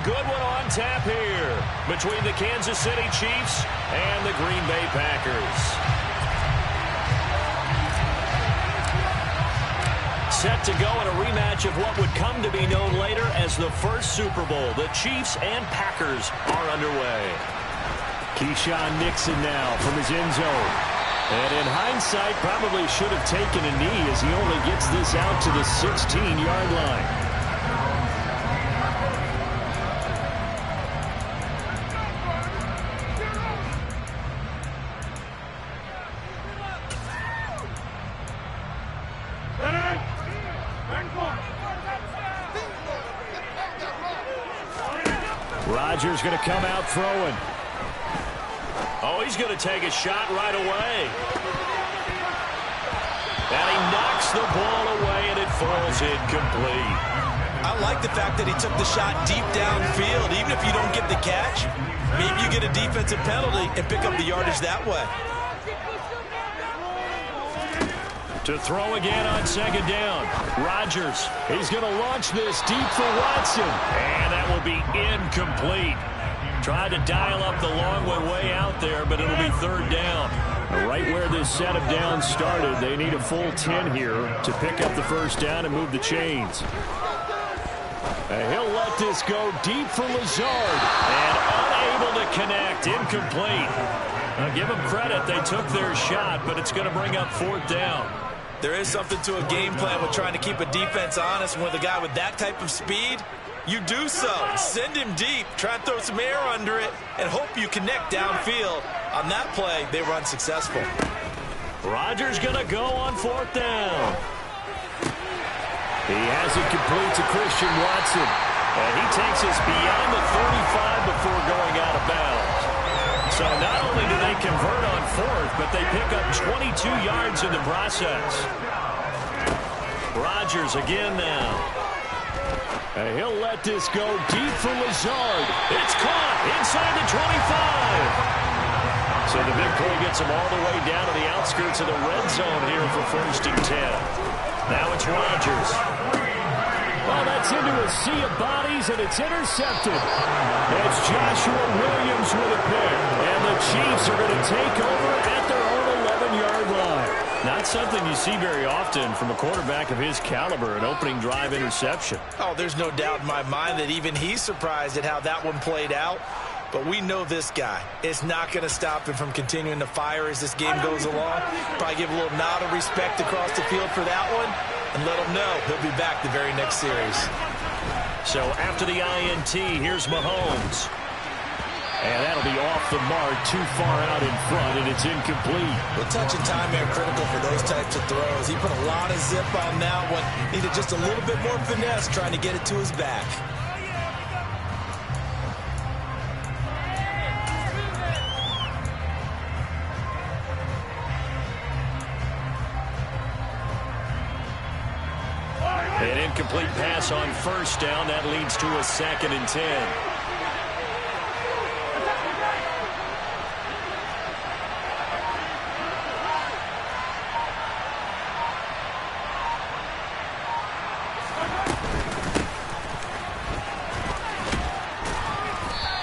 good one on tap here between the Kansas City Chiefs and the Green Bay Packers. Set to go in a rematch of what would come to be known later as the first Super Bowl. The Chiefs and Packers are underway. Keyshawn Nixon now from his end zone. And in hindsight, probably should have taken a knee as he only gets this out to the 16-yard line. Rodgers going to come out throwing. Oh, he's going to take a shot right away. And he knocks the ball away, and it falls incomplete. I like the fact that he took the shot deep downfield. Even if you don't get the catch, maybe you get a defensive penalty and pick up the yardage that way. To throw again on second down. Rodgers. He's going to launch this deep for Watson. And that will be incomplete. Tried to dial up the long one way out there, but it'll be third down. Right where this set of downs started, they need a full 10 here to pick up the first down and move the chains. And he'll let this go deep for Lazard. And unable to connect. Incomplete. Now give them credit. They took their shot, but it's going to bring up fourth down. There is something to a game plan with trying to keep a defense honest. With a guy with that type of speed, you do so. Send him deep. Try and throw some air under it and hope you connect downfield. On that play, they were unsuccessful. Rodgers going to go on fourth down. He has it complete to Christian Watson. And he takes us beyond the 35 before going out of bounds. So not only do they convert on fourth, but they pick up 22 yards in the process. Rodgers again now. And he'll let this go deep for Lazard. It's caught inside the 25. So the big play gets him all the way down to the outskirts of the red zone here for first and 10. Now it's Rodgers. Well, that's into a sea of bodies, and it's intercepted. It's Joshua Williams with a pick. And the Chiefs are going to take over at their own 11-yard line. Not something you see very often from a quarterback of his caliber, an opening drive interception. Oh, there's no doubt in my mind that even he's surprised at how that one played out. But we know this guy is not going to stop him from continuing to fire as this game goes along. Probably give a little nod of respect across the field for that one and let him know he'll be back the very next series. So after the INT, here's Mahomes. And that'll be off the mark, too far out in front, and it's incomplete. The touch and time are critical for those types of throws. He put a lot of zip on that one. Needed just a little bit more finesse trying to get it to his back. An incomplete pass on first down. That leads to a second and 10.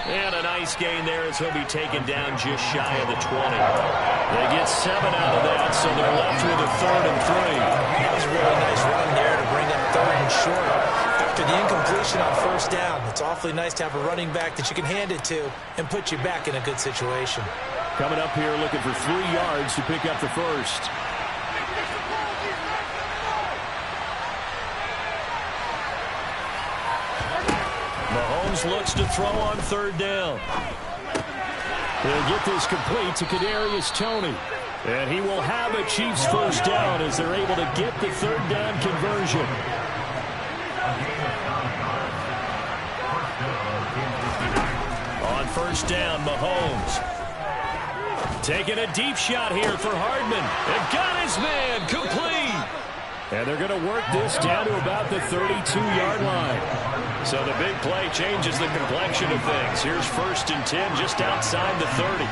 And a nice gain there as he'll be taken down just shy of the 20. They get 7 out of that, so they're left with a third and 3. That was a really nice run there to bring up third and short. After the incompletion on first down, it's awfully nice to have a running back that you can hand it to and put you back in a good situation. Coming up here looking for 3 yards to pick up the first. Mahomes looks to throw on third down. He'll get this complete to Kadarius Toney. And he will have a Chiefs first down as they're able to get the third down conversion. On first down, Mahomes. Taking a deep shot here for Hardman. And got his man complete. And they're going to work this down to about the 32-yard line. So the big play changes the complexion of things. Here's first and 10 just outside the 30.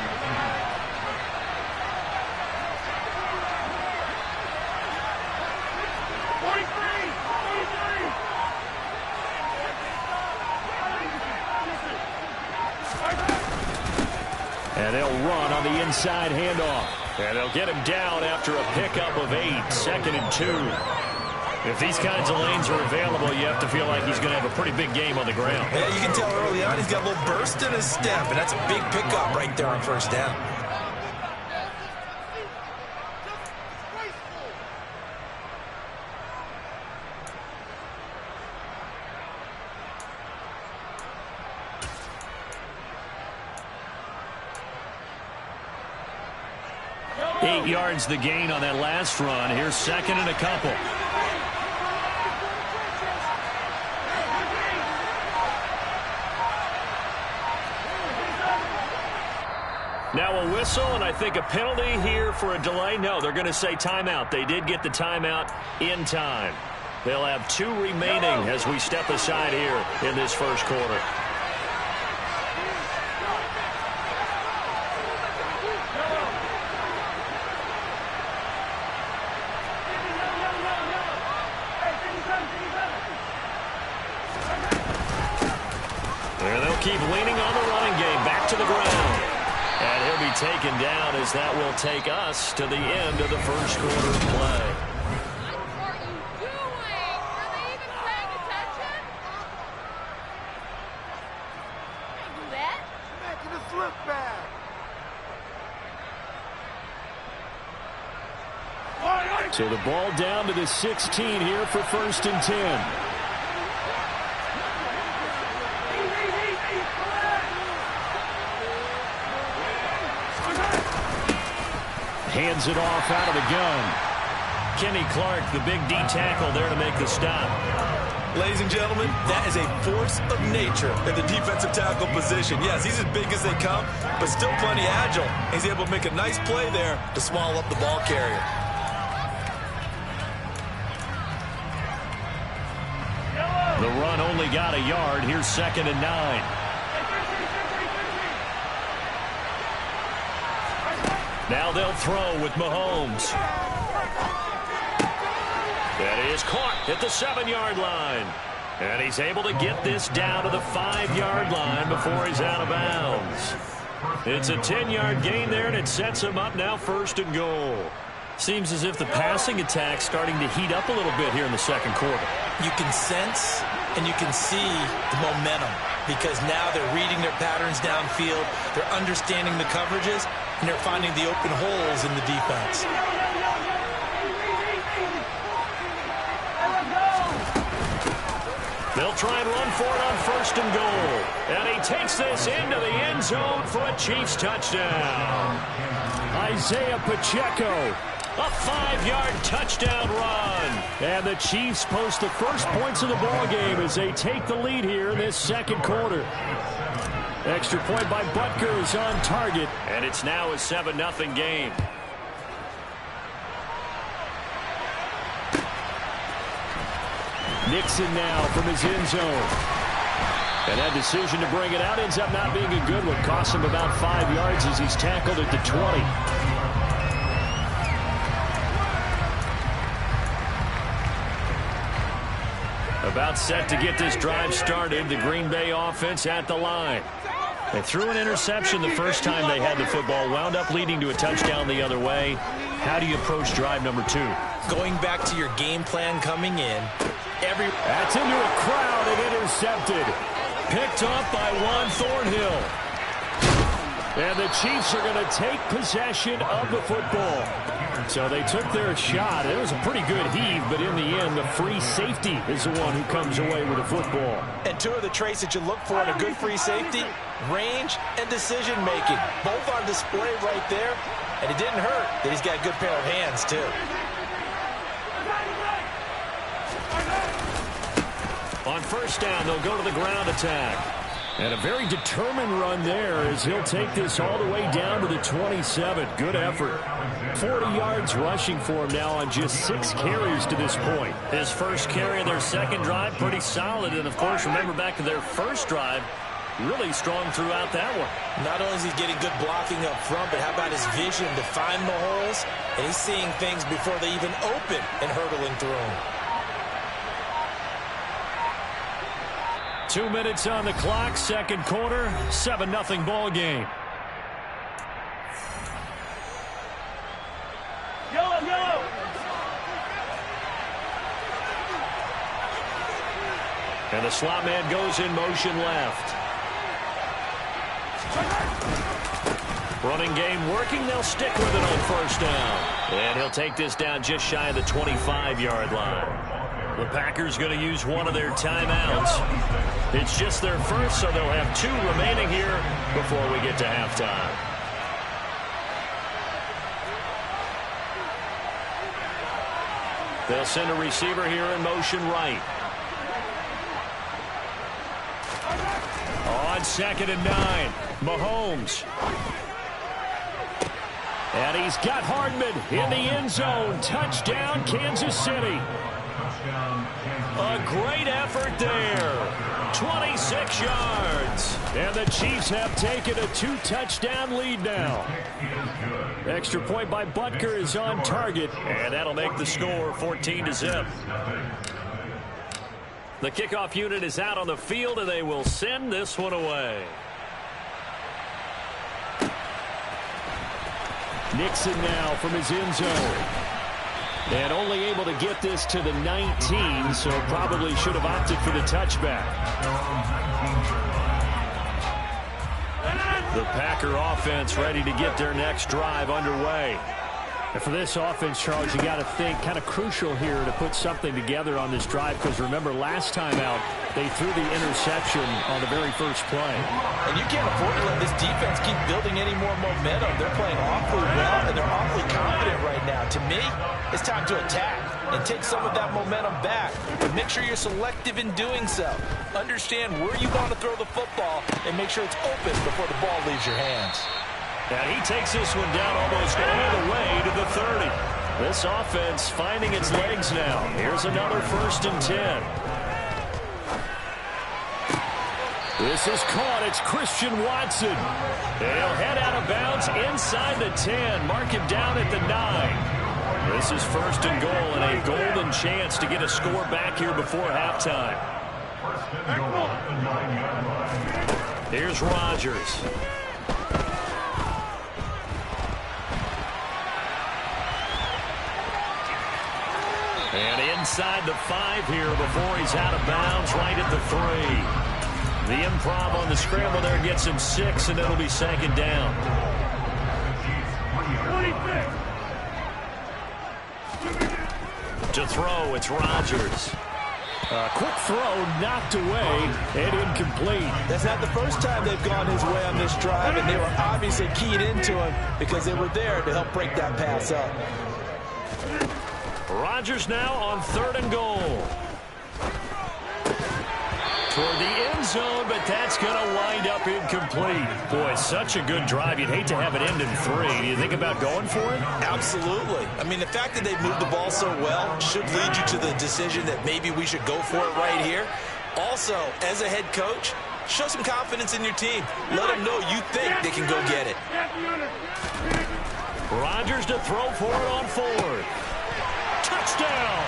And they'll run on the inside handoff. And they'll get him down after a pickup of 8, 2nd and 2. If these kinds of lanes are available, you have to feel like he's going to have a pretty big game on the ground. Yeah, you can tell early on he's got a little burst in his step, and that's a big pickup right there on first down. Eight yards the gain on that last run. Here's 2nd and a couple. Now a whistle, and I think a penalty here for a delay. No, they're going to say timeout. They did get the timeout in time. They'll have 2 remaining as we step aside here in this first quarter. And they'll keep leaning on the running game. Back to the ground. And he'll be taken down as that will take us to the end of the first quarter of play. What are you doing? Are they even paying attention? Can you do that? Making a slip back. So the ball down to the 16 here for 1st and 10. Hands it off out of the gun. Kenny Clark, the big D tackle there to make the stop. Ladies and gentlemen, that is a force of nature in the defensive tackle position. Yes, he's as big as they come, but still plenty agile. He's able to make a nice play there to swallow up the ball carrier. The run only got a yard. Here's 2nd and 9. Now they'll throw with Mahomes. That is caught at the 7-yard line. And he's able to get this down to the 5-yard line before he's out of bounds. It's a 10-yard gain there, and it sets him up now 1st and goal. Seems as if the passing attack's starting to heat up a little bit here in the second quarter. You can sense and you can see the momentum because now they're reading their patterns downfield, they're understanding the coverages, and they're finding the open holes in the defense. They'll try and run for it on 1st and goal. And he takes this into the end zone for a Chiefs touchdown. Isaiah Pacheco. A 5-yard touchdown run. And the Chiefs post the first points of the ball game as they take the lead here in this second quarter. Extra point by Butker is on target. And it's now a 7-0 game. Nixon now from his end zone. And that decision to bring it out ends up not being a good one. Costs him about 5 yards as he's tackled at the 20. About set to get this drive started. The Green Bay offense at the line. They threw an interception the first time they had the football. Wound up leading to a touchdown the other way. How do you approach drive number 2? Going back to your game plan coming in. That's into a crowd and intercepted. Picked off by Juan Thornhill. And the Chiefs are going to take possession of the football. So they took their shot. It was a pretty good heave, but in the end, the free safety is the one who comes away with the football. And 2 of the traits that you look for in a good free safety, range and decision-making. Both on display right there. And it didn't hurt that he's got a good pair of hands, too. On first down, they'll go to the ground attack. And a very determined run there as he'll take this all the way down to the 27. Good effort. 40 yards rushing for him now on just 6 carries to this point. His first carry of their second drive, pretty solid. And, of course, remember back to their first drive, really strong throughout that one. Not only is he getting good blocking up front, but how about his vision to find the holes? And he's seeing things before they even open and hurdling through them. 2 minutes on the clock, second quarter, 7-0 ball game. And the slot man goes in motion left. Running game working. They'll stick with it on first down. And he'll take this down just shy of the 25-yard line. The Packers going to use one of their timeouts. It's just their first, so they'll have 2 remaining here before we get to halftime. They'll send a receiver here in motion right. On 2nd and 9, Mahomes. And he's got Hardman in the end zone. Touchdown, Kansas City. A great effort there. 26 yards. And the Chiefs have taken a 2-touchdown lead now. Extra point by Butker is on target. And that'll make the score 14-0. The kickoff unit is out on the field, and they will send this one away. Nixon now from his end zone. And only able to get this to the 19, so probably should have opted for the touchback. The Packer offense ready to get their next drive underway. And for this offense, Charles, you got to think kind of crucial here to put something together on this drive, because remember last time out they threw the interception on the very first play. And you can't afford to let this defense keep building any more momentum. They're playing awfully well, and they're awfully confident right now. To me, it's time to attack and take some of that momentum back. But make sure you're selective in doing so. Understand where you want to throw the football and make sure it's open before the ball leaves your hands. And he takes this one down almost all the way to the 30. This offense finding its legs now. Here's another 1st and 10. This is caught. It's Christian Watson. He'll head out of bounds inside the 10. Mark him down at the 9. This is 1st and goal, and a golden chance to get a score back here before halftime. Here's Rodgers. And inside the 5 here before he's out of bounds, right at the 3. The improv on the scramble there gets him 6, and it'll be 2nd down. To throw, it's Rodgers. Quick throw, knocked away, and incomplete. That's not the first time they've gone his way on this drive, and they were obviously keyed into him because they were there to help break that pass up. Rodgers now on 3rd and goal. Toward the end zone, but that's going to wind up incomplete. Boy, such a good drive. You'd hate to have it end in 3. Do you think about going for it? Absolutely. I mean, the fact that they've moved the ball so well should lead you to the decision that maybe we should go for it right here. Also, as a head coach, show some confidence in your team. Let them know you think they can go get it. Rodgers to throw for it on 4th. Touchdown!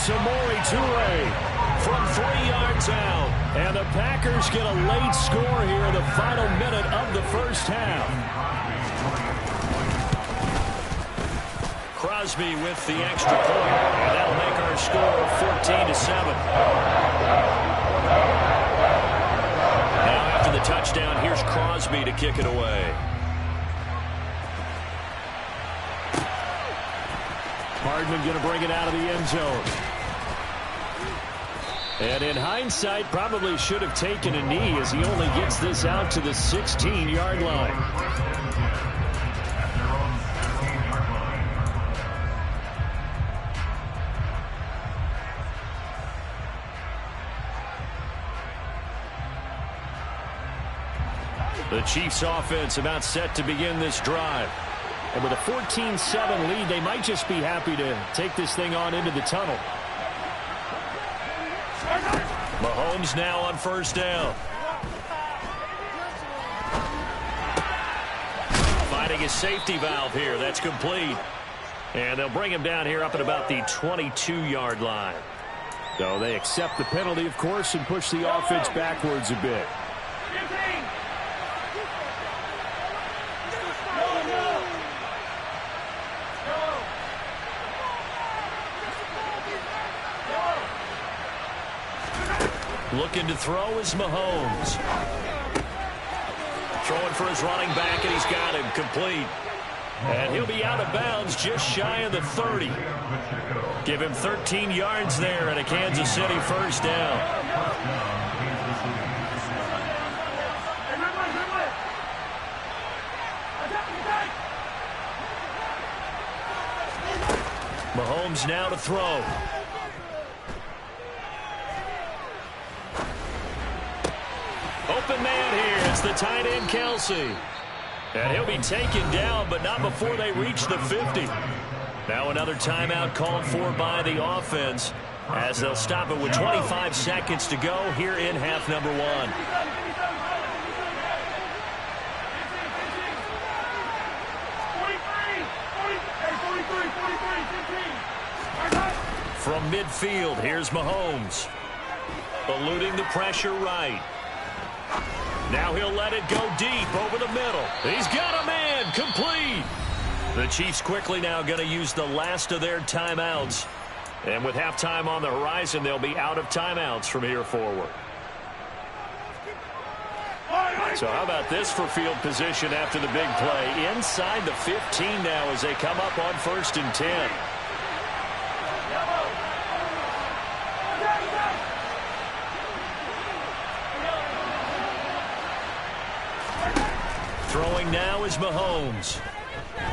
Samori Toure from 3 yards out. And the Packers get a late score here in the final minute of the first half. Crosby with the extra point. And that'll make our score 14-7. Now after the touchdown, here's Crosby to kick it away. Hardman going to bring it out of the end zone. And in hindsight, probably should have taken a knee as he only gets this out to the 16-yard line. The Chiefs offense about set to begin this drive. And with a 14-7 lead, they might just be happy to take this thing on into the tunnel. Mahomes now on 1st down. Finding his safety valve here. That's complete. And they'll bring him down here up at about the 22-yard line. So they accept the penalty, of course, and push the offense backwards a bit. Looking to throw is Mahomes. Throwing for his running back, and he's got him complete. And he'll be out of bounds just shy of the 30. Give him 13 yards there and a Kansas City first down. Mahomes now to throw. Open man here. It's the tight end, Kelce. And he'll be taken down, but not before they reach the 50. Now another timeout called for by the offense as they'll stop it with 25 seconds to go here in half number 1. From midfield, here's Mahomes. Eluding the pressure right. Now he'll let it go deep over the middle. He's got a man complete. The Chiefs quickly now going to use the last of their timeouts. And with halftime on the horizon, they'll be out of timeouts from here forward. So how about this for field position after the big play? Inside the 15 now as they come up on 1st and 10. Throwing now is Mahomes.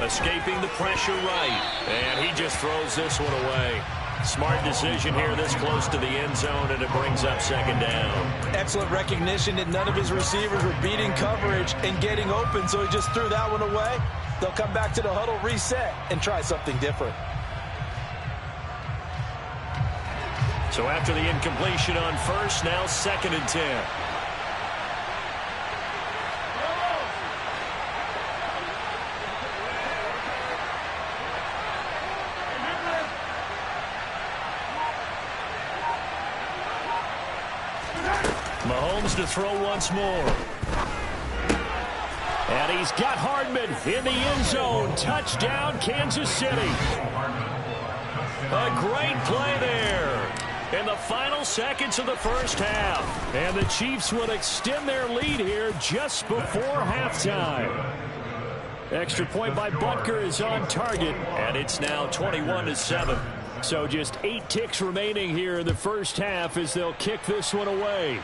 Escaping the pressure right. And he just throws this one away. Smart decision here this close to the end zone, and it brings up 2nd down. Excellent recognition that none of his receivers were beating coverage and getting open, so he just threw that one away. They'll come back to the huddle, reset, and try something different. So after the incompletion on 1st, now 2nd and 10. Mahomes to throw once more. And he's got Hardman in the end zone. Touchdown, Kansas City. A great play there in the final seconds of the first half. And the Chiefs will extend their lead here just before halftime. Extra point by Butker is on target, and it's now 21-7. So just 8 ticks remaining here in the first half as they'll kick this one away.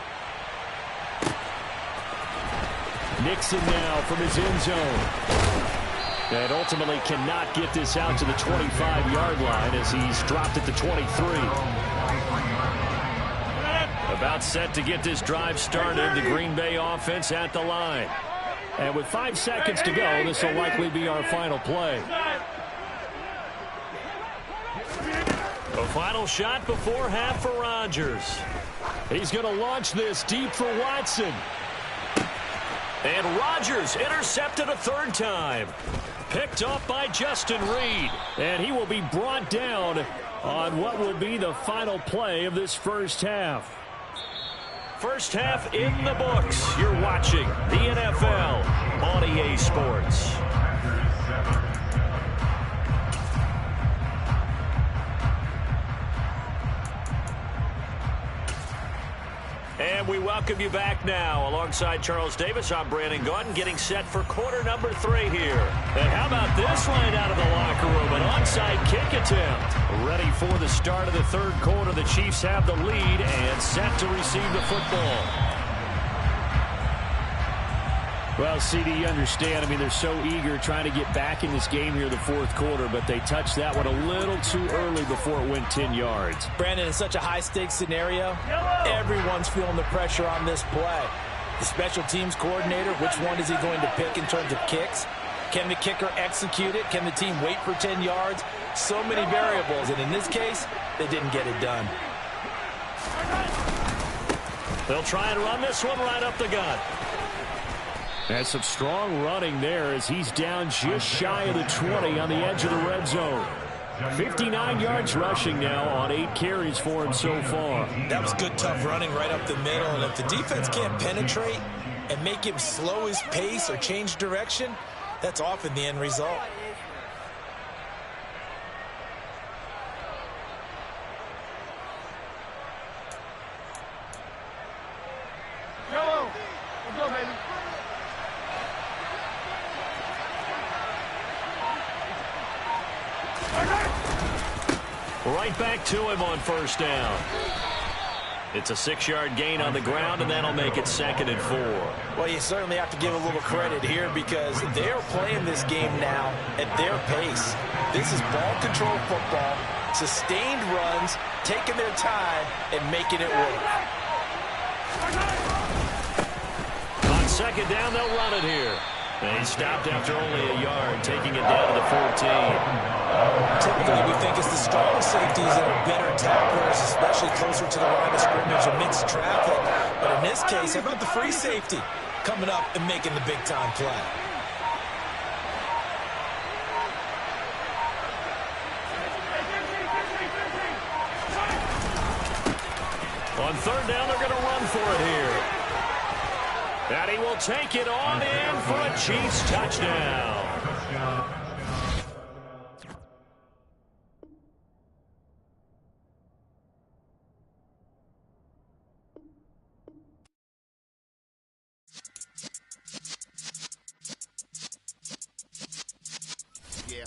Nixon now from his end zone. And ultimately cannot get this out to the 25-yard line as he's dropped at the 23. About set to get this drive started. The Green Bay offense at the line. And with 5 seconds to go, this will likely be our final play. A final shot before half for Rodgers. He's going to launch this deep for Watson. And Rodgers intercepted a 3rd time. Picked off by Justin Reed. And he will be brought down on what will be the final play of this first half. First half in the books. You're watching the NFL on EA Sports. And we welcome you back now. Alongside Charles Davis, I'm Brandon Gaudin, getting set for quarter number 3 here. And how about this right out of the locker room? An onside kick attempt. Ready for the start of the 3rd quarter. The Chiefs have the lead and set to receive the football. Well, CD, you understand. I mean, they're so eager trying to get back in this game here in the 4th quarter, but they touched that one a little too early before it went 10 yards. Brandon, in such a high-stakes scenario, everyone's feeling the pressure on this play. The special teams coordinator, which one is he going to pick in terms of kicks? Can the kicker execute it? Can the team wait for 10 yards? So many variables, and in this case, they didn't get it done. They'll try and run this one right up the gut. That's some strong running there as he's down just shy of the 20 on the edge of the red zone. 59 yards rushing now on 8 carries for him so far. That was good, tough running right up the middle. And if the defense can't penetrate and make him slow his pace or change direction, that's often the end result. go, baby. Right back to him on first down. It's a 6-yard gain on the ground, and that'll make it 2nd and 4. Well, you certainly have to give a little credit here because they're playing this game now at their pace. This is ball control football, sustained runs, taking their time, and making it work. On 2nd down, they'll run it here. They stopped after only a yard, taking it down to the 14. Typically, we think it's the strong safeties that are better tacklers, especially closer to the line of scrimmage amidst traffic. But in this case, how about the free safety coming up and making the big-time play? On 3rd down, they're going to run for it here. And he will take it on in for a Chiefs touchdown. Yeah.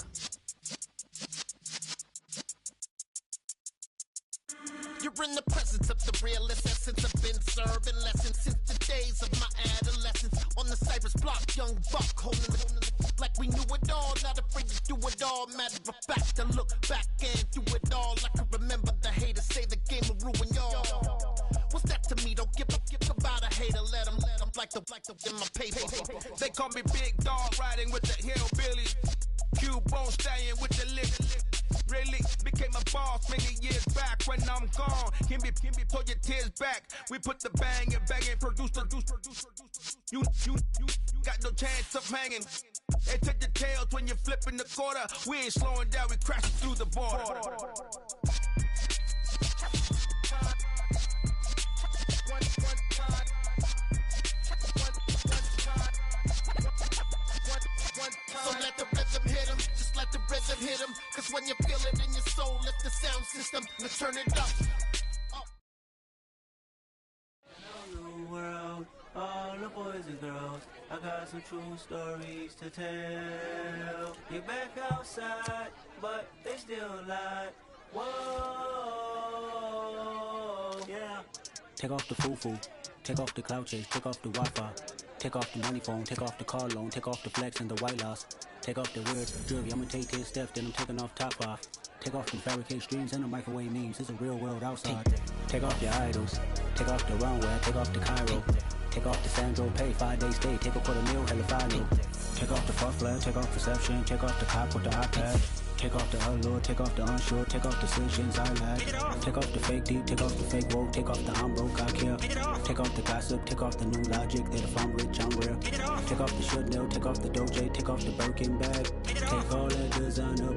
You're in the presence of the realest essence. I've been serving lessons since the days of my adolescence. On the Cypress block, young buck holding it like we knew it all. Not afraid to do it all. Matter of fact, I look back and do it all. I can remember the haters say the game will ruin y'all. What's that to me? Don't give about a hater. Let them like the in my paper. They call me Big Dog, riding with the hillbillies. Cubone staying with the lick. Really became a boss many years back. When I'm gone, can be pull your tears back. We put the bang and produce. You got no chance of hanging. They take the tails when you're flipping the quarter. We ain't slowing down, we crashing through the border. So let the rhythm hit him, just let the rhythm hit him. Cause when you feel it in your soul, lift the sound system, let's turn it up. World, all the boys and girls, I got some true stories to tell. You're back outside, but they still lie. Whoa, yeah. Take off the foo-foo, take off the cloud chase, take off the Wi-Fi. Take off the money phone, take off the car loan, take off the flex and the white loss. Take off the weird jewelry, I'ma take 10 steps, then I'm taking off top off. Take off the fabricated streams and the microwave memes, it's a real world outside. Take off your idols, take off the runway, take off the Cairo. Take off the Sandro pay, 5-day stay, take a $250,000, hella final. Take off the fuck flag, take off perception, take off the cop with the iPad. Take off the allure, take off the unsure, take off decisions I lack. Take off the fake deep, take off the fake woke, take off the I'm broke, I care. Take off the gossip, take off the new logic that if I'm rich, I'm real. Take off the Chanel, take off the Doja, take off the Birkin bag. Take all that designer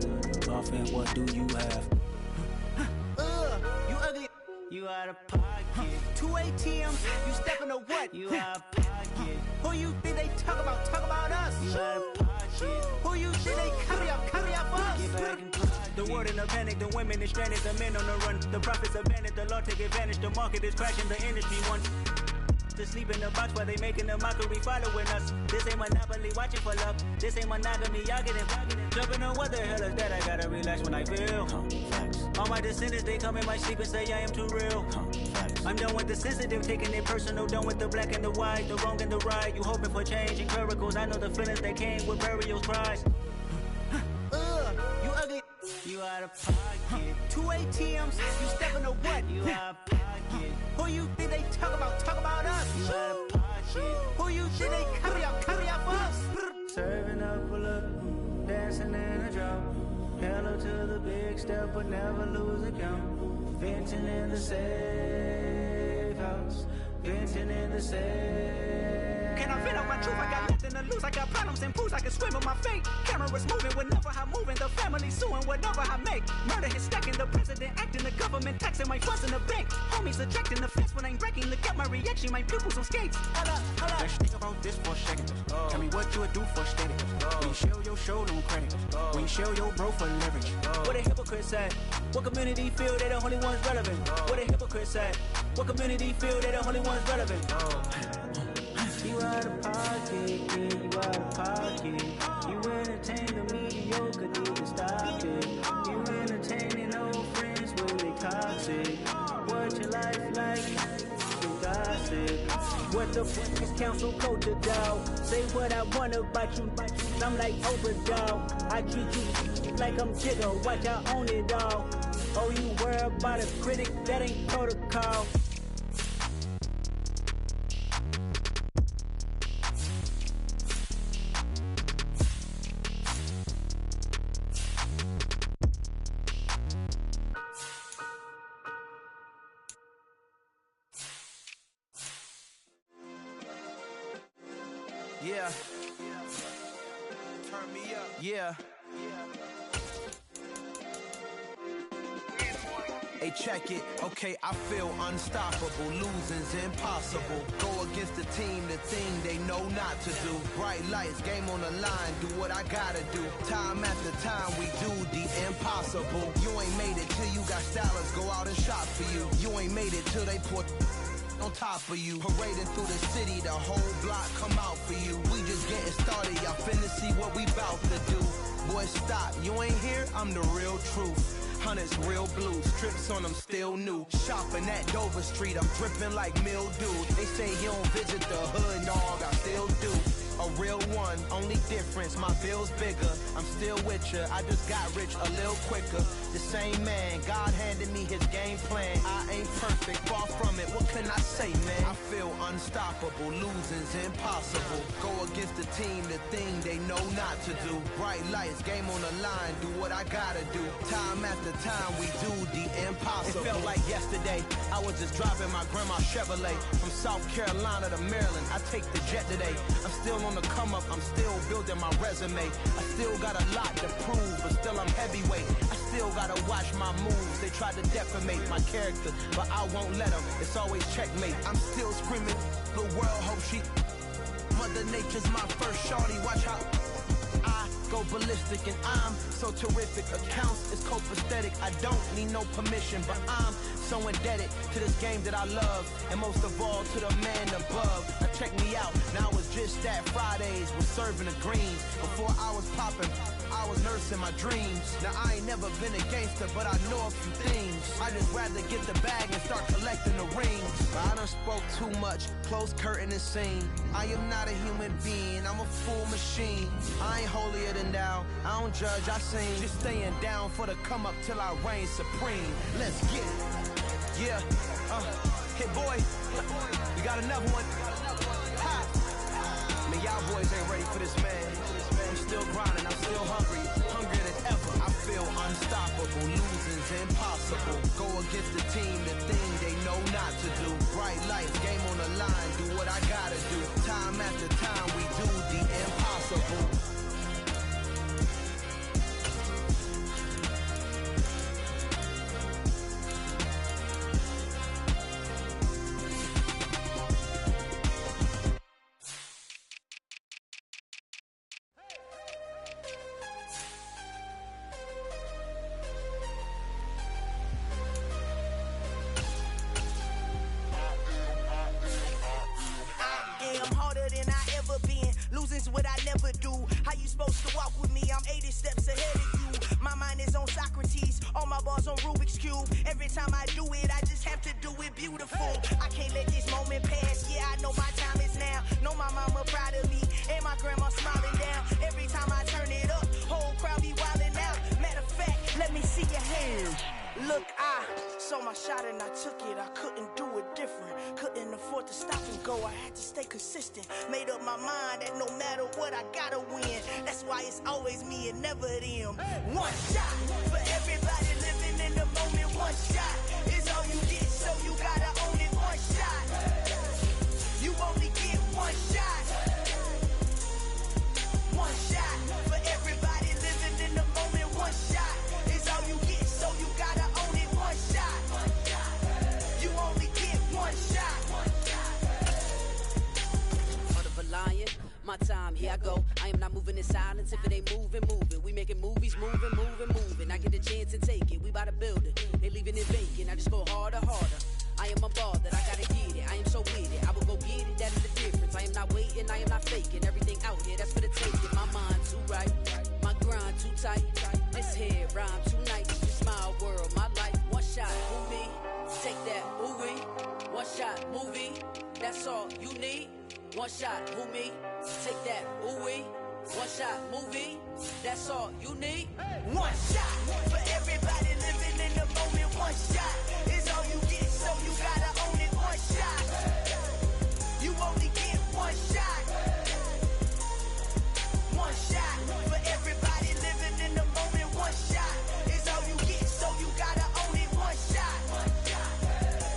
off and what do you have? You ugly. You out of pocket. 2 ATMs, you stepping to what? You out of pocket. Who you think they talk about? Talk about us. You out of pocket. Who you think they carry up us? The world in a panic, the women is stranded, the men on the run. The profits abandoned, the law take advantage. The market is crashing, the industry wants to sleep in the box while they making a mockery following us. This ain't Monopoly, watching for love. This ain't monogamy, y'all getting jumping on what the hell is that? I gotta relax when I feel. All my descendants, they come in my sleep and say I am too real. I'm done with the sensitive, taking it personal. Done with the black and the white, the wrong and the right. You hoping for change and miracles. I know the feelings that came with burial cries. You ugly. You out of pocket. 2 ATMs, you stepping to what? You out of pocket. Who you think they talk about? Talk about us. You out of pocket. Who you think they carry up us? Serving up a look, dancing in a drop. Hello to the big step, but never lose a count. Venting in the safe house. Venting in the safe. Can I vent out my truth? I got nothing to lose. I got problems and pools. I can swim with my fate. Cameras moving whenever I'm moving. The family suing whatever I make. Murder is stacking. The president acting. The government taxing my funds in the bank. Homies ejecting the fence when I'm breaking. Look at my reaction. My pupils on skates. Hold up. Let's think about this for a second. Tell me what you would do for steady. When you show your show, no credit. When you show your bro for leverage. What a hypocrite said. What community feel they the only ones relevant? What a hypocrite said. What community feel they the only ones relevant? You out the fuck is council culture, dog? Say what I want about you, I'm like Oprah, dog. I treat you like I'm Jigga, watch I own it, dog. Oh, you worry about a critic, that ain't protocol. Yeah. Turn me up. Yeah. Hey, check it. Okay, I feel unstoppable. Losing's impossible. Go against the team, the thing they know not to do. Bright lights, game on the line. Do what I gotta do. Time after time, we do the impossible. You ain't made it till you got stylists go out and shop for you. You ain't made it till they put on top of you. Parading through the city, the whole block come out for you. We just getting started, y'all finna see what we bout to do. Boy, stop, you ain't here, I'm the real truth. Hunters, real blue, strips on them still new. Shopping at Dover Street, I'm dripping like mildew. They say you don't visit the hood, dog, I still do. A real one, only difference, my bill's bigger. I'm still with ya, I just got rich a little quicker. The same man, God handed me his game plan. I ain't perfect, far from it, what can I say, man? I feel unstoppable, losing's impossible. Go against the team, the thing they know not to do. Bright lights, game on the line, do what I gotta do. Time after time, we do the impossible. It felt like yesterday, I was just driving my grandma's Chevrolet. From South Carolina to Maryland, I take the jet today. I'm still on the come up, I'm still building my resume. I still got a lot to prove, but still I'm heavyweight. I still gotta watch my moves. They tried to defamate my character, but I won't let them. It's always checkmate. I'm still screaming, the world hope she. Mother Nature's my first shorty, watch how I go ballistic and I'm so terrific. Accounts is copacetic, I don't need no permission, but I'm so indebted to this game that I love, and most of all to the man above. Now check me out, now it's just that Fridays was serving the greens. Before I was popping, I was nursing my dreams. Now I ain't never been a gangster, but I know a few things. I just rather get the bag and start collecting the rings. But I done spoke too much, close curtain and scene. I am not a human being, I'm a full machine. I ain't holier than thou, I don't judge, I sing. Just staying down for the come up till I reign supreme. Let's get it. Yeah, hey boy, you got another one. Ha. Man, y'all boys ain't ready for this, man. I'm still grinding, I'm still hungry, hungrier than ever. I feel unstoppable, losing's impossible. Go against the team, the thing they know not to do. Bright lights, game on the line, do what I gotta do. Time after time, we do the impossible. What I never do. How you supposed to walk with me? I'm 80 steps ahead of you. My mind is on Socrates, all my bars on Rubik's Cube. Every time I do it, I just have to do it beautiful. I can't let this moment pass. Yeah, I know my time is now. Know my mama proud of me, and my grandma smiling down. Every time I turn it up, whole crowd be wildin' out. Matter of fact, let me see your hands. Look, I saw my shot and I took it. I couldn't do it different. Couldn't afford to stop and go. I had to stay consistent. Made up my mind that no matter what, I gotta win. That's why it's always me and never them. One shot for everybody living in the moment. One shot is all you get, so you gotta own it. One shot. You only get one shot. One shot for everybody living in the moment. One shot is all you get, so you gotta own it. One shot. You only get one shot. Heart of a lion, my time, here I go. I am not moving in silence. If it ain't moving, moving. We making movies, moving. I get a chance to take it. We bout to build it. They leaving it vacant. I just go harder. I am a ball that I gotta get it. I am so with it. I will go get it. That is the difference. I am not waiting. I am not faking. Everything out here, that's for the taking. My mind too right. My grind too tight. This head rhyme too nice. Just my world, my life. One shot, movie. Take that, movie. One shot, movie. that's all you need. One shot, who me? Take that, ooh-wee. One shot, movie, that's all you need. One shot for everybody living in the moment. One shot is all you get, so you gotta own it. One shot, you only get one shot. One shot for everybody living in the moment. One shot is all you get, so you gotta own it. One shot,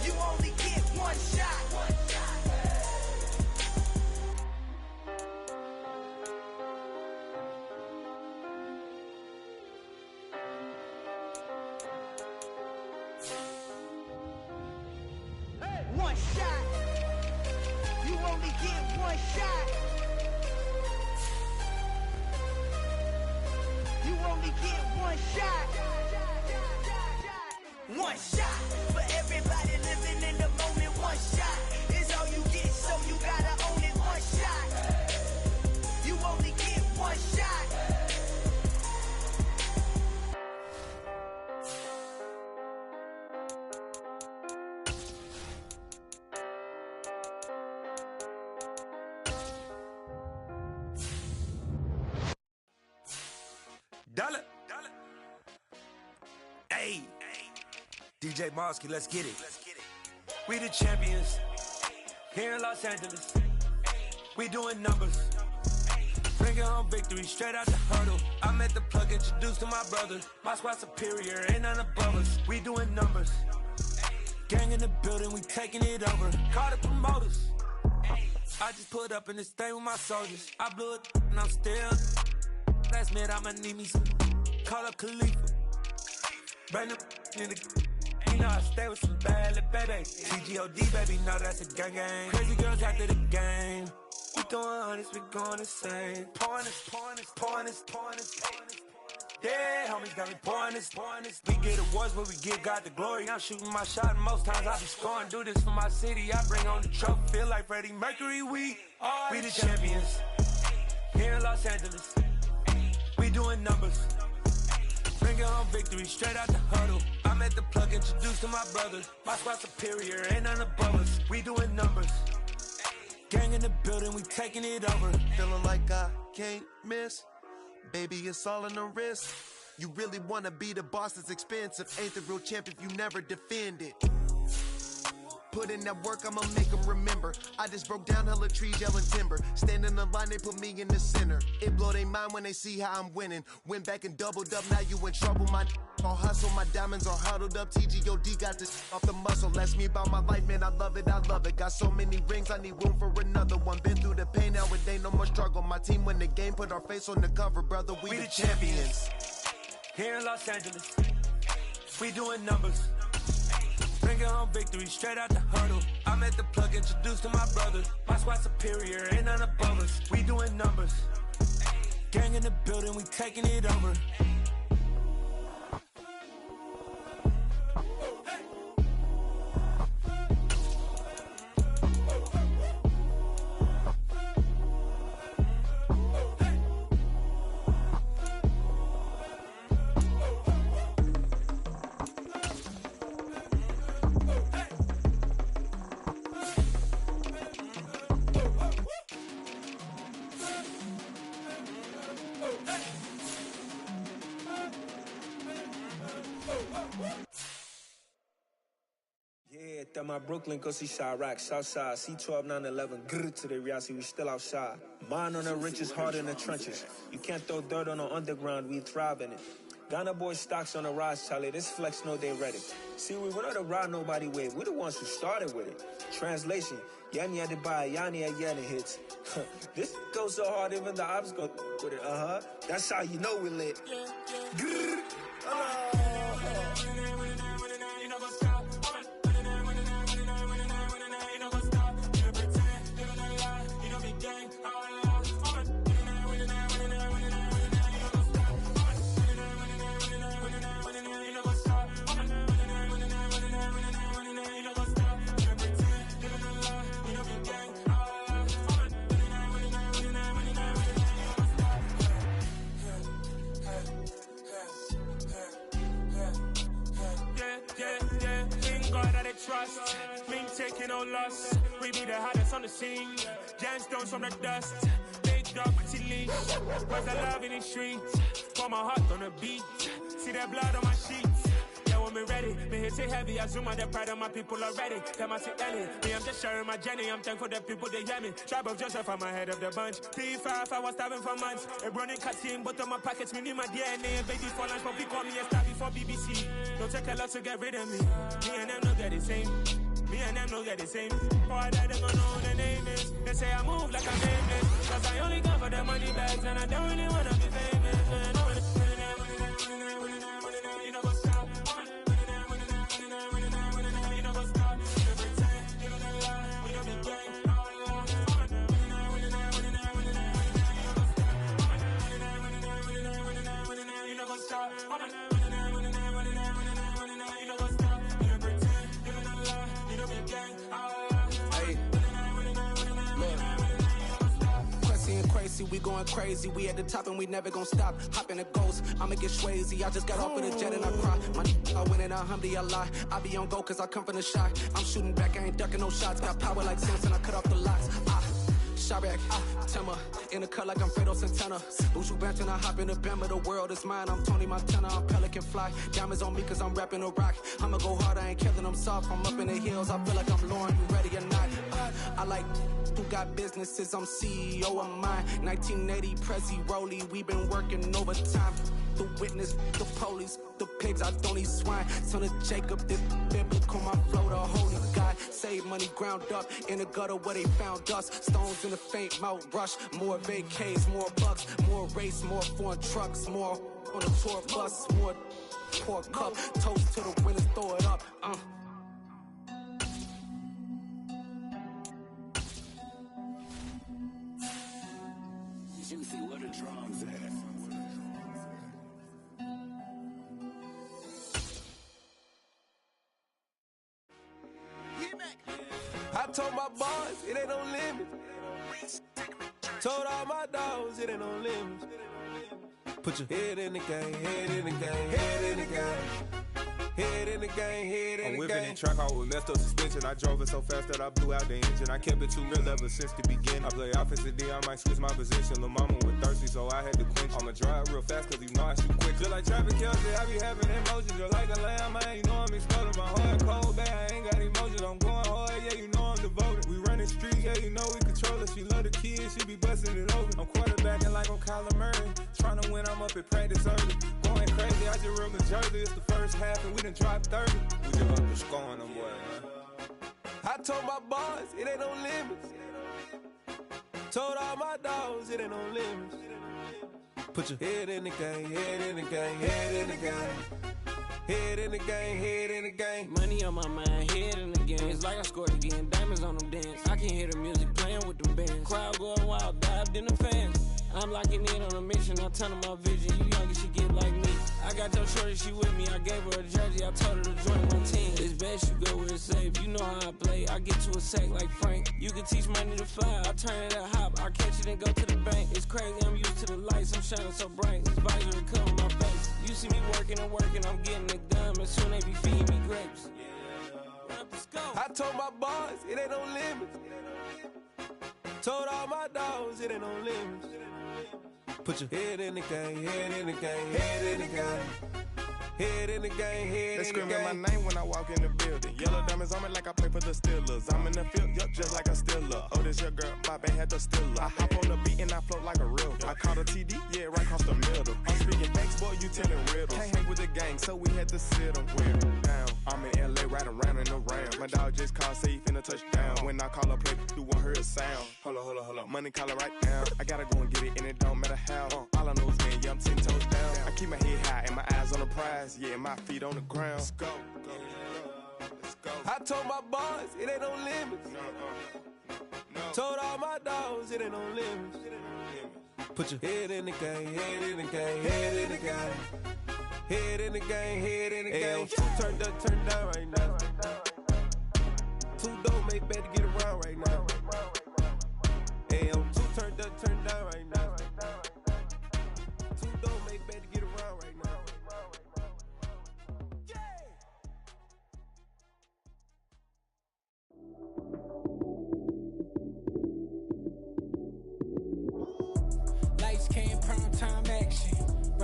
you only get one shot. One shot. You only get one shot. You only get one shot. One shot for everybody living in the moment. One shot is all you get, so you gotta own it. One shot. You only get one shot. Dollar. Hey, DJ Mosky, let's get it. We the champions here in Los Angeles. We doing numbers. Bringing home victory straight out the hurdle. I'm at the plug, introduced to my brother. My squad superior, ain't none above us. We doing numbers. Gang in the building, we taking it over. Call the promoters. I just put up in this thing with my soldiers. I blew it and I'm still. Last minute, I'ma need me some. Call up Khalifa. Bring them in the. You know I stay with some bad little baby. TGOD, baby, know that's a gang gang. Crazy girls after the game. We doing honest, we going insane. Pouring this. Yeah, homies got me pouring this. We get awards, but we give God the glory. I'm shooting my shot, and most times I be scoring. Do this for my city, I bring on the trophy. Feel like Freddie Mercury, we the champions here in Los Angeles. We doing numbers. Bringing home victory straight out the huddle. I'm at the plug, introduced to my brother. My squad superior, ain't none above us. We doing numbers. Gang in the building, we taking it over. Feeling like I can't miss. Baby, it's all in the wrist. You really wanna be the boss, it's expensive. Ain't the real champ if you never defend it. Put in that work, I'ma make them remember. I just broke down hella trees, yelling timber. Standing in the line, they put me in the center. It blow their mind when they see how I'm winning. Went back and doubled up, now you in trouble. My all hustle, my diamonds are huddled up. TGOD got this off the muscle. Ask me about my life, man, I love it. Got so many rings, I need room for another one. Been through the pain, now it ain't no more struggle. My team win the game, put our face on the cover, brother. We the champions. Here in Los Angeles, we doing numbers. Bringing home victory straight out the huddle. I'm at the plug, introduced to my brother. My squad superior, ain't none above us. We doing numbers. Gang in the building, we taking it over. Yeah, that my Brooklyn, go see Chirac, Southside, C12, 911, grrr to the reality, we still outside. Mine on the riches, hard in the trenches. You can't throw dirt on the underground, we thrive in it. Ghana boys stocks on the rise, Charlie, this flex know they ready. See, we're not a ride nobody wave, we're the ones who started with it. Translation, Yanni had to buy, Yanni had Yanni hits. This goes so hard, even the ops go with it, That's how you know we lit. Grrr, Trust, me taking no loss. We we be the hottest on the scene. Gemstones from the dust. Big dog, pretty leash. Where's the love in the streets? Pour my heart on the beat. See that blood on my sheets. Yeah, when me ready, me hit it heavy. I zoom out the pride of my people already. Them I see Ellie. Me, I'm just sharing my journey. I'm thankful the people they hear me. Tribe of Joseph, I'm ahead of the bunch. P5, I was starving for months. A running cutscene, but on my pockets, me need my DNA. Baby for lunch, but we call me a star before BBC. Don't take a lot to get rid of me. Me and them don't get the same. Me and them don't get the same. Boy, that them don't know what the name is. They say I move like I'm nameless. Cause I only come for the money bags and I don't really wanna be famous. You know what's up? You know what's up? You pretend, you don't lie, we don't be gang. You know what's up? We going crazy, we at the top and we never gon' stop. Hop in a ghost, I'ma get swayzy. I just got off of the jet and I cry. I win in a Humvee, I lie. I be on go cause I come from the shot. I'm shooting back, I ain't ducking no shots. Got power like Samson, I cut off the lots. Shabak, Timmer, in the cut like I'm Fredo Santana. Buju Banton, I hop in the Bama, the world is mine. I'm Tony Montana, I'm Pelican Fly. Diamonds on me cause I'm rapping a rock. I'ma go hard, I ain't killing them soft. I'm up in the hills, I feel like I'm Lauren, you ready or not? I like who got businesses, I'm CEO of mine. 1980, Prezi Rolly, we been working overtime. The witness, the police, the pigs, I don't eat swine. Son of Jacob, this biblical, my flow, the holy God. Save money ground up in the gutter where they found us. Stones in the faint mouth rush. More vacays, more bucks, more race, more foreign trucks, more on a tour bus, more pour cup. Toast to the winners, throw it up. Juicy, where the drums at? I told my boys it ain't no limit. Told all my dogs it ain't no limit. Put your head in the game, head in the game, head in the game. Head in the game, head in the game. I'm whipping in track out with messed up suspension. I drove it so fast that I blew out the engine. I kept it too real ever since the beginning. I play offensive D, I might switch my position. Lil' mama was thirsty, so I had to quench. I'ma drive real fast cause you know I shoot quick. Just like traffic Kelsey, I be having emotions. Just like a lamb, man, you know I'm exploding. My heart cold, bad, I ain't got emotions. I'm going hard, yeah, you know I'm devoted. We running streets, yeah, you know we control it. She love the kids, she be busting it over. I'm quarterbacking like I'm Kyler Murray. Trying to win, I'm up at practice early. Going crazy, I just real the jersey. It's the first half and we done dropped 30. We just up the scoring them, boy, man. I told my boys it ain't no limits. Told all my dogs it ain't no limits. Put your head in the game, head in the game, head in the game. Head in the game, head in the game. Money on my mind, head in the game. It's like I scored again, diamonds on them dance. I can hear the music playing with them bands. Crowd going wild, dived in the fans. I'm locking in on a mission, I'm telling my vision. You young, you should get like me. I got your shorty, she with me. I gave her a jersey, I told her to join my team. It's best you go where it's safe. You know how I play. I get to a sack like Frank. You can teach money to fly. I turn it at hop. I catch it and go to the bank. It's crazy, I'm used to the lights. I'm shining so bright. This visor cover my face. You see me working and working, I'm getting it done. And soon they be feeding me grapes. I told my boys it ain't no limits. Told all my dogs it ain't no limits. Put your head in the game, head in the game, head in the game. Head in the game, head in the game. They screaming my name when I walk in the building. Yellow diamonds on me like I play for the Steelers. I'm in the field, yup, just like a Steeler. Oh, this your girl, my band had the Steeler. I hop on the beat and I float like a river. I caught a TD, yeah, right across the middle. I'm speaking thanks, boy, you telling riddles. Can't hang with the gang, so we had to sit them down. I'm in LA, right around and around. My dog just called, say he finna touch down. When I call a play, you won't hear a sound. Hold up, money call it right down. I gotta go and get it, and it don't matter how. All I know is man, yeah, I'm 10 toes down. I keep my head high and my eyes on the prize. Yeah, my feet on the ground. Let's go. I told my boys it ain't no limits. Told all my dogs it ain't no limits. Put your head in the game, head in the game, head in the game. Head in the game, head in the game. Turned up, turned down right now. Too dope, make better get around right now. Hey, I'm too turned up, turned down right now. Too dope, make better get around right now.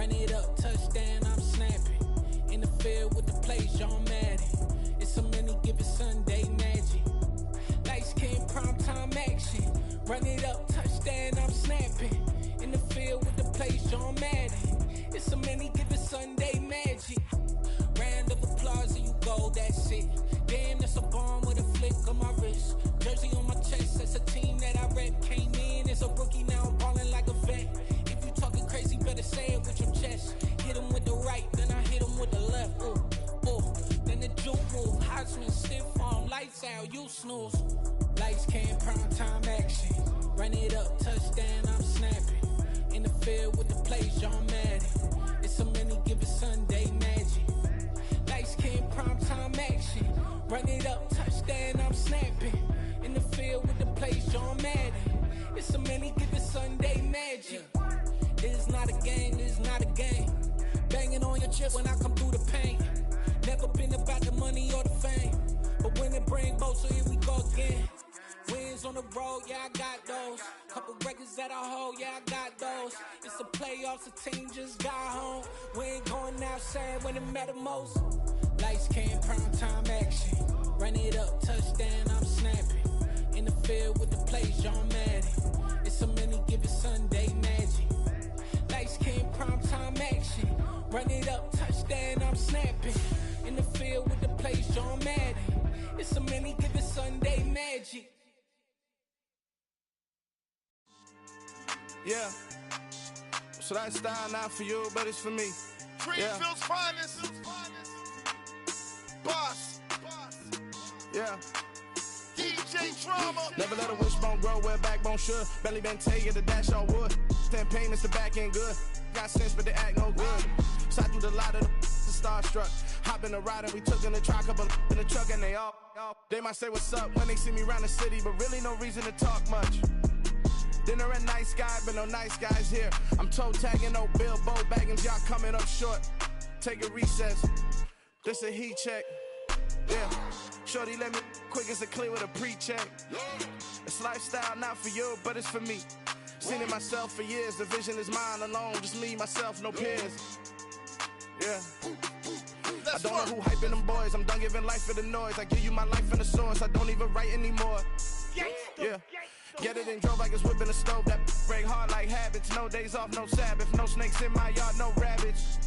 Run it up, touchdown, I'm snapping. In the field with the play, John Madden. It's a many given Sunday magic. Light skin, prime time action. Run it up, touchdown, I'm snapping. In the field with the play, John Madden. It's a many given Sunday magic. Round of applause and you go, that's it. Damn, that's a bomb with a flick on my wrist. Jersey on my chest, that's a team that I rep. Came in as a rookie, now I'm ballin' like a vet. If you talking crazy, better say it with your chest. Hit him with the right, then I hit him with the left. Ooh, ooh. Then the juke move, Heisman, stiff arm, lights out, you snooze. Lights came, prime time action. Run it up, touchdown, I'm snapping. In the field with the play, John Madden. It's a many given Sunday magic. Lights came, prime time action. Run it up, touchdown, I'm snapping. In the field with the play, John Madden. It's a many given Sunday magic. This is not a game, this is not a game. Banging on your chip when I come through the paint. Never been about the money or the fame. But when it bring both, so here we go again. Wins on the road, yeah, I got those. Couple records that I hold, yeah, I got those. It's the playoffs, the team just got home. We ain't going outside when it matter most. Lights came, prime time action. Run it up, touchdown, I'm snapping. In the field with the play, John Madden. It's a many given Sunday magic. Lights came, prime time action. Run it up, touchdown, I'm snapping. In the field with the play, John Madden. It's a many given Sunday magic. Yeah, so that style not for you, but it's for me. Greenfield's finest. Boss. Yeah. DJ Drama. Never let a wishbone grow where backbone should. Belly been taking the dash all wood. 10 payments, the back end good. Got sense, but they act no good. Side through the lot of the starstruck. Hop in the ride and we took in the truck, couple in the truck and they all. They might say what's up when they see me around the city, but really no reason to talk much. Dinner at Nice Guy, but no nice guys here. I'm toe tagging, no Bilbo Baggins, y'all coming up short. Take a recess, this a heat check. Yeah, shorty let me quick as a clear with a pre-check. It's lifestyle not for you, but it's for me. Seen it myself for years, the vision is mine alone. Just me, myself, no peers. Yeah. I don't know who hyping them boys, I'm done giving life for the noise. I give you my life in the source, I don't even write anymore. Yeah. Get it and drove like it's whipping the stove. That break hard like habits. No days off, no Sabbath. No snakes in my yard, no rabbits.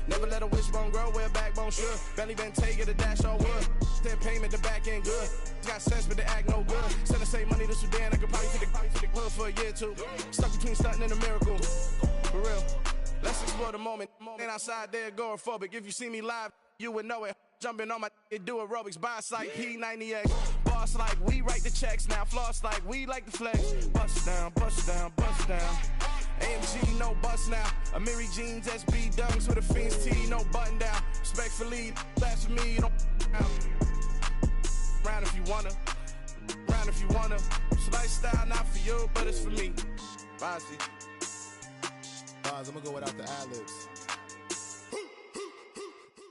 Never let a wishbone grow where backbone should. Belly been taking the dash all wood. 10 payment, the back end good. Got sense, but they act no good. Send the same money to Sudan. I could probably take the hood for a year or two. Stuck between stunting and a miracle. For real. Let's explore the moment. Ain't outside there agoraphobic. If you see me live, you would know it. Jumping on my do aerobics, boss like P90X. Boss like we write the checks now. Floss like we like the flex. Bust down, bust down, bust down. AMG, no bust now. Amiri jeans, SB dunks with a Fiends tee, no button down. Respectfully, that's for me, you don't round if you wanna. Round if you wanna. It's lifestyle not for you, but it's for me. Bossy. Boz, I'm gonna go without the ad-libs.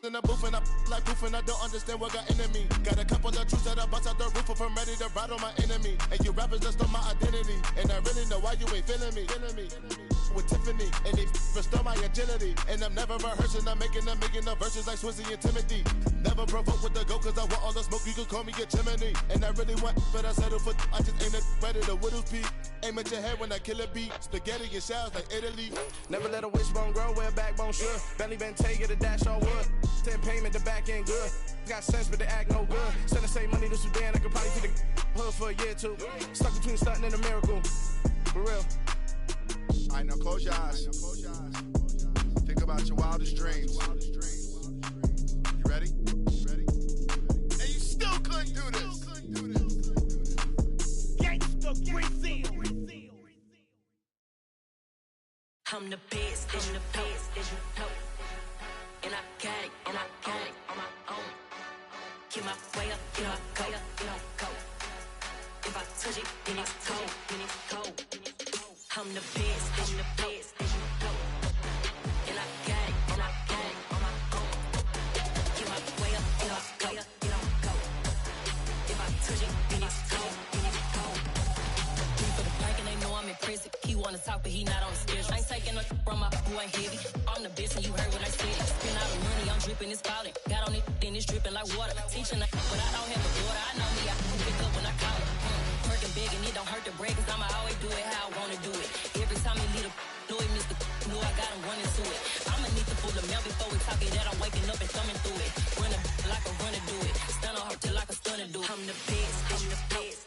In the booth and I like proof and I don't understand what got into me. Got a couple of truths that I bust out the roof if I'm ready to ride on my enemy. And you rappers just stole my identity. And I really know why you ain't feeling me. With Tiffany, and they restore my agility. And I'm never rehearsing, I'm making the verses like Swizzy and Timothy. Never provoke with the go, cause I want all the smoke, you can call me a chimney. And I really want, but I settle for, I just aim at ready to Whittles Peak. Aim at your head when I kill a beat. Spaghetti and shells like Italy. Never let a wishbone grow where backbone should. Belly been taking the dash all wood. 10 payment, the back end good. Got sense, but they act no good. Send the same money to Sudan, I could probably take the hood for a year or two. Stuck between stunting and a miracle. For real. Alright, now close your eyes. Think about your wildest dreams. You ready? And you still couldn't do this. Gangsta Brazil. I'm the best, and the best, as you know. And I got it, and I got it on my own. Get my way up, get my go, get my go. If I touch it, then it's cold, then it's cold. I'm the best, and the best, as you know. And I got it, and I got it on my own. Get my way up, get my go, get my go. If I touch it, then it's cold, then it's cold. For the blank and they know I'm in prison. He wanna talk, but he not on the schedule. I ain't taking no my from my boy heavy. I'm the best and you heard what I said. Spend all the money, I'm dripping, it's falling. Got on it, then it's dripping like water. Teaching but I don't have a daughter. I know me, I can pick up when I call her. Working big and it don't hurt to break, cause I'ma always do it how I wanna do it. Every time he lead a know it, Mr. Know I got him running to it. I'ma need to pull the mail before we talk it that I'm waking up and thumbing through it. Run a like a runner do it. Stun on her till like a stunner do it. I'm the best, I'm the best.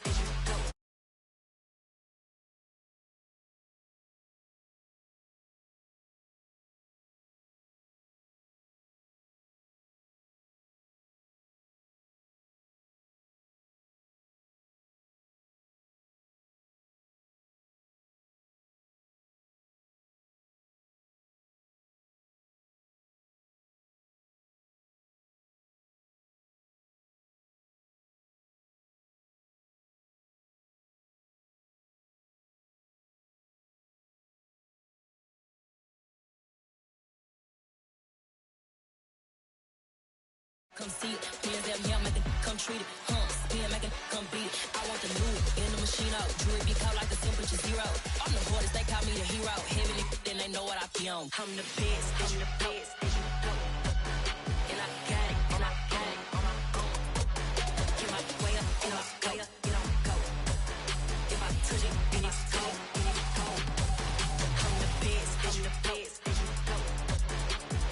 Come see it, hands that me, I make it come treat it. Spin, make it come beat it. I want the new in the machine out. Jewelry be caught like the temperature zero. I'm the hardest, they call me the hero. Heavily, then they know what I be on. I'm the best, I'm the best. And I got it, and I got it on my own. Get my way up, get my way up, get on go. If I touch it, then it's cold, then it's cold. I'm the best, I'm the best.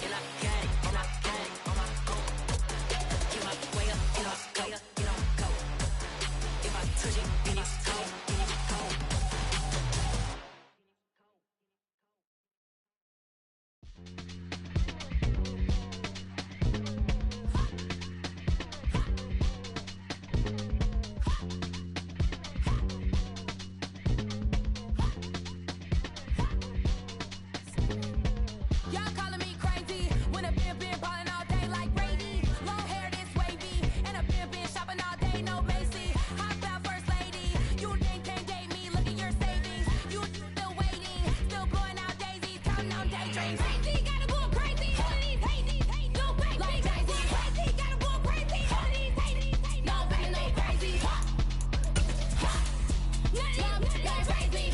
And I got it, and I got it on my own. Get my way up, get on go. If I touch it, then it's cold, then it's cold. Y'all calling me crazy when a been ballin' all day like Brady. Long hair this wavy, and a been shopping all day, no Macy. Hot about first lady, you think can't date me? Look at your savings, you still waiting, still blowing out daisies, counting on daydreams. Crazy, gotta go crazy. All of these hating, no crazy. Like crazy, crazy, gotta go crazy. All of these hating, no crazy, no crazy. None of these crazy.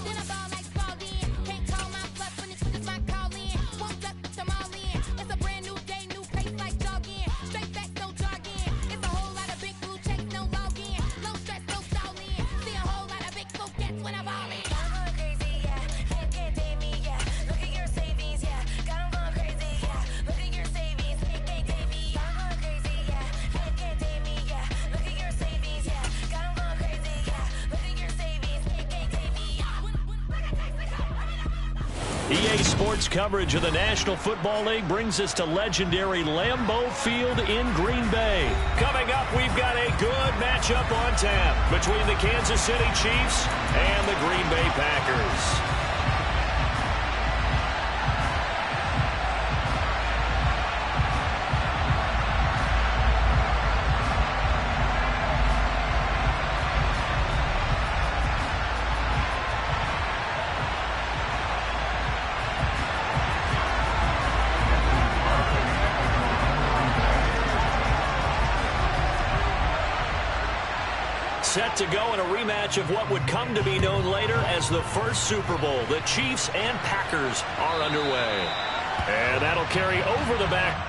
Then I ball like Spalding. Can't call my bluff when it's my calling. Won't duck them all in. It's a brand new day, new pace like jogging. Straight facts, no jogging. It's a whole lot of big blue checks, no login. Low stress, no stalling. See a whole lot of big blue gets when I'm balling. I'm going crazy, yeah. Can't date me, yeah. Look at your savings, yeah. Got 'em going crazy, yeah. Look at your savings, can't date me. I'm going crazy, yeah. Can't date me, yeah. Look at your savings, yeah. Got 'em going crazy, yeah. Look at your savings, can't date me. EA Sports coverage of the National Football League brings us to legendary Lambeau Field in Green Bay. Coming up, we've got a good matchup on tap between the Kansas City Chiefs and the Green Bay Packers. Set to go in a rematch of what would come to be known later as the first Super Bowl. The Chiefs and Packers are underway. And that'll carry over the back.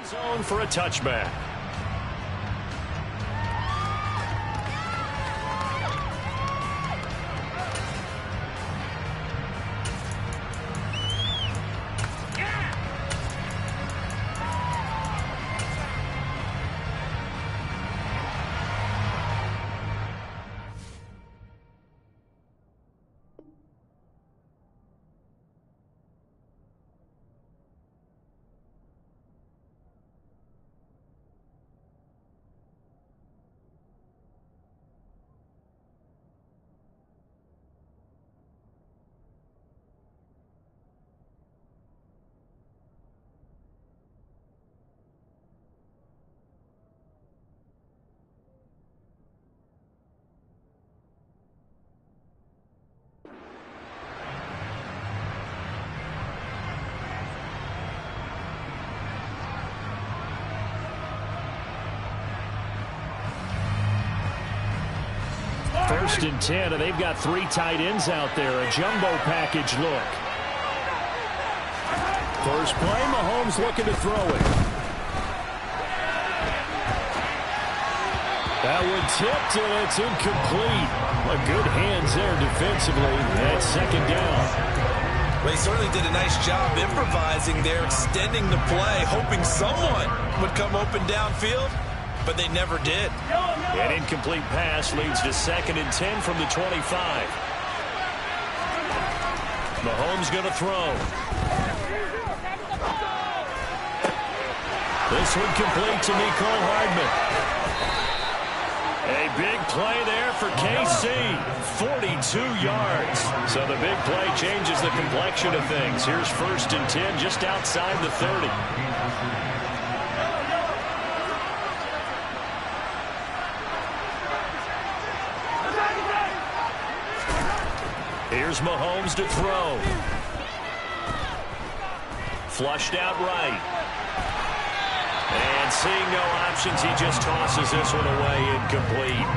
Zone for a touchback. 1st and 10, and they've got 3 tight ends out there. A jumbo package look. First play, Mahomes looking to throw it. That one tipped, and it's incomplete. A good hands there defensively at 2nd down. Well, he certainly did a nice job improvising there, extending the play, hoping someone would come open downfield, but they never did. An incomplete pass leads to 2nd and 10 from the 25. Mahomes going to throw. This one complete to Mecole Hardman. A big play there for KC. 42 yards. So the big play changes the complexion of things. Here's 1st and 10 just outside the 30. Here's Mahomes to throw. Flushed out right. And seeing no options, he just tosses this one away incomplete.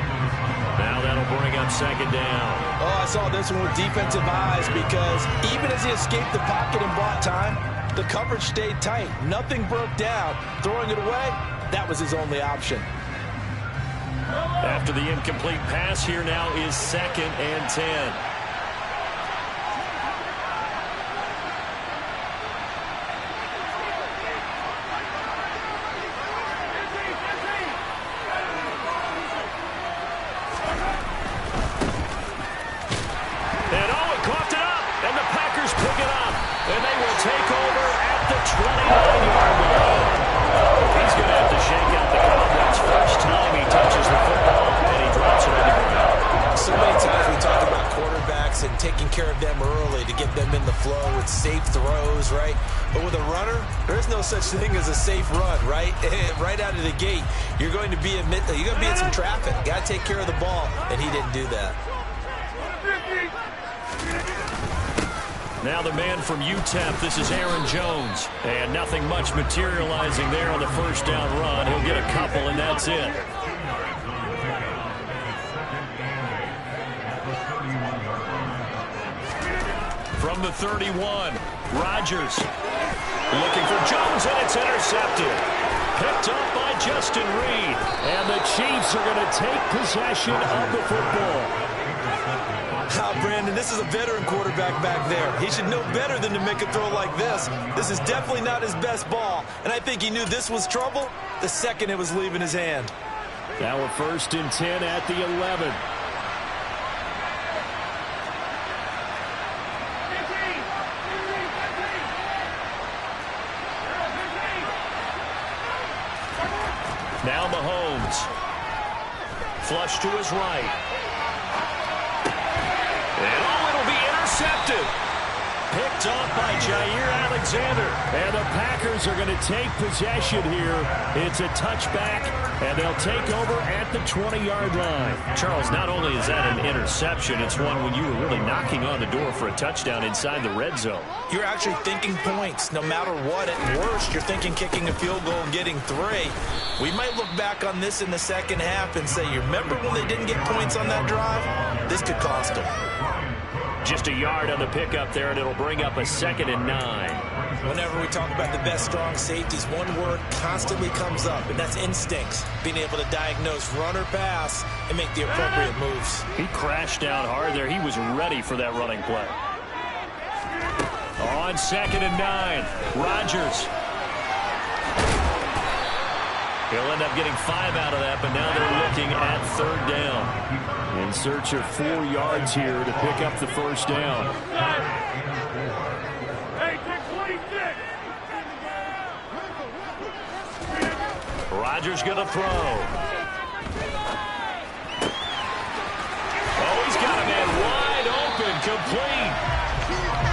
Now that'll bring up 2nd down. Oh, I saw this one with defensive eyes because even as he escaped the pocket and bought time, the coverage stayed tight. Nothing broke down. Throwing it away, that was his only option. After the incomplete pass, here now is 2nd and 10. Take over at the 29-yard line. He's going to have to shake out the Cowboys. First time he touches the football, and he drops it on the ground. So many times we talk about quarterbacks and taking care of them early to get them in the flow with safe throws, right? But with a runner, there's no such thing as a safe run, right? Right out of the gate, you're going to be in some traffic. You got to take care of the ball, and he didn't do that. Now the man from UTEP, this is Aaron Jones. And nothing much materializing there on the first down run. He'll get a couple, and that's it. From the 31, Rodgers looking for Jones, and it's intercepted. Picked up by Justin Reed. And the Chiefs are going to take possession of the football. Brandon, this is a veteran quarterback back there. He should know better than to make a throw like this. This is definitely not his best ball, and I think he knew this was trouble the second it was leaving his hand. Now a 1st and 10 at the 11. Now Mahomes. Flush to his right. Intercepted. Picked off by Jair Alexander. And the Packers are going to take possession here. It's a touchback, and they'll take over at the 20-yard line. Charles, not only is that an interception, it's one when you were really knocking on the door for a touchdown inside the red zone. You're actually thinking points no matter what. At worst, you're thinking kicking a field goal and getting 3. We might look back on this in the second half and say, you remember when they didn't get points on that drive? This could cost them. Just a yard on the pickup there, and it'll bring up a 2nd and 9. Whenever we talk about the best strong safeties, one word constantly comes up, and that's instincts. Being able to diagnose run or pass and make the appropriate moves. He crashed down hard there. He was ready for that running play. On 2nd and 9, Rodgers. He'll end up getting 5 out of that, but now they're looking at 3rd down. In search of 4 yards here to pick up the first down. Rodgers going to throw. Oh, he's got a man wide open, complete.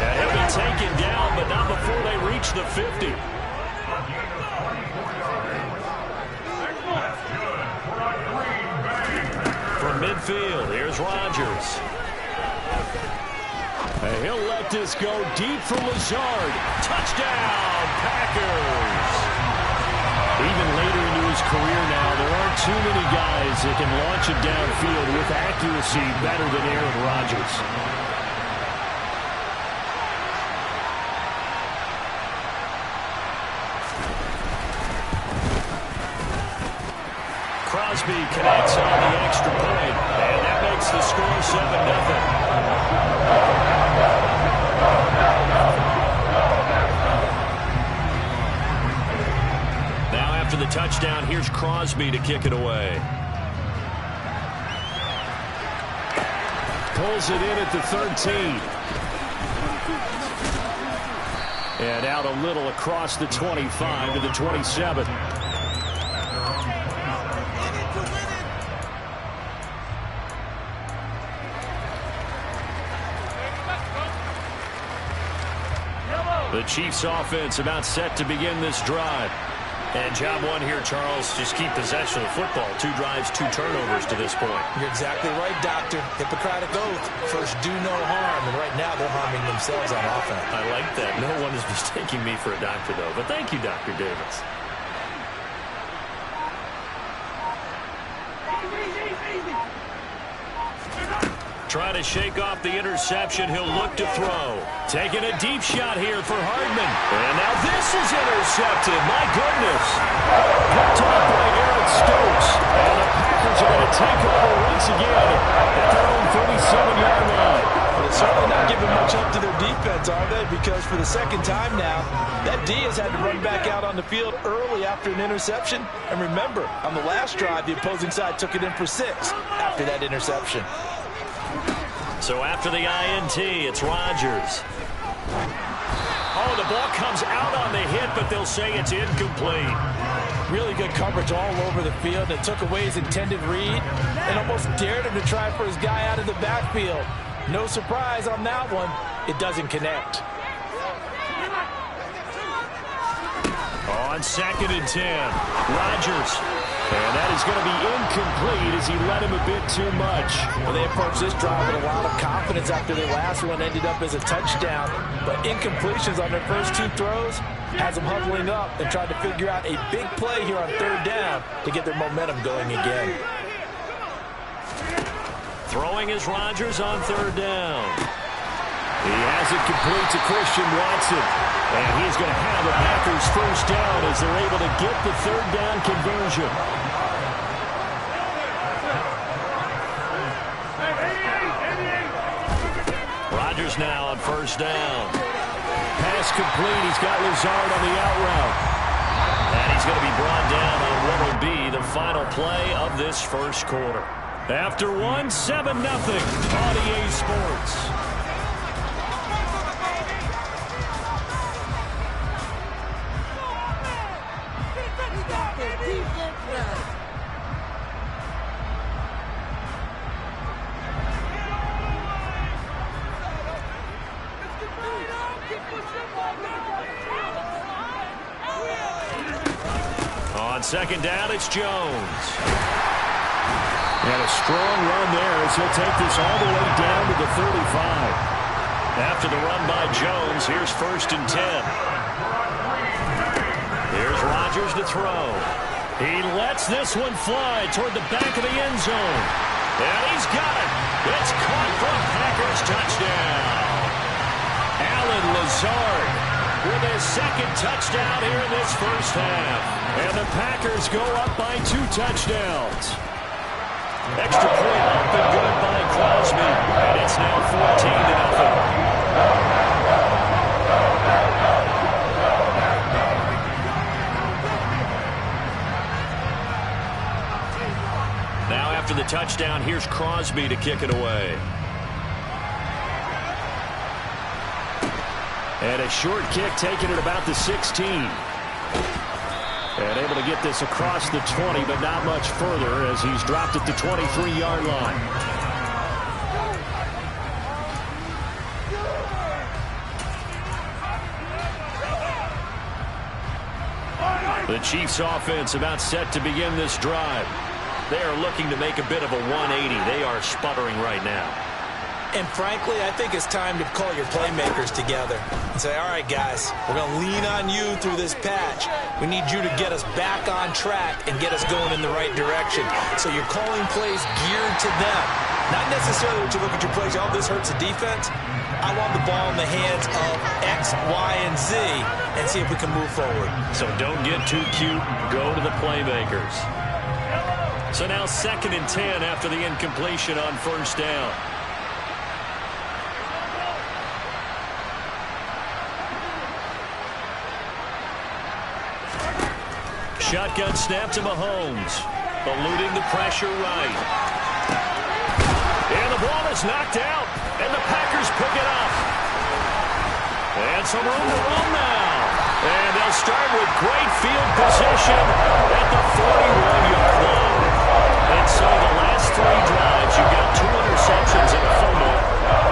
And he'll be taken down, but not before they reach the 50. From midfield, here's Rodgers. And he'll let this go deep for Lazard. Touchdown, Packers. Even later into his career now, there aren't too many guys that can launch it downfield with accuracy better than Aaron Rodgers. Crosby connects on the extra point, and that makes the score 7-0. After the touchdown, here's Crosby to kick it away. Pulls it in at the 13. And out a little across the 25 to the 27. The Chiefs offense about set to begin this drive. And job one here, Charles, just keep possession of football. 2 drives, 2 turnovers to this point. You're exactly right, Doctor. Hippocratic oath. First, do no harm. And right now, they're harming themselves on offense. I like that. No one is mistaking me for a doctor, though. But thank you, Dr. Davis. Trying to shake off the interception. He'll look to throw. Taking a deep shot here for Hardman. And now this is intercepted. My goodness. Picked off by Eric Stokes. And the Packers are going to take over once again at their own 37-yard line. Well, they're certainly not giving much up to their defense, are they? Because for the second time now, that D has had to run back out on the field early after an interception. And remember, on the last drive, the opposing side took it in for 6 after that interception. So after the INT, it's Rodgers. Oh, the ball comes out on the hit, but they'll say it's incomplete. Really good coverage all over the field. It took away his intended read and almost dared him to try for his guy out of the backfield. No surprise on that one. It doesn't connect. On 2nd and 10, Rodgers. And that is going to be incomplete as he led him a bit too much. Well, they approached this drive with a lot of confidence after their last one ended up as a touchdown. But incompletions on their first 2 throws has them huddling up and trying to figure out a big play here on 3rd down to get their momentum going again. Throwing is Rodgers on 3rd down. He has it complete to Christian Watson. And he's going to have the Packers first down as they're able to get the 3rd down conversion. Rodgers now on 1st down. Pass complete. He's got Lazard on the out route. And he's going to be brought down on what will be the final play of this first quarter. After 7-0 on EA Sports. On 2nd down, it's Jones. And a strong run there as he'll take this all the way down to the 35. After the run by Jones, here's 1st and 10. Here's Rodgers to throw. He lets this one fly toward the back of the end zone. And he's got it. It's caught for a Packers touchdown. Allen Lazard with his 2nd touchdown here in this first half. And the Packers go up by 2 touchdowns. Extra point up and good by Crosby. And it's now 14-0. Now after the touchdown, here's Crosby to kick it away. And a short kick taken at about the 16. And able to get this across the 20, but not much further as he's dropped at the 23-yard line. The Chiefs offense about set to begin this drive. They are looking to make a bit of a 180. They are sputtering right now. And frankly, I think it's time to call your playmakers together and say, all right, guys, we're going to lean on you through this patch. We need you to get us back on track and get us going in the right direction. So you're calling plays geared to them. Not necessarily when you look at your plays, oh, this hurts the defense. I want the ball in the hands of X, Y, and Z and see if we can move forward. So don't get too cute. Go to the playmakers. So now 2nd and 10 after the incompletion on 1st down. Shotgun snap to Mahomes. Eluding the pressure right. And the ball is knocked out. And the Packers pick it up. And some room to run now. And they'll start with great field position at the 41-yard line. And so the last 3 drives, you've got 2 interceptions and a fumble.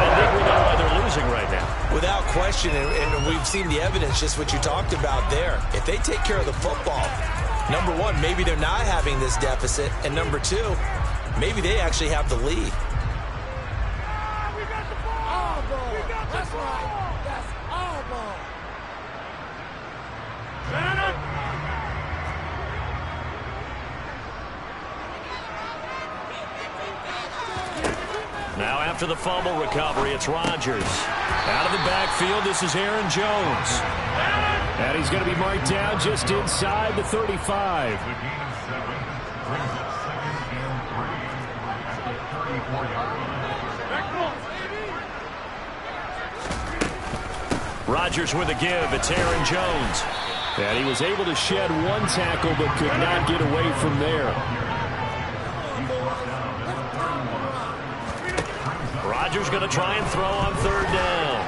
I think we know why they're losing right now. Without question, and we've seen the evidence, just what you talked about there. If they take care of the football, number one, maybe they're not having this deficit. And number 2, maybe they actually have the lead. That's right. That's all ball. Now after the fumble recovery, it's Rodgers. Out of the backfield, this is Aaron Jones. And he's going to be marked down just inside the 35. Rodgers with a give. It's Aaron Jones. And he was able to shed 1 tackle but could not get away from there. Rodgers going to try and throw on 3rd down.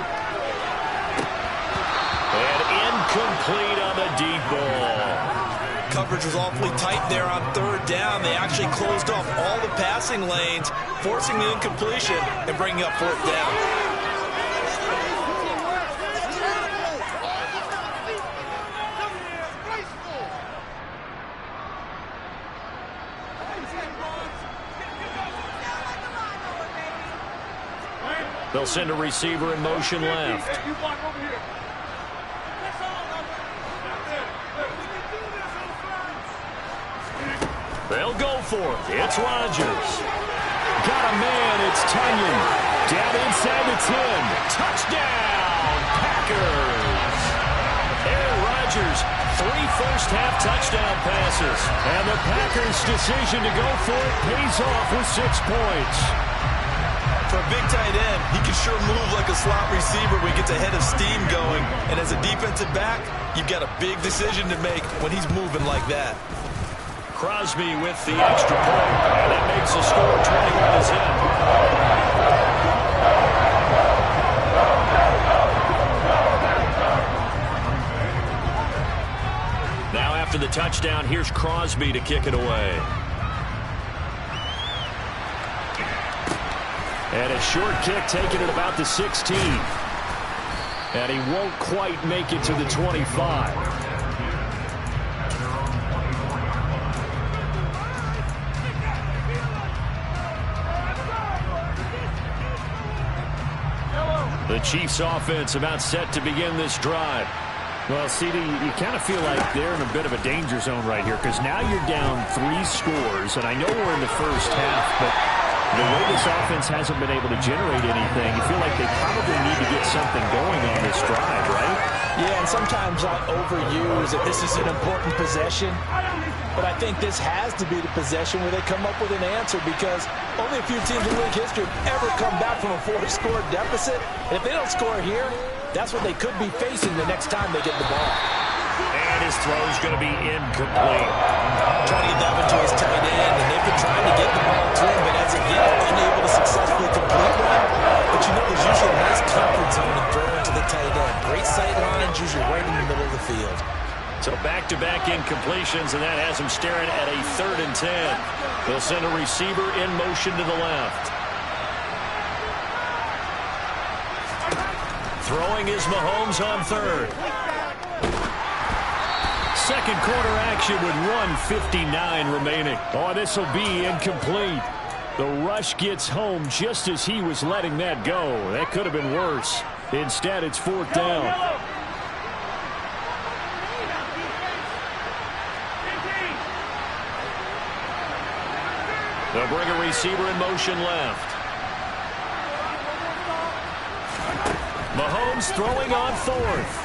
And incomplete on the deep ball. Coverage was awfully tight there on 3rd down. They actually closed off all the passing lanes, forcing the incompletion and bringing up 4th down. They'll send a receiver in motion left. They'll go for it. It's Rodgers. Got a man. It's Tunyon. Down inside the 10. Touchdown, Packers. Aaron Rodgers, 3 first-half touchdown passes. And the Packers' decision to go for it pays off with 6 points. For a big tight end, he can sure move like a slot receiver when he gets a head of steam going. And as a defensive back, you've got a big decision to make when he's moving like that. Crosby with the extra point. And that makes the score 21-10. Now after the touchdown, here's Crosby to kick it away. And a short kick taken at about the 16. And he won't quite make it to the 25. The Chiefs offense about set to begin this drive. Well, CD, you kind of feel like they're in a bit of a danger zone right here because now you're down 3 scores, and I know we're in the first half, but the way this offense hasn't been able to generate anything, you feel like they probably need to get something going on this drive, right? Yeah, and sometimes I overuse that this is an important possession, but I think this has to be the possession where they come up with an answer because only a few teams in league history have ever come back from a 4-score deficit, and if they don't score here, that's what they could be facing the next time they get the ball. And his throw's going to be incomplete. Trying to get that one to his tight end, and they've been trying to get the ball to him, but as of yet, unable to successfully complete one. But you know, there's usually a nice comfort zone in throwing to the tight end. Great sight lines, usually right in the middle of the field. So back-to-back incompletions, and that has him staring at a 3rd and 10. They'll send a receiver in motion to the left. Throwing is Mahomes on 3rd. Second quarter action with 1:59 remaining. Oh, this will be incomplete. The rush gets home just as he was letting that go. That could have been worse. Instead, it's 4th down. They'll bring a receiver in motion left. Mahomes throwing on 4th.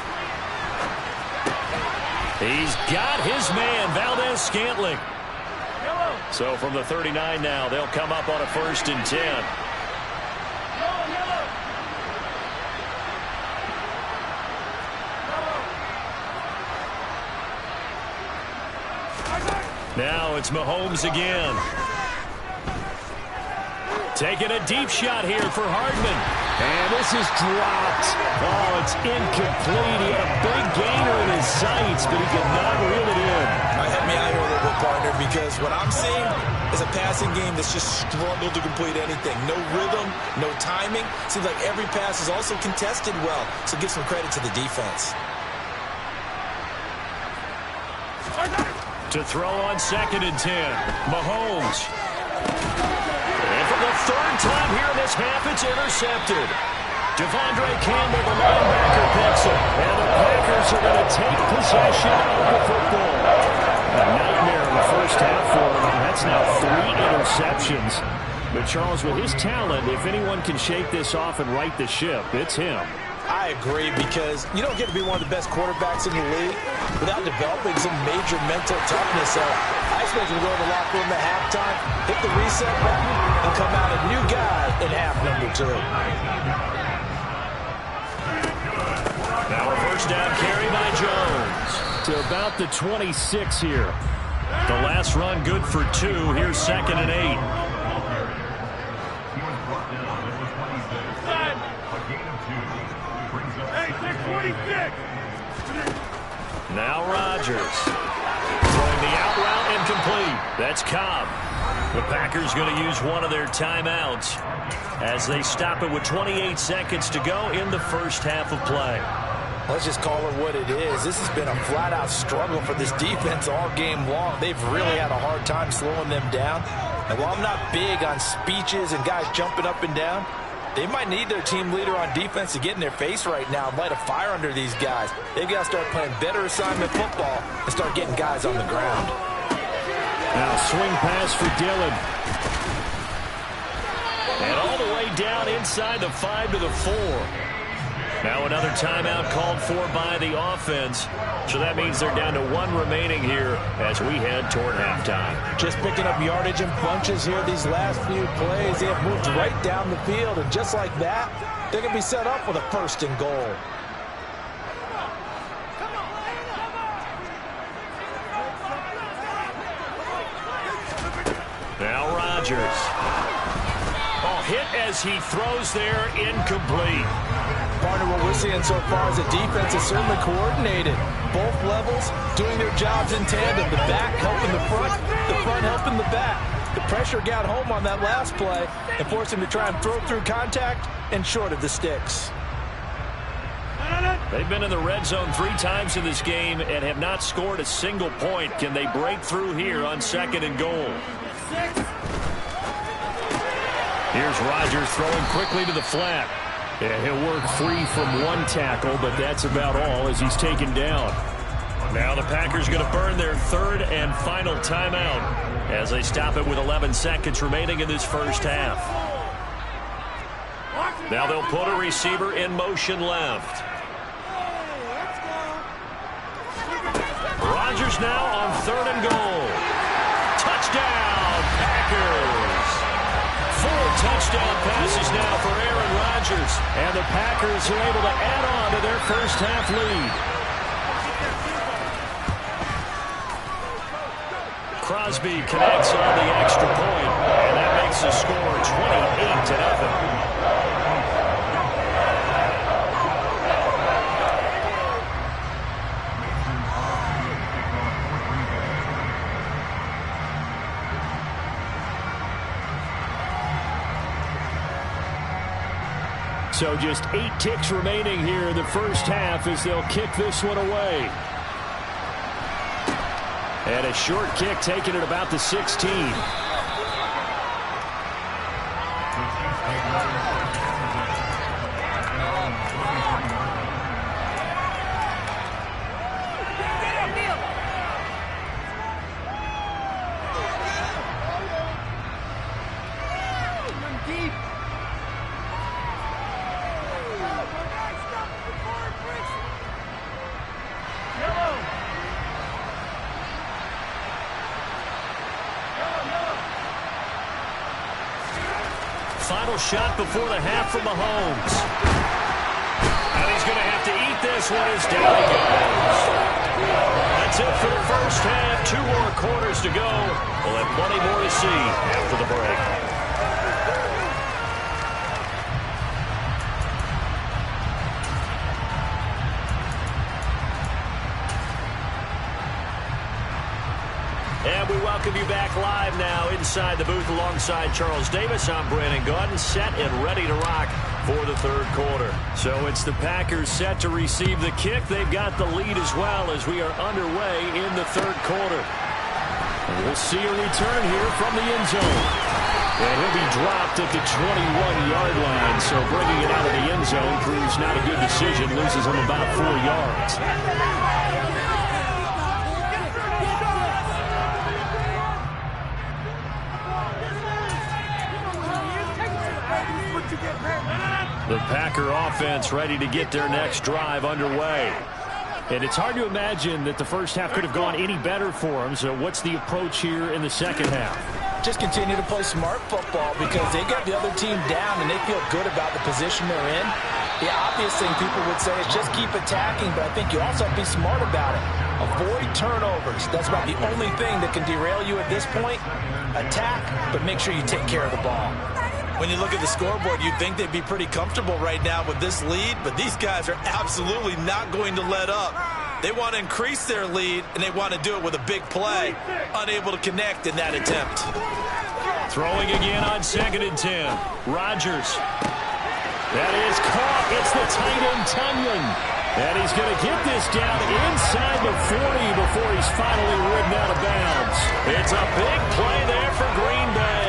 He's got his man, Valdez-Scantling. So from the 39 now, they'll come up on a 1st and 10. Now it's Mahomes again. Taking a deep shot here for Hardman. And this is dropped. Oh, it's incomplete. He had a big gainer in his sights, but he could not reel it in. Help me out here a little bit, partner, because what I'm seeing is a passing game that's just struggled to complete anything. No rhythm, no timing. Seems like every pass is also contested well, so give some credit to the defense. To throw on 2nd and 10, Mahomes. And for the 3rd time here in this half, it's intercepted. Devondre Campbell, the linebacker, picks it. And the Packers are going to take possession of the football. A nightmare in the first half for him. That's now 3 interceptions. But Charles, with his talent, if anyone can shake this off and right the ship, it's him. I agree, because you don't get to be one of the best quarterbacks in the league without developing some major mental toughness. So I expect him to go to the locker room at halftime, hit the reset button, and come out a new guy in half number 2. Now a 1st down carry by Jones to about the 26 here. The last run good for 2. Here's 2nd and 8. Now Rodgers throwing the out route incomplete. That's Cobb. The Packers going to use one of their timeouts as they stop it with 28 seconds to go in the first half of play. Let's just call it what it is. This has been a flat-out struggle for this defense all game long. They've really had a hard time slowing them down. And while I'm not big on speeches and guys jumping up and down, they might need their team leader on defense to get in their face right now and light a fire under these guys. They've got to start playing better assignment football and start getting guys on the ground. Now swing pass for Dillon. And all the way down inside the 5 to the 4. Now another timeout called for by the offense. So that means they're down to 1 remaining here as we head toward halftime. Just picking up yardage in bunches here these last few plays. They have moved right down the field, and just like that, they're going to be set up with a 1st and goal. Now Rodgers. Oh, hit as he throws there, incomplete. Partner, what we're seeing so far is the defense is certainly coordinated. Both levels doing their jobs in tandem. The back helping the front helping the back. The pressure got home on that last play and forced him to try and throw through contact and short of the sticks. They've been in the red zone 3 times in this game and have not scored a single point. Can they break through here on 2nd and goal? Here's Rodgers throwing quickly to the flat. Yeah, he'll work free from 1 tackle, but that's about all as he's taken down. Now the Packers going to burn their 3rd and final timeout as they stop it with 11 seconds remaining in this first half. Now they'll put a receiver in motion left. Rodgers now on 3rd and goal. Touchdown, Packers! 4 touchdown passes now for Aaron Rodgers. And the Packers are able to add on to their first half lead. Crosby connects on the extra point, and that makes the score 28-0. So just 8 ticks remaining here in the first half as they'll kick this one away. And a short kick taken at about the 16. final shot before the half from Mahomes. And he's going to have to eat this one as down he goes. That's it for the first half. 2 more quarters to go. We'll have plenty more to see after the break. And we welcome you back live now inside the booth alongside Charles Davis. I'm Brandon Gaudin, set and ready to rock for the third quarter. So it's the Packers set to receive the kick. They've got the lead as well as we are underway in the third quarter. And we'll see a return here from the end zone. And he'll be dropped at the 21-yard line. So bringing it out of the end zone proves not a good decision. Loses him about 4 yards. The Packer offense ready to get their next drive underway. And it's hard to imagine that the first half could have gone any better for them. So what's the approach here in the second half? Just continue to play smart football because they got the other team down and they feel good about the position they're in. The obvious thing people would say is just keep attacking, but I think you also have to be smart about it. Avoid turnovers. That's about the only thing that can derail you at this point. Attack, but make sure you take care of the ball. When you look at the scoreboard, you'd think they'd be pretty comfortable right now with this lead, but these guys are absolutely not going to let up. They want to increase their lead, and they want to do it with a big play. Unable to connect in that attempt. Throwing again on 2nd and 10. Rodgers. That is caught. It's the tight end, Tunyon. And he's going to get this down inside the 40 before he's finally ridden out of bounds. It's a big play there for Green Bay.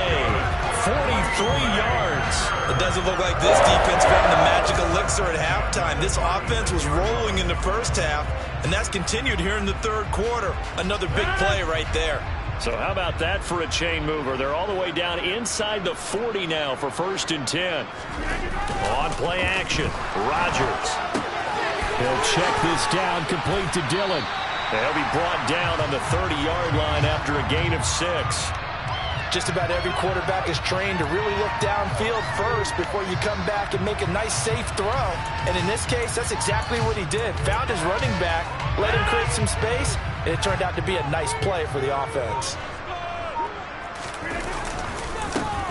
43 yards. It doesn't look like this defense found the magic elixir at halftime. This offense was rolling in the first half, and that's continued here in the third quarter. Another big play right there. So how about that for a chain mover? They're all the way down inside the 40 now for 1st and 10. On play action, Rodgers. He'll check this down, complete to Dillon. He'll be brought down on the 30-yard line after a gain of 6. Just about every quarterback is trained to really look downfield first before you come back and make a nice, safe throw. And in this case, that's exactly what he did. Found his running back, let him create some space, and it turned out to be a nice play for the offense.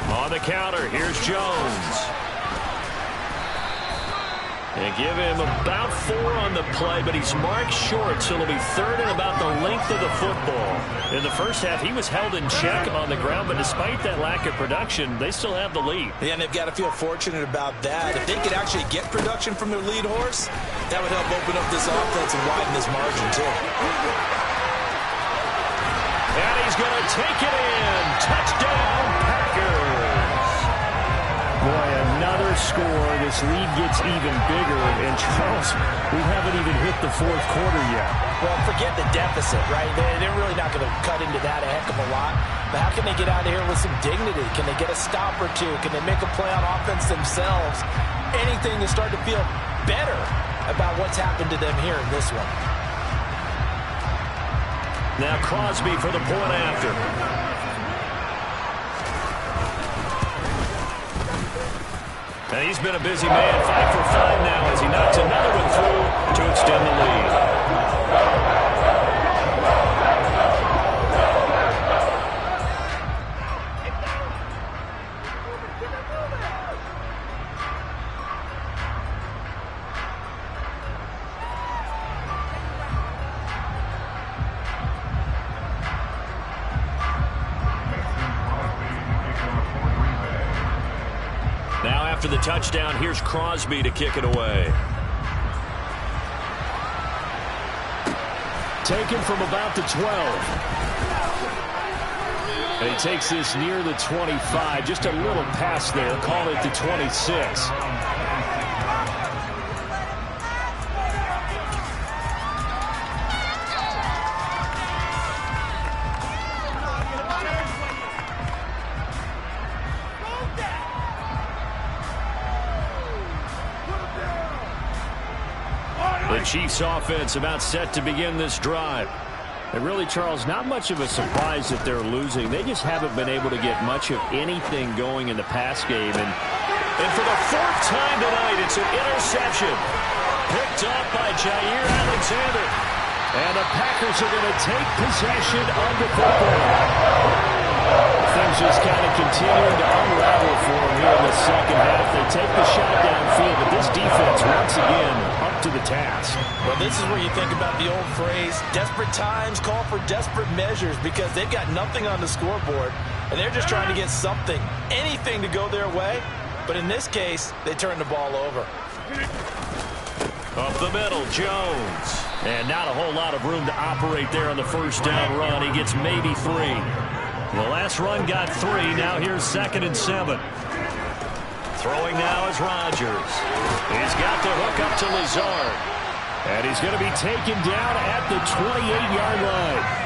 On the counter, here's Jones. And give him about 4 on the play, but he's marked short, so it'll be 3rd and about the length of the football. In the first half, he was held in check on the ground, but despite that lack of production, they still have the lead. Yeah, and they've got to feel fortunate about that. If they could actually get production from their lead horse, that would help open up this offense and widen this margin, too. And he's going to take it in. Touchdown, Packers. Boy, another score. This lead gets even bigger. And Charles, we haven't even hit the fourth quarter yet. Well, forget the deficit, right? They're really not going to cut into that a heck of a lot. But how can they get out of here with some dignity? Can they get a stop or two? Can they make a play on offense themselves? Anything to start to feel better about what's happened to them here in this one. Now Crosby for the point after. And he's been a busy man, 5 for 5 now as he knocks another one through to extend the lead. After the touchdown, here's Crosby to kick it away. Taken from about the 12. And he takes this near the 25. Just a little pass there. Call it the 26. The Chiefs offense about set to begin this drive. And really, Charles, not much of a surprise that they're losing. They just haven't been able to get much of anything going in the pass game. And And for the fourth time tonight, it's an interception. Picked up by Jair Alexander. And the Packers are going to take possession of the football. Things just kind of continuing to unravel for them here in the second half. They take the shot downfield, but this defense once again up to the task. Well, this is where you think about the old phrase, desperate times call for desperate measures, because they've got nothing on the scoreboard, and they're just trying to get something, anything to go their way. But in this case, they turn the ball over. Up the middle, Jones. And not a whole lot of room to operate there on the first down run. He gets maybe 3. The last run got 3. Now here's 2nd and 7. Throwing now is Rodgers. He's got the hook up to Lazard. And he's going to be taken down at the 28-yard line.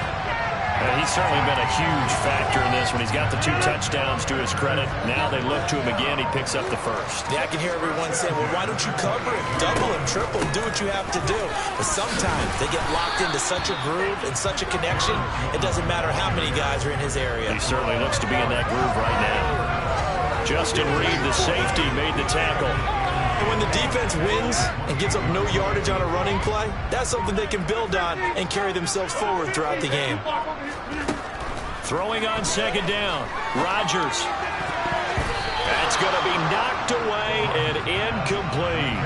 And he's certainly been a huge factor in this when he's got the 2 touchdowns to his credit. Now they look to him again. He picks up the first. Yeah, I can hear everyone saying, well, why don't you cover him, double him, triple him, do what you have to do. But sometimes they get locked into such a groove and such a connection, it doesn't matter how many guys are in his area. He certainly looks to be in that groove right now. Justin Reed, the safety, made the tackle. And when the defense wins and gives up no yardage on a running play, that's something they can build on and carry themselves forward throughout the game. Throwing on 2nd down, Rodgers. That's going to be knocked away and incomplete.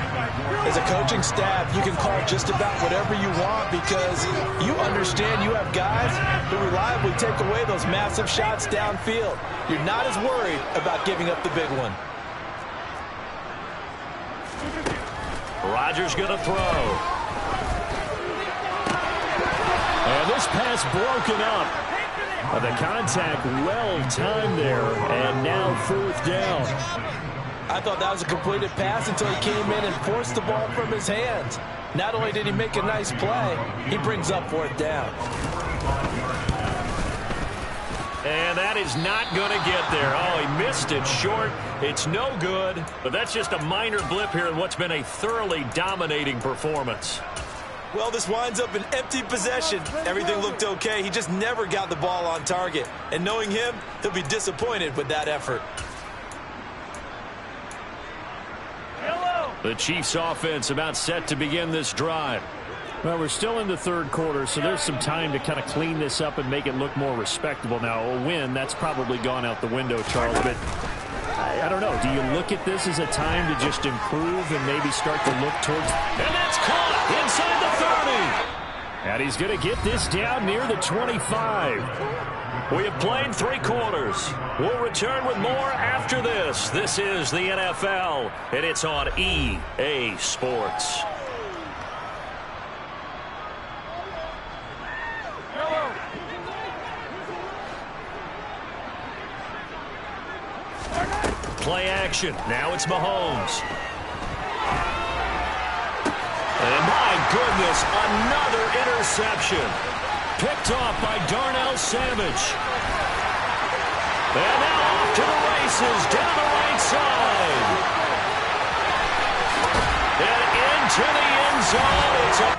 As a coaching staff, you can call just about whatever you want, because you understand you have guys who reliably take away those massive shots downfield. You're not as worried about giving up the big one. Rodgers going to throw. And this pass broken up. The contact well-timed there, and now 4th down. I thought that was a completed pass until he came in and forced the ball from his hands. Not only did he make a nice play, he brings up 4th down. And that is not going to get there. Oh, he missed it short. It's no good. But that's just a minor blip here in what's been a thoroughly dominating performance. Well, this winds up an empty possession. Everything looked okay. He just never got the ball on target. And knowing him, he'll be disappointed with that effort. The Chiefs offense about set to begin this drive. Well, we're still in the 3rd quarter, so there's some time to kind of clean this up and make it look more respectable. Now, a win, that's probably gone out the window, Charles, but I don't know. Do you look at this as a time to just improve and maybe start to look towards... And that's caught inside the 30. And he's going to get this down near the 25. We have played 3 quarters. We'll return with more after this. This is the NFL, and it's on EA Sports. Play action. Now it's Mahomes. And my goodness, another interception. Picked off by Darnell Savage. And now off to the races down the right side. And into the end zone. It's a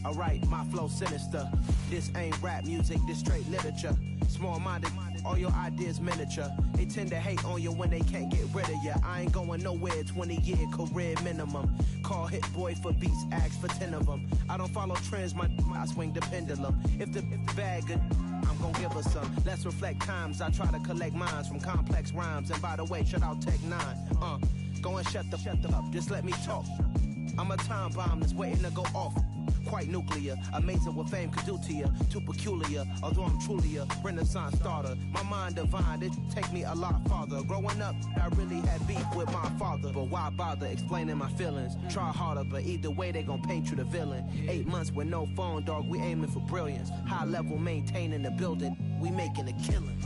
Alright, my flow sinister. This ain't rap music, this straight literature. Small-minded, all your ideas miniature. They tend to hate on you when they can't get rid of you. I ain't going nowhere, 20-year career minimum. Call Hit Boy for beats, ask for 10 of them. I don't follow trends, I swing the pendulum. If the bag good, I'm gonna give her some. Let's reflect times, I try to collect minds from complex rhymes. And by the way, shut out Tech 9. Go and shut the up, just let me talk. I'm a time bomb that's waiting to go off. Quite nuclear, amazing what fame could do to you. Too peculiar, although I'm truly a Renaissance starter. My mind divine, it take me a lot farther. Growing up, I really had beef with my father. But why bother explaining my feelings? Try harder, but either way they gon' paint you the villain. 8 months with no phone, dog, we aiming for brilliance. High level maintaining the building, we making a killing.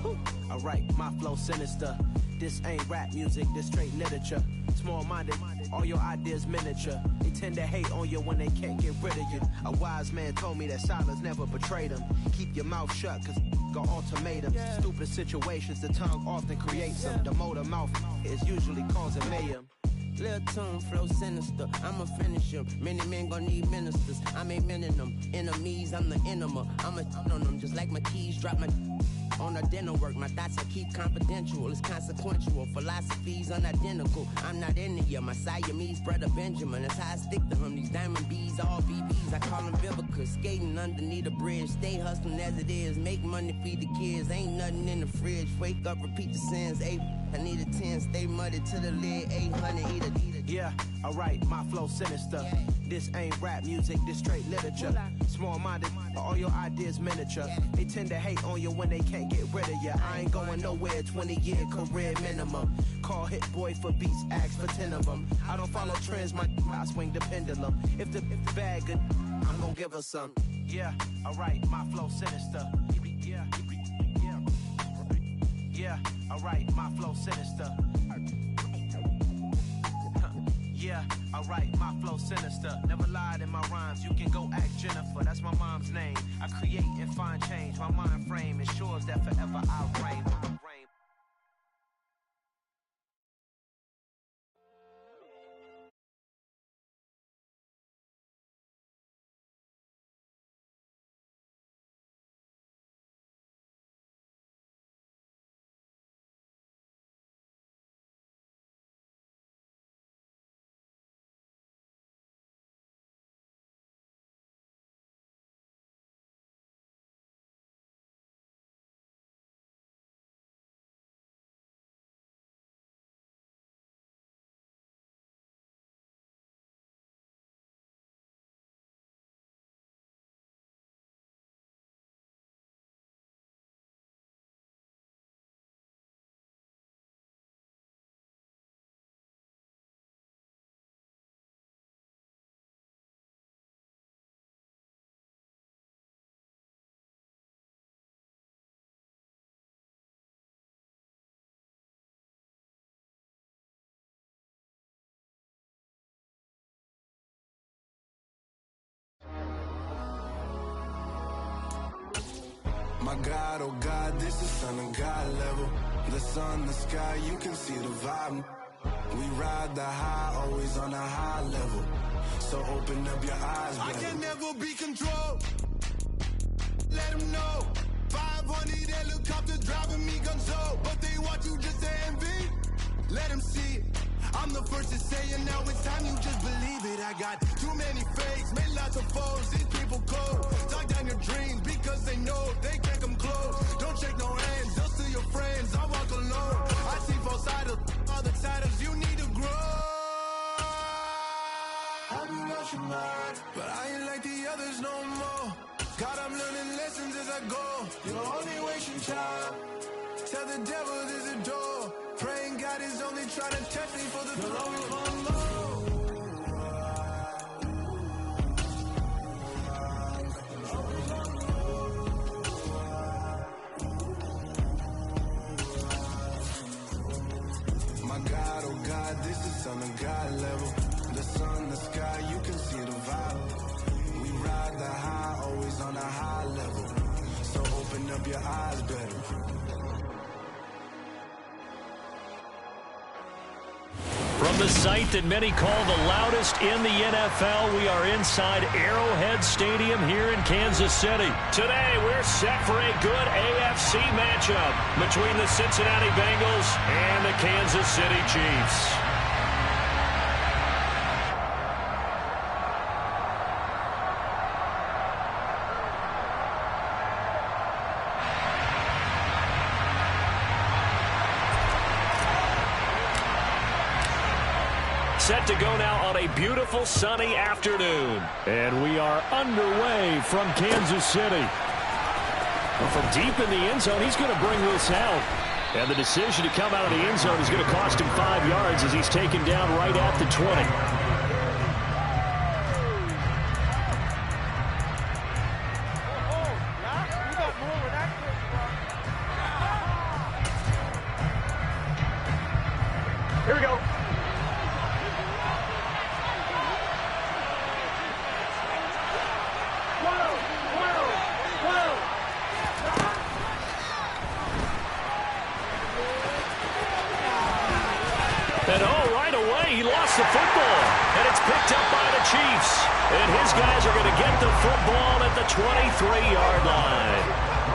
Alright, my flow sinister. This ain't rap music, this straight literature. Small-minded, all your ideas miniature. They tend to hate on you when they can't get rid of you. A wise man told me that silence never betrayed him. Keep your mouth shut, cause got ultimatums. Stupid situations, the tongue often creates them. The motor mouth is usually causing mayhem. Lil' tune, flow sinister. I'ma finish him. Many men gon' need ministers. I'm a men in them. Enemies, I'm the enema. I'ma on them just like my keys. Drop my on a dinner work. My thoughts I keep confidential. It's consequential. Philosophies unidentical. I'm not in it yet. My Siamese brother Benjamin. That's how I stick to him. These diamond bees, all BBs. I call them Vivica. Skating underneath a bridge. Stay hustling as it is. Make money, feed the kids. Ain't nothing in the fridge. Wake up, repeat the sins. I need a 10, stay muddy to the lid, 800, eat a. Yeah, alright, my flow sinister. Yeah. This ain't rap music, this straight literature. Small-minded, all your ideas miniature. Yeah. They tend to hate on you when they can't get rid of you. I ain't going nowhere, 20-year career minimum. Call Hit Boy for beats, ask for 10 of them. I don't follow trends, I swing the pendulum. If the bag good, I'm gonna give her some. Yeah, alright, my flow sinister. Yeah, alright, my flow sinister. Yeah, alright, my flow sinister. Never lied in my rhymes, you can go ask Jennifer. That's my mom's name. I create and find change. My mind frame ensures that forever I'll reign. My God, oh God, this is Son of God level. The sun, the sky, you can see the vibe. We ride the high, always on a high level. So open up your eyes, I baby. can never be controlled. Let them know. 500 helicopters driving me gonzo. But they want you just to envy. Let them see it. I'm the first to say it, now it's time you just believe it. I got too many fakes, made lots of foes, these people cold. Talk down your dreams because they know they can't come close. Don't shake no hands, just to your friends, I walk alone. I see both sides, all the titles, you need to grow. Have you lost your mind? But I ain't like the others no more. God, I'm learning lessons as I go. You're only wasting time. Tell the devil there's a door. Praying God is only trying to test me for the glory of Allah. My God, oh God, this is Son of God level. The sun, the sky, you can see the vibe. We ride the high, always on a high level. So open up your eyes better. From the site that many call the loudest in the NFL, we are inside Arrowhead Stadium here in Kansas City. Today, we're set for a good AFC matchup between the Cincinnati Bengals and the Kansas City Chiefs. Set to go now on a beautiful sunny afternoon. And we are underway from Kansas City. From deep in the end zone, he's going to bring this out. And the decision to come out of the end zone is going to cost him 5 yards as he's taken down right at the 20. Here we go. And oh, right away. He lost the football, and it's picked up by the Chiefs. And his guys are going to get the football at the 23-yard line.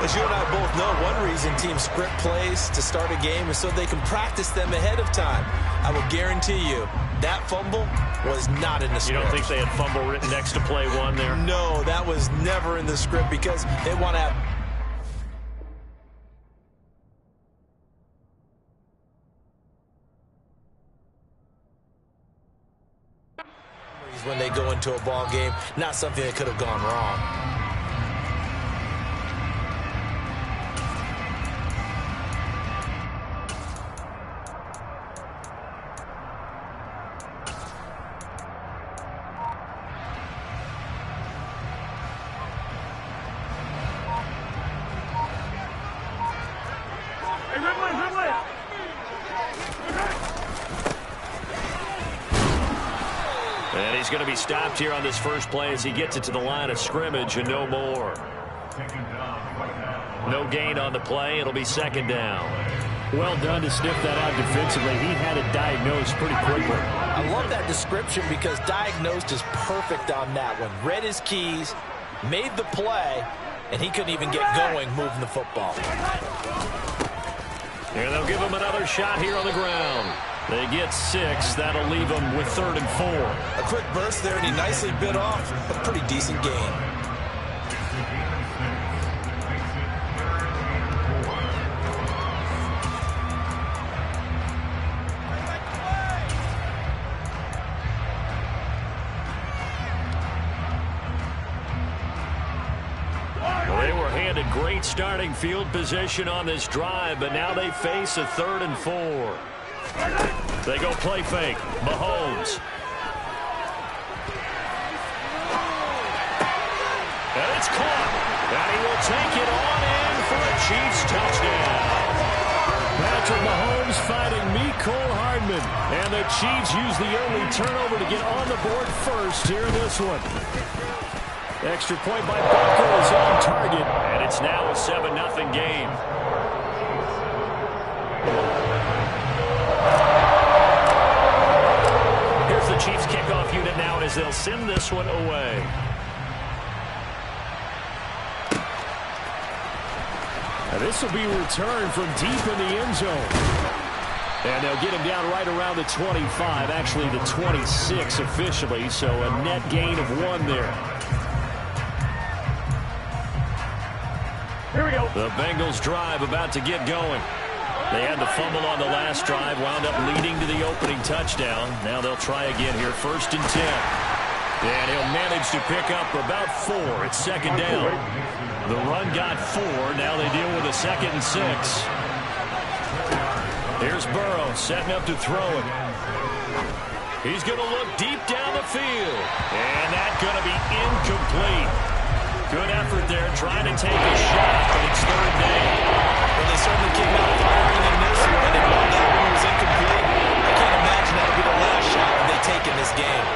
As you and I both know, one reason teams script plays to start a game is so they can practice them ahead of time. I will guarantee you that fumble was not in the script. You don't think they had fumble written next to play one there? No, that was never in the script because they want to have... when they go into a ball game, not something that could have gone wrong. And he's going to be stopped here on this first play as he gets it to the line of scrimmage and no more. No gain on the play. It'll be second down. Well done to sniff that out defensively. He had it diagnosed pretty quickly. I love that description because diagnosed is perfect on that one. Read his keys, made the play, and he couldn't even get going moving the football. And they'll give him another shot here on the ground. They get 6. That'll leave them with 3rd and 4. A quick burst there, and he nicely bit off a pretty decent gain. They were handed great starting field position on this drive, but now they face a 3rd and 4. They go play fake. Mahomes. And it's caught. And he will take it on in for a Chiefs touchdown. Patrick Mahomes fighting Mecole Hardman. And the Chiefs use the early turnover to get on the board first here in this one. Extra point by Butker is on target. And it's now a 7-0 game. Here's the Chiefs kickoff unit now as they'll send this one away. Now this will be returned from deep in the end zone. And they'll get him down right around the 25, actually the 26 officially, so a net gain of 1 there. Here we go. The Bengals drive about to get going. They had the fumble on the last drive, wound up leading to the opening touchdown. Now they'll try again here, 1st and 10. And he'll manage to pick up about 4. It's 2nd down. The run got 4. Now they deal with a 2nd and 6. Here's Burrow setting up to throw it. He's going to look deep down the field. And that's going to be incomplete. Good effort there, trying to take a shot, but it's 3rd down. Well, they certainly came out firing in this one, and while that one was incomplete, I can't imagine that would be the last shot they take in this game.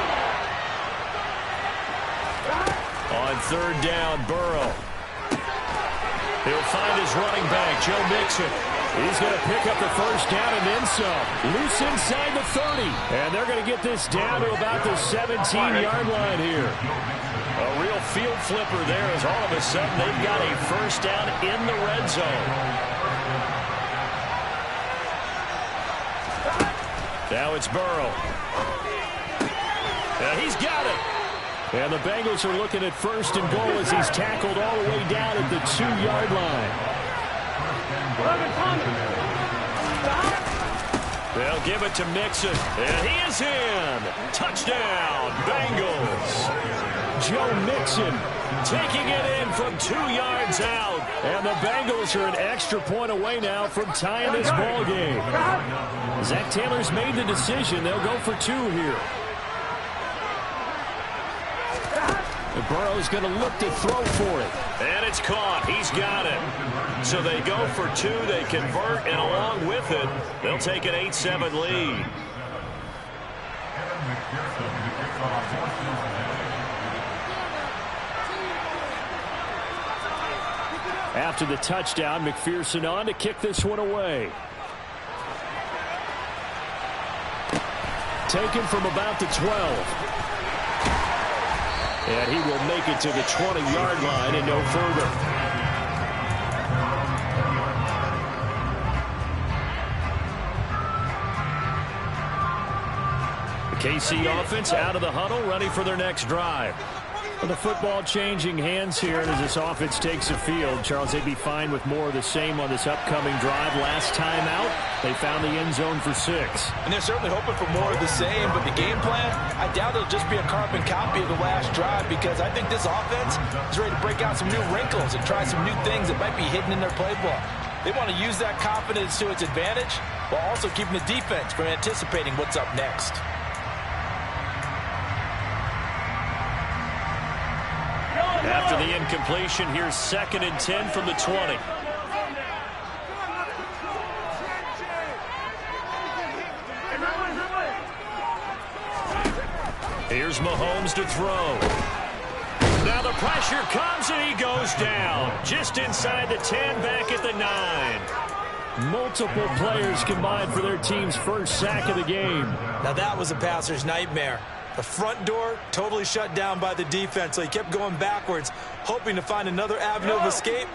On 3rd down, Burrow. He'll find his running back, Joe Mixon. He's going to pick up the 1st down and then some. Loose inside the 30. And they're going to get this down to about the 17-yard line here. A real field flipper there as all of a sudden they've got a 1st down in the red zone. Now it's Burrow. And he's got it. And the Bengals are looking at 1st and goal as he's tackled all the way down at the 2-yard line. They'll give it to Mixon. And he is in. Touchdown, Bengals. Joe Mixon taking it in from 2 yards out. And the Bengals are an extra point away now from tying this ball game. Zach Taylor's made the decision. They'll go for 2 here. And Burrow's going to look to throw for it. And it's caught. He's got it. So they go for 2. They convert, and along with it, they'll take an 8-7 lead. After the touchdown, McPherson on to kick this one away. Taken from about the 12. And he will make it to the 20-yard line and no further. The KC offense out of the huddle, ready for their next drive. The football changing hands here as this offense takes the field. Charles, they'd be fine with more of the same on this upcoming drive. Last time out, they found the end zone for 6. And they're certainly hoping for more of the same, but the game plan, I doubt it'll just be a carbon copy of the last drive, because I think this offense is ready to break out some new wrinkles and try some new things that might be hidden in their playbook. They want to use that confidence to its advantage while also keeping the defense from anticipating what's up next. After the incompletion, here's 2nd and 10 from the 20. Here's Mahomes to throw. Now the pressure comes and he goes down. Just inside the 10, back at the 9. Multiple players combined for their team's first sack of the game. Now that was a passer's nightmare. The front door totally shut down by the defense, so he kept going backwards, hoping to find another avenue of escape.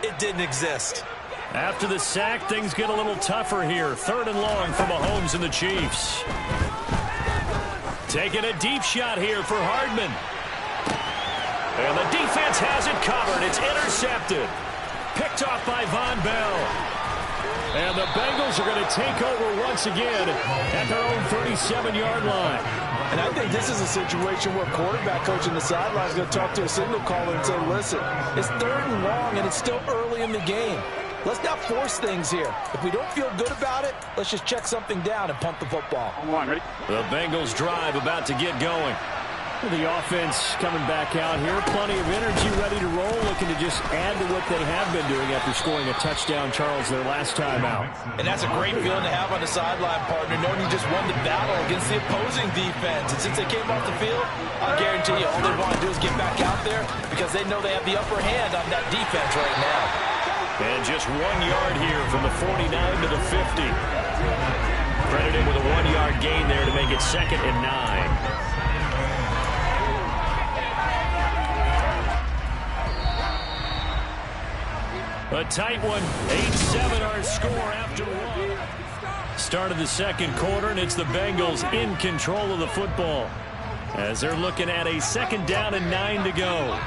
It didn't exist. After the sack, things get a little tougher here. 3rd and long for Mahomes and the Chiefs. Taking a deep shot here for Hardman. And the defense has it covered. It's intercepted. Picked off by Von Bell. And the Bengals are going to take over once again at their own 37-yard line. And I think this is a situation where quarterback coach in the sideline is going to talk to a signal caller and say, listen, it's 3rd and long and it's still early in the game. Let's not force things here. If we don't feel good about it, let's just check something down and punt the football. The Bengals drive about to get going. The offense coming back out here. Plenty of energy, ready to roll, looking to just add to what they have been doing after scoring a touchdown, Charles, their last time out. And that's a great feeling to have on the sideline, partner, knowing you just won the battle against the opposing defense. And since they came off the field, I guarantee you all they want to do is get back out there because they know they have the upper hand on that defense right now. And just 1 yard here from the 49 to the 50. Credited with a 1-yard gain there to make it 2nd and 9. A tight one, 8-7 our score after 1. Start of the 2nd quarter, and it's the Bengals in control of the football as they're looking at a 2nd down and 9 to go.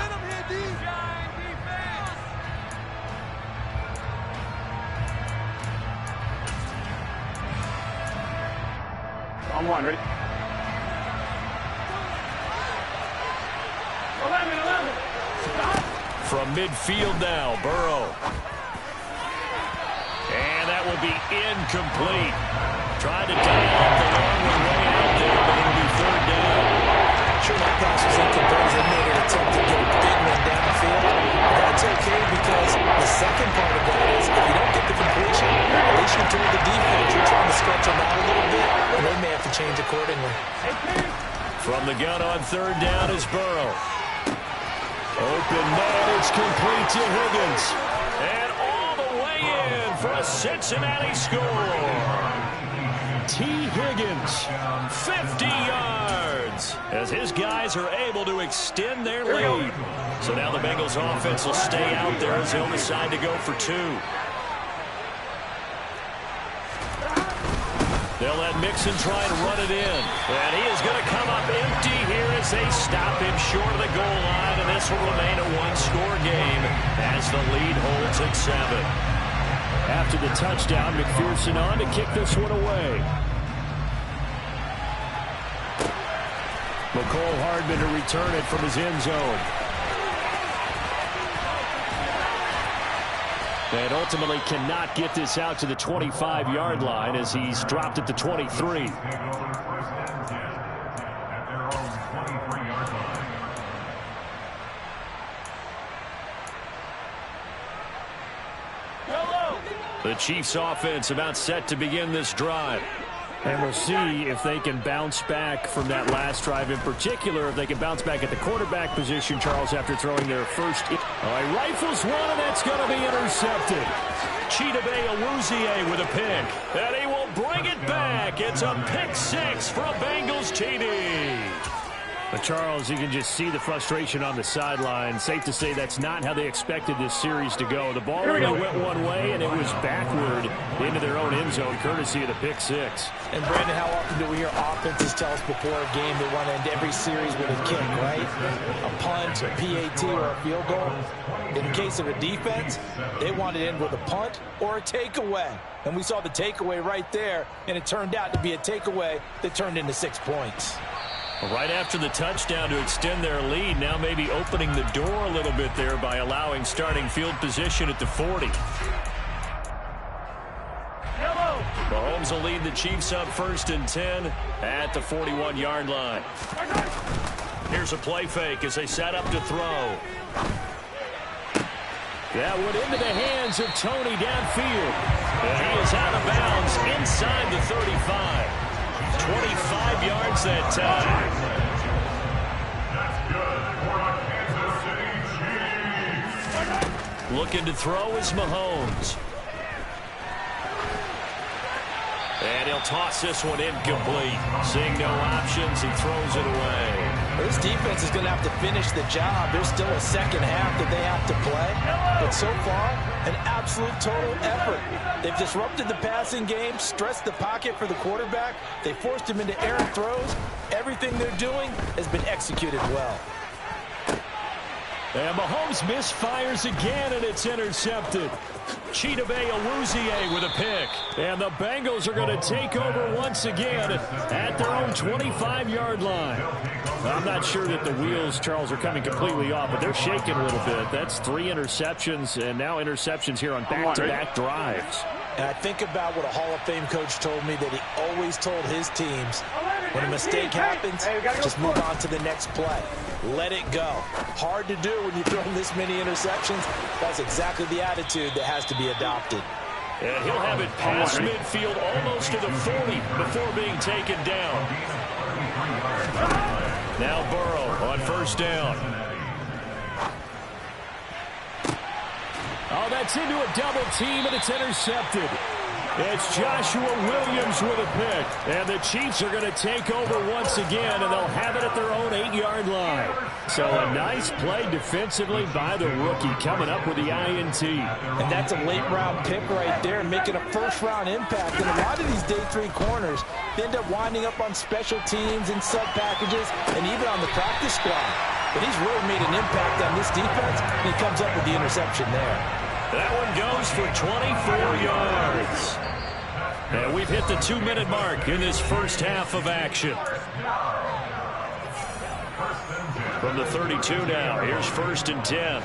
On 1, ready? 11. From midfield now, Burrow. And that will be incomplete. Tried to dial up the long way out there, but it'll be 3rd down. Sure, that pass was incomplete. They made an attempt to get a big one down the field. But that's okay because the second part of that is if you don't get the completion, at least you told the defense you're trying to stretch them out a little bit, and they may have to change accordingly. From the gun on 3rd down is Burrow. Open man, it's complete to Higgins. And all the way in for a Cincinnati score. T. Higgins, 50 yards, as his guys are able to extend their lead. So now the Bengals offense will stay out there as they'll decide to go for 2. They'll let Mixon try and run it in. And he is going to come up empty here as they stop him short of the goal line. And this will remain a 1-score game as the lead holds at 7. After the touchdown, McPherson on to kick this one away. McCole Hardman to return it from his end zone. And ultimately cannot get this out to the 25-yard line as he's dropped at the 23. The Chiefs offense about set to begin this drive. And we'll see if they can bounce back from that last drive, in particular, if they can bounce back at the quarterback position, Charles, after throwing their first. Rifles one, and that's going to be intercepted. Chidobe Awuzie with a pick, and he will bring it back It's a pick six for a Bengals TD. But Charles, you can just see the frustration on the sideline. Safe to say that's not how they expected this series to go. The ball only went one way, and it was backward into their own end zone, courtesy of the pick six. And, Brandon, how often do we hear offenses tell us before a game they want to end every series with a kick, right? A punt, a PAT, or a field goal. In the case of a defense, they want to end with a punt or a takeaway. And we saw the takeaway right there, and it turned out to be a takeaway that turned into 6 points. Right after the touchdown to extend their lead, now maybe opening the door a little bit there by allowing starting field position at the 40. Mahomes will lead the Chiefs up 1st and 10 at the 41-yard line. Here's a play fake as they set up to throw. That went into the hands of Tony downfield. And he is out of bounds inside the 35. 25 yards that time. Looking to throw is Mahomes. And he'll toss this one incomplete. Seeing no options, he throws it away. This defense is going to have to finish the job. There's still a second half that they have to play. But so far, an absolute total effort. They've disrupted the passing game, stressed the pocket for the quarterback. They forced him into errant throws. Everything they're doing has been executed well. And Mahomes misfires again, and it's intercepted. Chidobe Awuzie with a pick. And the Bengals are going to take over once again at their own 25-yard line. I'm not sure that the wheels, Charles, are coming completely off, but they're shaking a little bit. That's 3 interceptions, and now interceptions here on back-to-back drives. And I think about what a Hall of Fame coach told me that he always told his teams, when a mistake happens, just move on to the next play. Let it go. Hard to do when you throw this many interceptions. That's exactly the attitude that has to be adopted. And he'll have it past midfield almost to the 40 before being taken down. Now Burrow on 1st down. Oh, that's into a double team, and it's intercepted. It's Joshua Williams with a pick. And the Chiefs are going to take over once again, and they'll have it at their own 8-yard line. So a nice play defensively by the rookie, coming up with the INT. And that's a late-round pick right there, making a first-round impact. And a lot of these day 3 corners, they end up winding up on special teams and sub-packages and even on the practice squad. But he's really made an impact on this defense, and he comes up with the interception there. That one goes for 24 yards. And we've hit the 2-minute mark in this first half of action. From the 32 now, here's 1st and 10.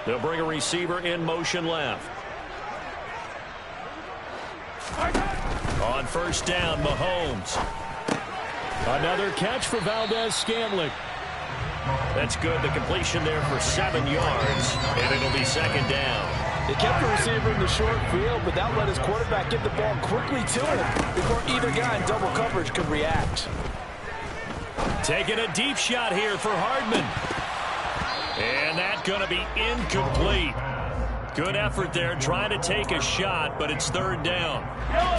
They'll bring a receiver in motion left. On 1st down, Mahomes. Another catch for Valdez-Scantling. That's good. The completion there for 7 yards, and it'll be 2nd down. They kept the receiver in the short field, but that let his quarterback get the ball quickly to him before either guy in double coverage could react. Taking a deep shot here for Hardman. And that's going to be incomplete. Good effort there, trying to take a shot, but it's 3rd down.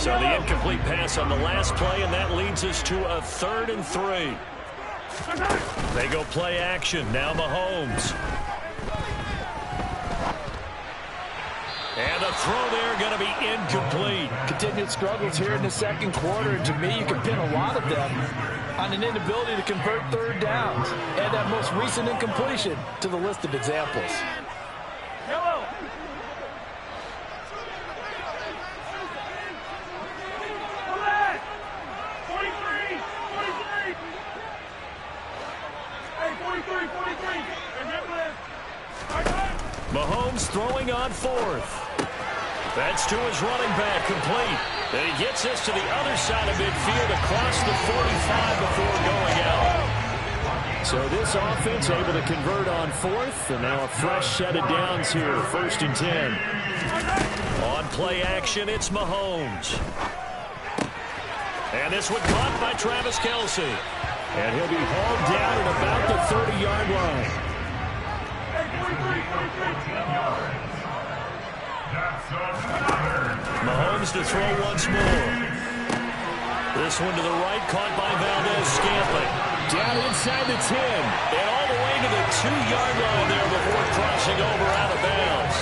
So the incomplete pass on the last play, and that leads us to a 3rd and 3. They go play action. Now Mahomes. And the throw there going to be incomplete. Continued struggles here in the 2nd quarter, and to me, you can pin a lot of them on an inability to convert 3rd downs. Add that most recent incompletion to the list of examples. Mahomes throwing on 4th. That's to his running back, complete. And he gets this to the other side of midfield across the 45 before going out. So this offense able to convert on 4th, and now a fresh set of downs here, 1st and 10. On play action, it's Mahomes. And this one caught by Travis Kelce. And he'll be hauled down at about the 30-yard line. Mahomes to throw once more. This one to the right, caught by Valdez-Scantling. Down inside the 10. And all the way to the 2-yard line there before crossing over out of bounds.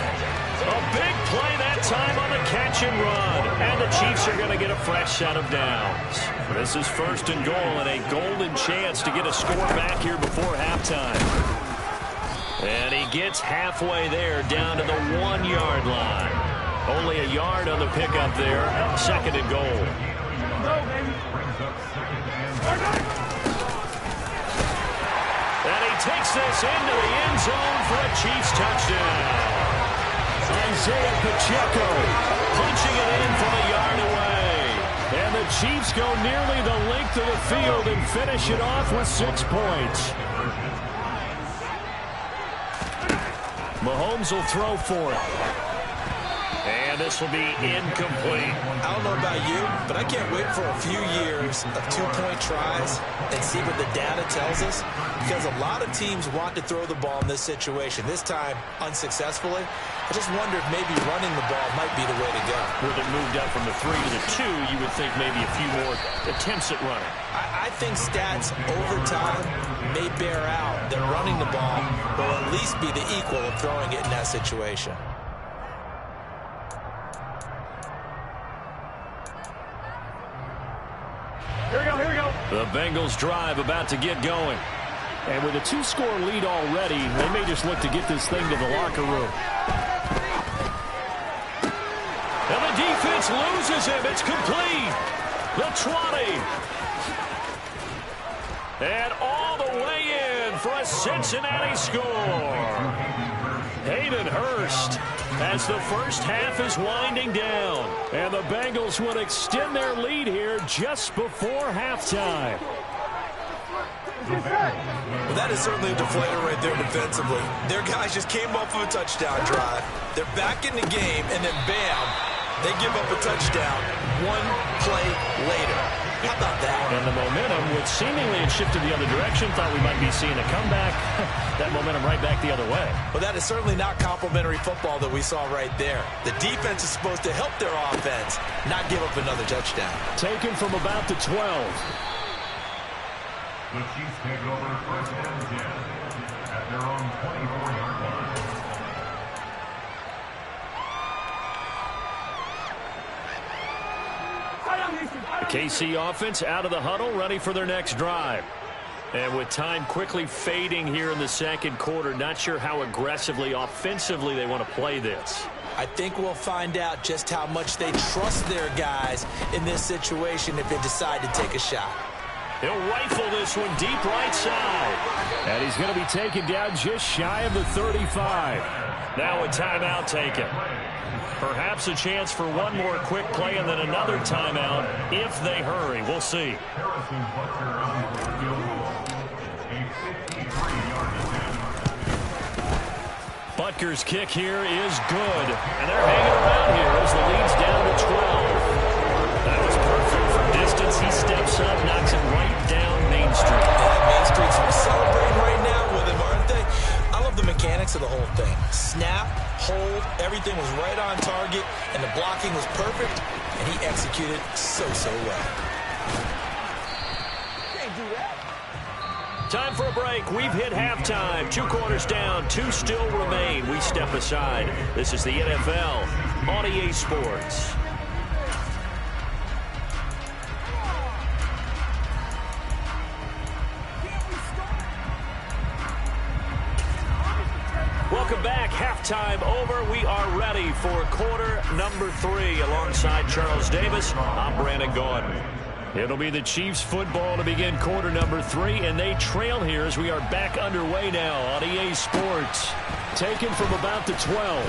A big play that time on the catch and run. And the Chiefs are going to get a fresh set of downs. This is 1st and goal and a golden chance to get a score back here before halftime. And he gets halfway there down to the 1-yard line. Only a yard on the pickup there. 2nd and goal. And he takes this into the end zone for a Chiefs touchdown. Isaiah Pacheco punching it in from a yard away. And the Chiefs go nearly the length of the field and finish it off with 6 points. Mahomes will throw for it. And this will be incomplete. I don't know about you, but I can't wait for a few years of 2-point tries and see what the data tells us. Because a lot of teams want to throw the ball in this situation. This time, unsuccessfully. I just wonder if maybe running the ball might be the way to go. With it moved up from the 3 to the 2, you would think maybe a few more attempts at running. I think stats over time may bear out that running the ball will at least be the equal of throwing it in that situation. Here we go. The Bengals drive about to get going. And with a 2-score lead already, they may just look to get this thing to the locker room. And the defense loses him. It's complete. The 20. And all the way in for a Cincinnati score. Hayden Hurst as the first half is winding down. And the Bengals would extend their lead here just before halftime. Well, that is certainly a deflator right there defensively. Their guys just came off of a touchdown drive. They're back in the game, and then bam, they give up a touchdown 1 play later. How about that? And the momentum, which seemingly had shifted the other direction, thought we might be seeing a comeback. That momentum right back the other way. Well, that is certainly not complimentary football that we saw right there. The defense is supposed to help their offense, not give up another touchdown. Taken from about the 12. The Chiefs take over 1st and 10 at their own 24-yard line. The KC offense out of the huddle, ready for their next drive. And with time quickly fading here in the 2nd quarter, not sure how aggressively, offensively they want to play this. I think we'll find out just how much they trust their guys in this situation if they decide to take a shot. He'll rifle this one deep right side. And he's going to be taken down just shy of the 35. Now a timeout taken. Perhaps a chance for one more quick play and then another timeout if they hurry. We'll see. Butker's kick here is good. And they're hanging around here as the lead's down to 12. That was perfect from distance. He steps up, knocks it right down Main Street. Yeah, Main Street's celebrating right now with him, aren't they? I love the mechanics of the whole thing. Snap, hold, everything was right on target, and the blocking was perfect, and he executed so well. Can't do that. Time for a break. We've hit halftime. 2 quarters down. 2 still remain. We step aside. This is the NFL on EA Sports. Welcome back. Halftime over. We are ready for quarter number 3 alongside Charles Davis. I'm Brandon Gaudin. It'll be the Chiefs football to begin quarter number 3, and they trail here as we are back underway now on EA Sports. Taken from about the 12.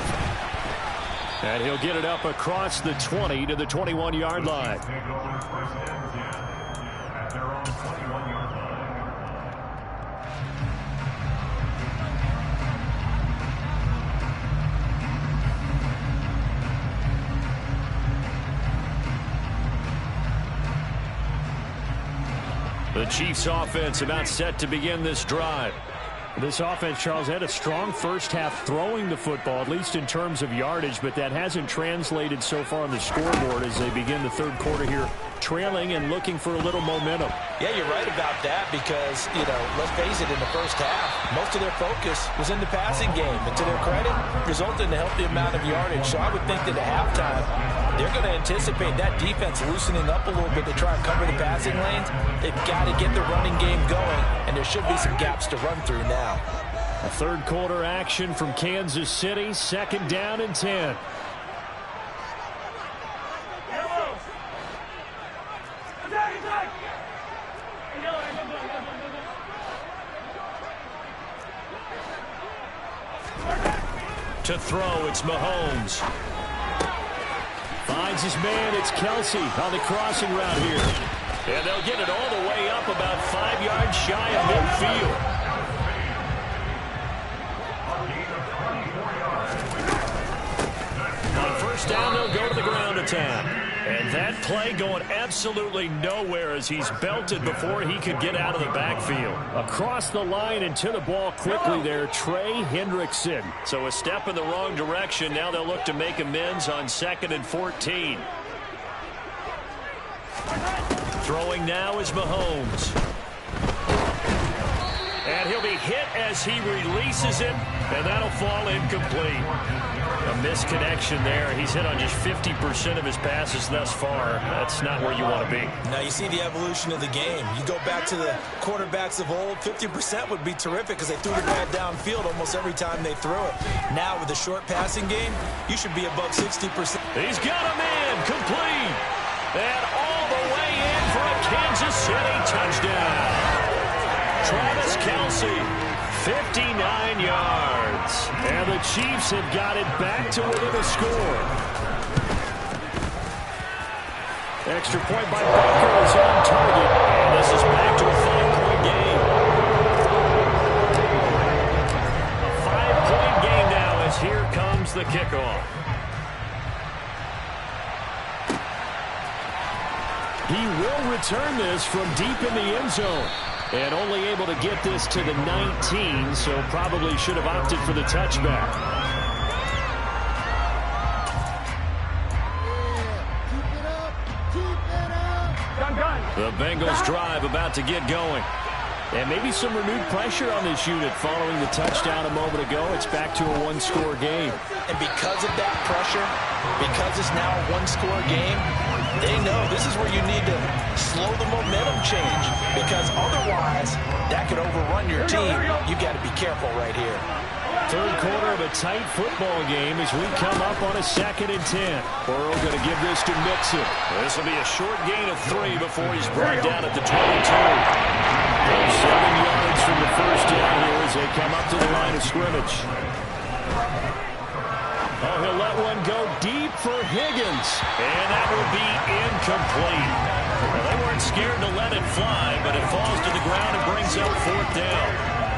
And he'll get it up across the 20 to the 21-yard line. The Chiefs offense about set to begin this drive. This offense, Charles, had a strong first half throwing the football, at least in terms of yardage, but that hasn't translated so far on the scoreboard as they begin the third quarter here, trailing and looking for a little momentum. Yeah, you're right about that because, let's face it, in the first half, most of their focus was in the passing game. And to their credit, resulted in a healthy amount of yardage. So I would think that at halftime, they're going to anticipate that defense loosening up a little bit to try and cover the passing lanes. They've got to get the running game going, and there should be some gaps to run through now. A third quarter action from Kansas City, 2nd down and 10. To throw, it's Mahomes. Finds his man, it's Kelsey on the crossing route here. And they'll get it all the way up about 5 yards shy of midfield. On first down, they'll go to the ground attack. And that play going absolutely nowhere as he's belted before he could get out of the backfield. Across the line and to the ball quickly there, Trey Hendrickson. So a step in the wrong direction. Now they'll look to make amends on 2nd and 14. Throwing now is Mahomes. And he'll be hit as he releases it, and that'll fall incomplete. A misconnection there. He's hit on just 50% of his passes thus far. That's not where you want to be. Now you see the evolution of the game. You go back to the quarterbacks of old, 50% would be terrific because they threw the ball downfield almost every time they threw it. Now with the short passing game, you should be above 60%. He's got a man complete. And all the way in for a Kansas City touchdown. Travis Kelce, 59 yards. And the Chiefs have got it back to within a score. Extra point by Baker is on target. And this is back to a 5-point game. A 5-point game now as here comes the kickoff. He will return this from deep in the end zone. And only able to get this to the 19, so probably should have opted for the touchback. The Bengals drive about to get going. And maybe some renewed pressure on this unit following the touchdown a moment ago. It's back to a one-score game. And because of that pressure, because it's now a one-score game, they know this is where you need to slow the momentum change because otherwise that could overrun your team. You got to be careful right here. Third quarter of a tight football game as we come up on a 2nd and 10. Burrow going to give this to Mixon. This will be a short gain of 3 before he's brought down at the 22. 7 yards from the first down here as they come up to the line of scrimmage. Oh, he'll let one go deep for Higgins. And that will be incomplete. Well, they weren't scared to let it fly, but it falls to the ground and brings up 4th down.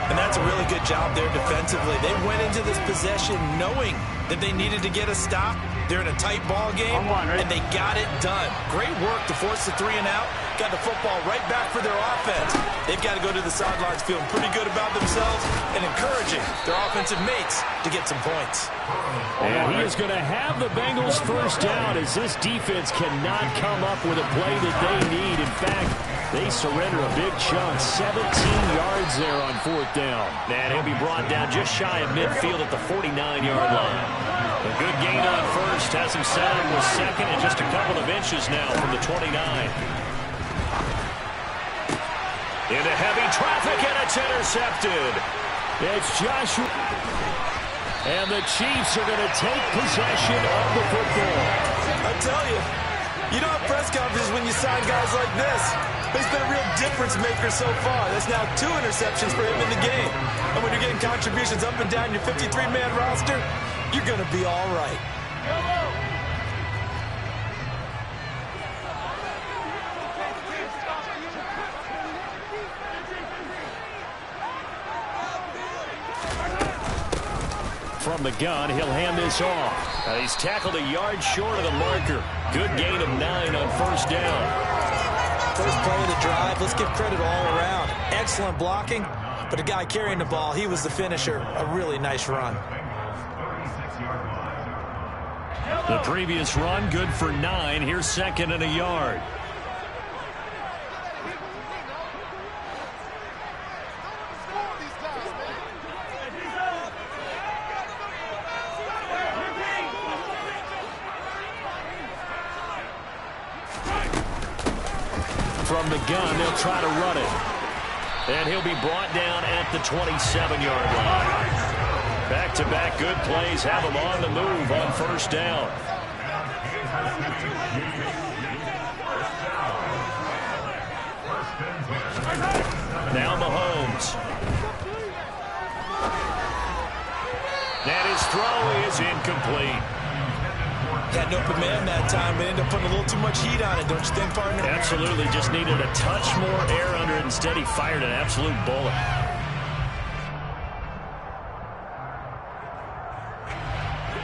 And that's a really good job there defensively. They went into this possession knowing that they needed to get a stop. They're in a tight ball game, and they got it done. Great work to force the 3 and out. Got the football right back for their offense. They've got to go to the sidelines feeling pretty good about themselves and encouraging their offensive mates to get some points. And he is going to have the Bengals first down as this defense cannot come up with a play that they need. In fact, they surrender a big chunk, 17 yards there on 4th down. And he'll be brought down just shy of midfield at the 49-yard line. A good gain on first, has him set up with 2nd and just a couple of inches now from the 29. Into heavy traffic, and it's intercepted. It's Joshua. And the Chiefs are going to take possession of the football. I tell you, you don't have press conferences when you sign guys like this. He's been a real difference maker so far. There's now 2 interceptions for him in the game. And when you're getting contributions up and down your 53-man roster, you're going to be all right. From the gun, he'll hand this off. He's tackled a yard short of the marker. Good gain of 9 on first down. First play of the drive, let's give credit all around. Excellent blocking, but the guy carrying the ball, he was the finisher. A really nice run. The previous run, good for 9. Here's 2nd and a yard. From the gun, they'll try to run it. And he'll be brought down at the 27-yard line. Back-to-back good plays have him on the move on 1st down. Now Mahomes. And his throw is incomplete. Had an open man that time, but ended up putting a little too much heat on it, don't you think, partner? Absolutely. Just needed a touch more air under it. Instead, he fired an absolute bullet.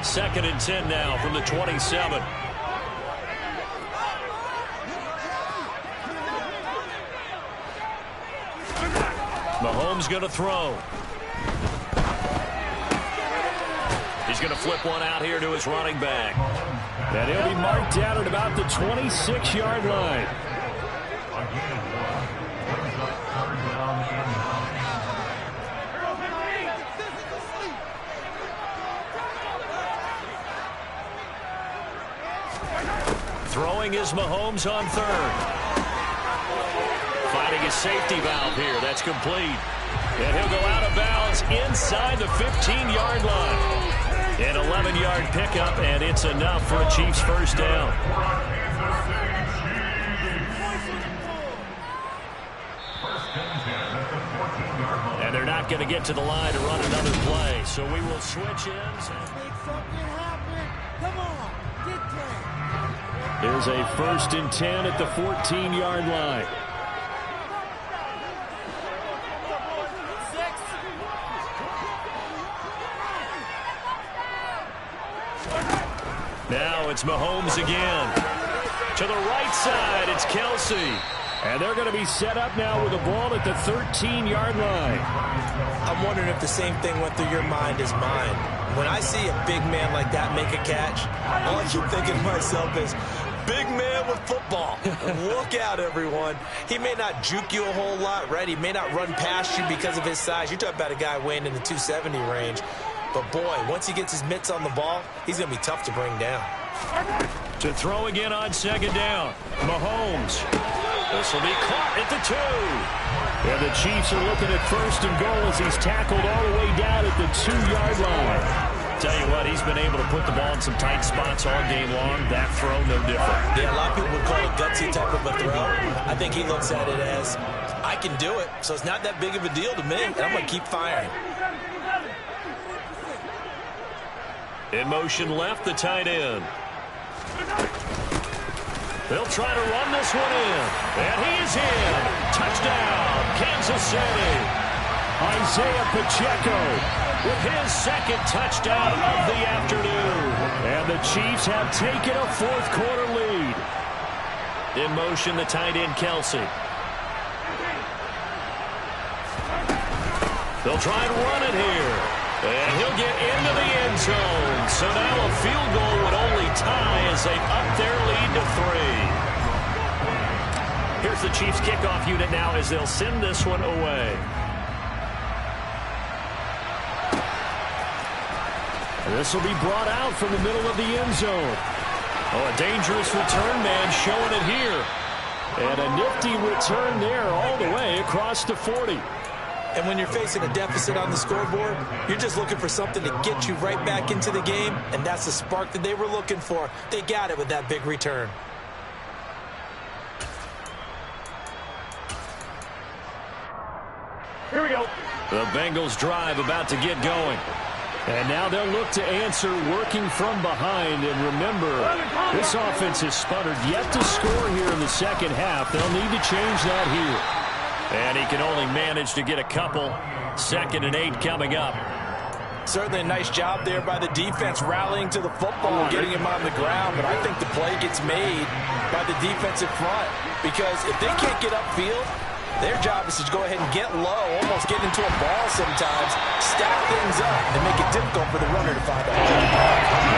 Second and 10 now from the 27. Mahomes going to throw. He's going to flip one out here to his running back. And he'll be marked down at about the 26-yard line. Throwing is Mahomes on 3rd. Finding his safety valve here. That's complete. And he'll go out of bounds inside the 15-yard line. An 11-yard pickup, and it's enough for a Chiefs 1st down. And they're not going to get to the line to run another play, so we will switch ends. There's a 1st and 10 at the 14-yard line. Now it's Mahomes again. To the right side, it's Kelsey. And they're going to be set up now with the ball at the 13-yard line. I'm wondering if the same thing went through your mind as mine. When I see a big man like that make a catch, all I keep thinking to myself is, big man with football. Look out, everyone. He may not juke you a whole lot, right? He may not run past you because of his size. You're talking about a guy weighing in the 270 range. But, boy, once he gets his mitts on the ball, he's going to be tough to bring down. To throw again on 2nd down. Mahomes. This will be caught at the 2. And the Chiefs are looking at 1st and goal as he's tackled all the way down at the 2-yard line. Tell you what, he's been able to put the ball in some tight spots all game long. That throw, no different. Yeah, a lot of people would call it gutsy type of a throw. I think he looks at it as, I can do it, so it's not that big of a deal to me, and I'm going to keep firing. In motion left, the tight end. They'll try to run this one in. And he's in. Touchdown, Kansas City. Isaiah Pacheco with his 2nd touchdown of the afternoon. And the Chiefs have taken a 4th quarter lead. In motion, the tight end, Kelsey. They'll try and run it here. And he'll get into the end zone. So now a field goal would only tie as they've upped their lead to 3. Here's the Chiefs kickoff unit now as they'll send this one away. This will be brought out from the middle of the end zone. Oh, a dangerous return man showing it here. And a nifty return there all the way across the 40. And when you're facing a deficit on the scoreboard, you're just looking for something to get you right back into the game, and that's the spark that they were looking for. They got it with that big return. Here we go. The Bengals drive about to get going. And now they'll look to answer working from behind. And remember, this offense has sputtered yet to score here in the second half. They'll need to change that here. And he can only manage to get a couple. 2nd and 8 coming up. Certainly a nice job there by the defense rallying to the football and getting him on the ground. But I think the play gets made by the defensive front. Because if they can't get upfield, Their job is to go ahead and get low, almost get into a ball sometimes, stack things up, and make it difficult for the runner to find a hole.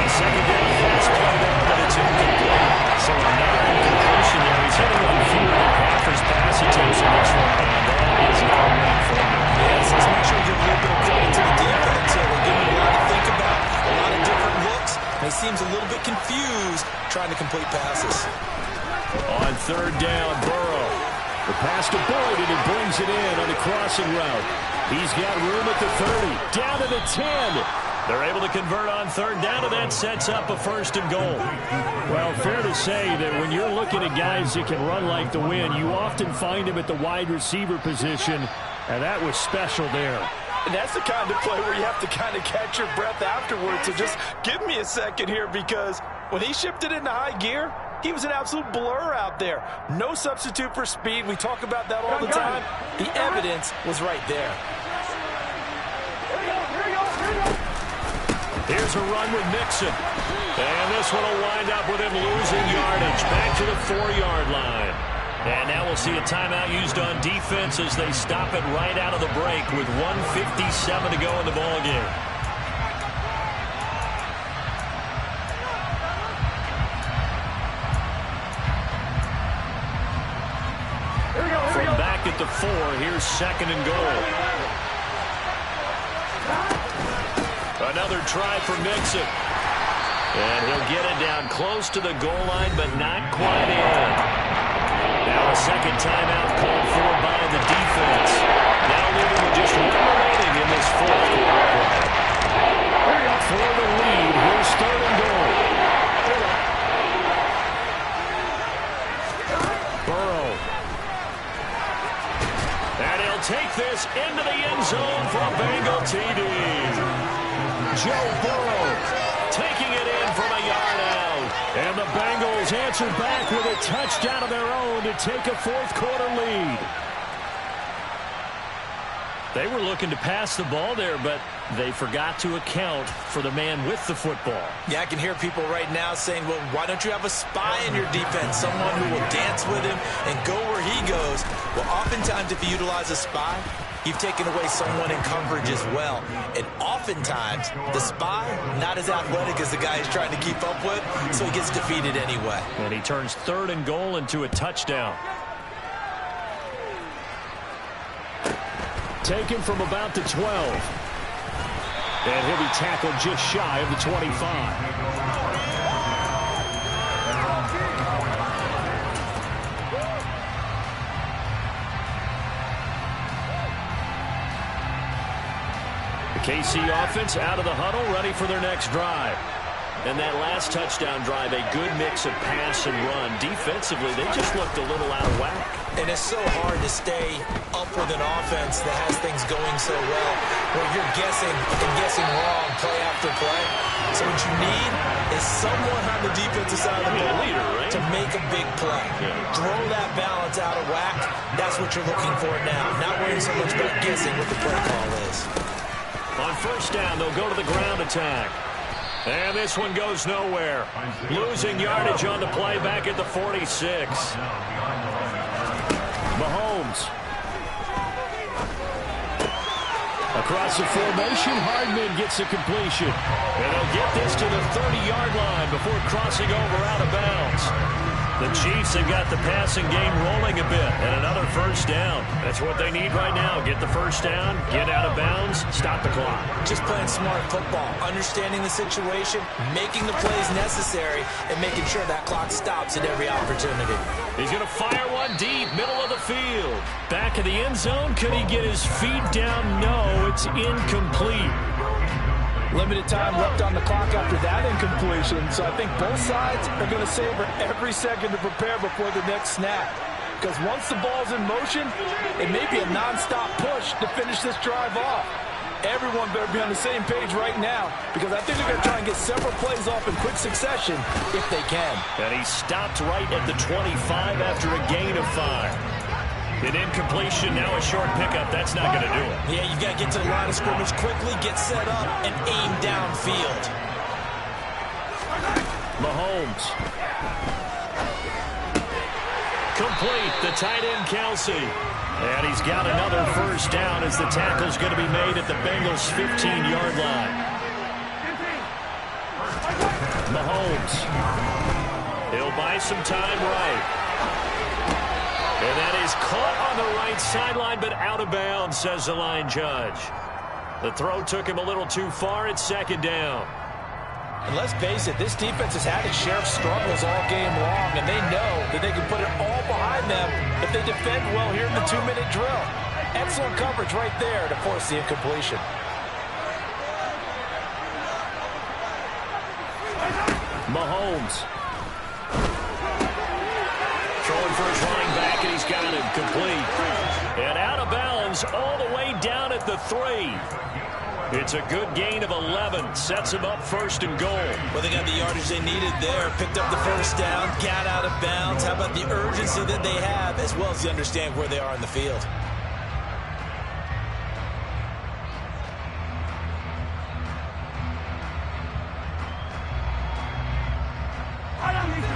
Second down, fast play there, but it's incomplete. So another incompletion there. He's hitting on fewer than Packers pass attempts in this one, and that is not right for him. Yes, let's make sure we give a little bit of credit to the defense here. They're giving him a lot to think about, a lot of different looks, and he seems a little bit confused trying to complete passes. On third down, Burrow. The pass to Boyd, and he brings it in on the crossing route. He's got room at the 30, down to the 10. They're able to convert on third down, and that sets up a 1st and goal. Well, fair to say that when you're looking at guys that can run like the wind, you often find him at the wide receiver position, and that was special there. And that's the kind of play where you have to kind of catch your breath afterwards. So just give me a second here, because when he shifted into high gear, he was an absolute blur out there. No substitute for speed. We talk about that all the time. The evidence was right there. Here's a run with Mixon. And this one will wind up with him losing yardage. Back to the 4-yard line. And now we'll see a timeout used on defense as they stop it right out of the break with 1:57 to go in the ballgame. From back at the 4, here's 2nd and goal. Another try for Mixon. And he'll get it down close to the goal line, but not quite in. Now a second timeout called for by the defense. Now leaving with just 1 remaining in this 4th quarter. For the lead, here's 3rd and goal. Burrow. And he'll take this into the end zone for a Bengal TD. Joe Burrow taking it in from a yard out. And the Bengals answer back with a touchdown of their own to take a 4th quarter lead. They were looking to pass the ball there, but they forgot to account for the man with the football. Yeah, I can hear people right now saying, well, why don't you have a spy in your defense, someone who will dance with him and go where he goes? Well, oftentimes if you utilize a spy, you've taken away someone in coverage as well. And oftentimes, the spy, not as athletic as the guy he's trying to keep up with, so he gets defeated anyway. And he turns 3rd and goal into a touchdown. Taken from about the 12. And he'll be tackled just shy of the 25. KC offense out of the huddle, ready for their next drive. And that last touchdown drive, a good mix of pass and run. Defensively, they just looked a little out of whack. And it's so hard to stay up with an offense that has things going so well, where you're guessing and guessing wrong play after play. So what you need is someone on the defensive side of the ball to make a big play. Throw that balance out of whack. That's what you're looking for now. Not worrying so much about guessing what the play call is. On 1st down, they'll go to the ground attack. And this one goes nowhere. Losing yardage on the play back at the 46. Mahomes. Across the formation, Hardman gets a completion. And they'll get this to the 30-yard line before crossing over out of bounds. The Chiefs have got the passing game rolling a bit, and another 1st down. That's what they need right now. Get the 1st down, get out of bounds, stop the clock. Just playing smart football, understanding the situation, making the plays necessary, and making sure that clock stops at every opportunity. He's going to fire one deep, middle of the field. Back of the end zone, could he get his feet down? No, it's incomplete. Limited time left on the clock after that incompletion, so I think both sides are going to savor every second to prepare before the next snap. Because once the ball's in motion, it may be a nonstop push to finish this drive off. Everyone better be on the same page right now, because I think they're going to try and get several plays off in quick succession if they can. And he stopped right at the 25 after a gain of 5. An incompletion, now a short pickup. That's not going to do it. Yeah, you've got to get to the line of scrimmage quickly, get set up, and aim downfield. Mahomes. complete. The tight end, Kelsey. And he's got another first down as the tackle's going to be made at the Bengals' 15-yard line. Mahomes. He'll buy some time right. And that is caught on the right sideline, but out of bounds, says the line judge. The throw took him a little too far at second down. And let's face it, this defense has had its share of struggles all game long, and they know that they can put it all behind them if they defend well here in the 2-minute drill. Excellent coverage right there to force the incompletion. Mahomes. Throwing for his running back, and he's got him complete. And out of bounds all the way down at the 3. It's a good gain of 11. Sets him up first and goal. Well, they got the yardage they needed there. Picked up the first down, got out of bounds. How about the urgency that they have, as well as the understand where they are in the field?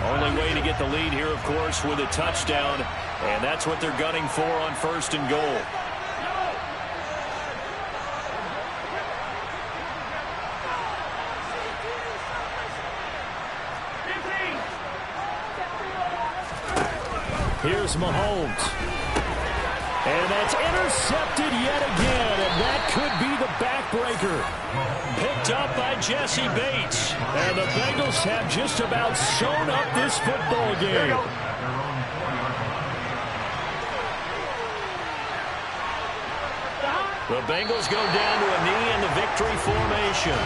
Only way to get the lead here, of course, with a touchdown. And that's what they're gunning for on first and goal. Here's Mahomes. And that's intercepted yet again, and that could be the backbreaker. Picked up by Jesse Bates. And the Bengals have just about sewn up this football game. The Bengals go down to a knee in the victory formation.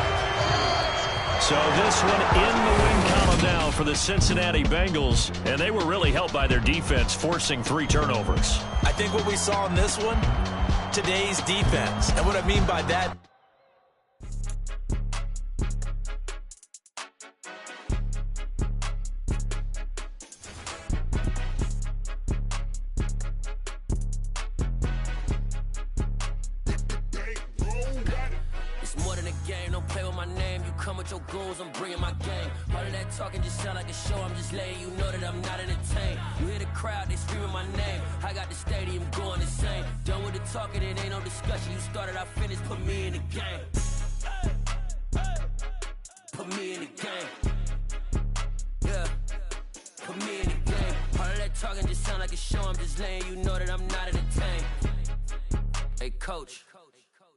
So this one in the win column now for the Cincinnati Bengals. And they were really helped by their defense, forcing 3 turnovers. I think what we saw in this one, today's defense. And what I mean by that, I'm bringing my game. All of that talking just sound like a show. I'm just letting you know that I'm not entertained. You hear the crowd, they screaming my name. I got the stadium going insane. Done with the talking, it ain't no discussion. You started, I finished, put me in the game. Put me in the game. Yeah. Put me in the game. All of that talking just sound like a show. I'm just letting you know that I'm not entertained. Hey, coach.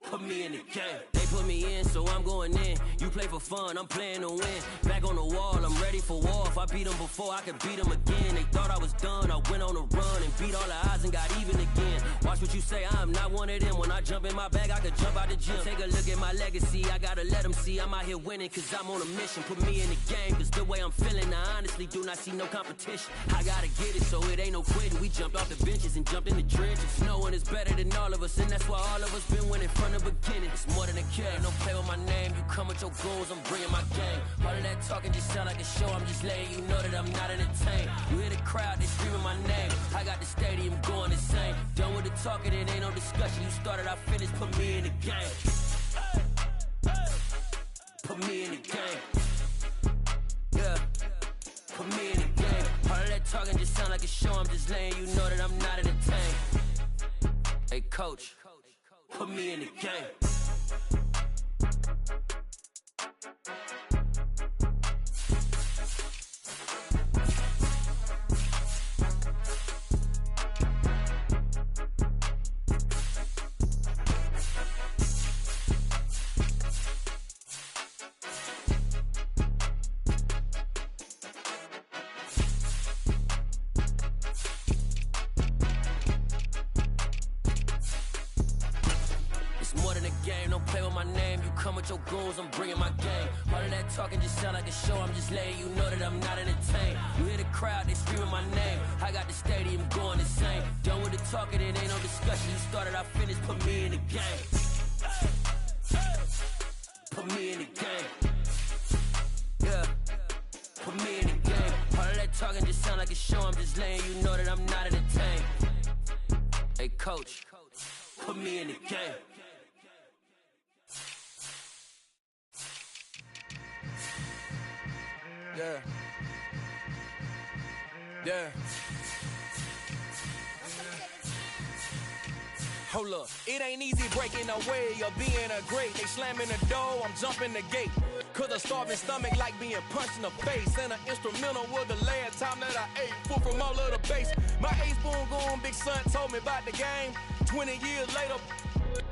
Put me in the game. They put me in, so I'm going in. You play for fun, I'm playing to win. Back on the wall, I'm ready for war. If I beat them before, I could beat them again. They thought I was done, I went on a run and beat all the odds and got even again. Watch what you say, I'm not one of them. When I jump in my bag, I could jump out the gym. Take a look at my legacy, I gotta let them see I'm out here winning, cause I'm on a mission. Put me in the game, cause the way I'm feeling, I honestly do not see no competition. I gotta get it, so it ain't no quitting. We jumped off the benches and jumped in the trenches. No one is better than all of us, and that's why all of us been winning from the beginning. It's more than a kid, no play with my name. You come with your goals, I'm bringing my game. All of that talking just sound like a show. I'm just letting you know that I'm not entertained. You hear the crowd, they screaming my name. I got the stadium going insane. Done with the talking, it ain't no discussion. You started, I finished, put me in the game. Put me in the game. Yeah. Put me in the game. All of that talking just sound like a show. I'm just letting you know that I'm not entertained. Hey, coach. Put me in the game. Your goals, I'm bringing my game. All of that talking just sound like a show. I'm just letting you know that I'm not entertained. You hear the crowd, they screaming my name. I got the stadium going insane. Done with the talking, it ain't no discussion. You started, I finished, put me in the game. Put me in the game. Yeah. Put me in the game. All of that talking just sound like a show. I'm just letting you know that I'm not entertained. Hey, coach. Put me in the game. Yeah. Yeah. Hold up, it ain't easy breaking away or being a great. They slamming the door, I'm jumping the gate. Cause a starving stomach like being punched in the face. And an instrumental was the last time that I ate. Full from all of the bass. My ace boom goon, big son told me about the game. 20 years later,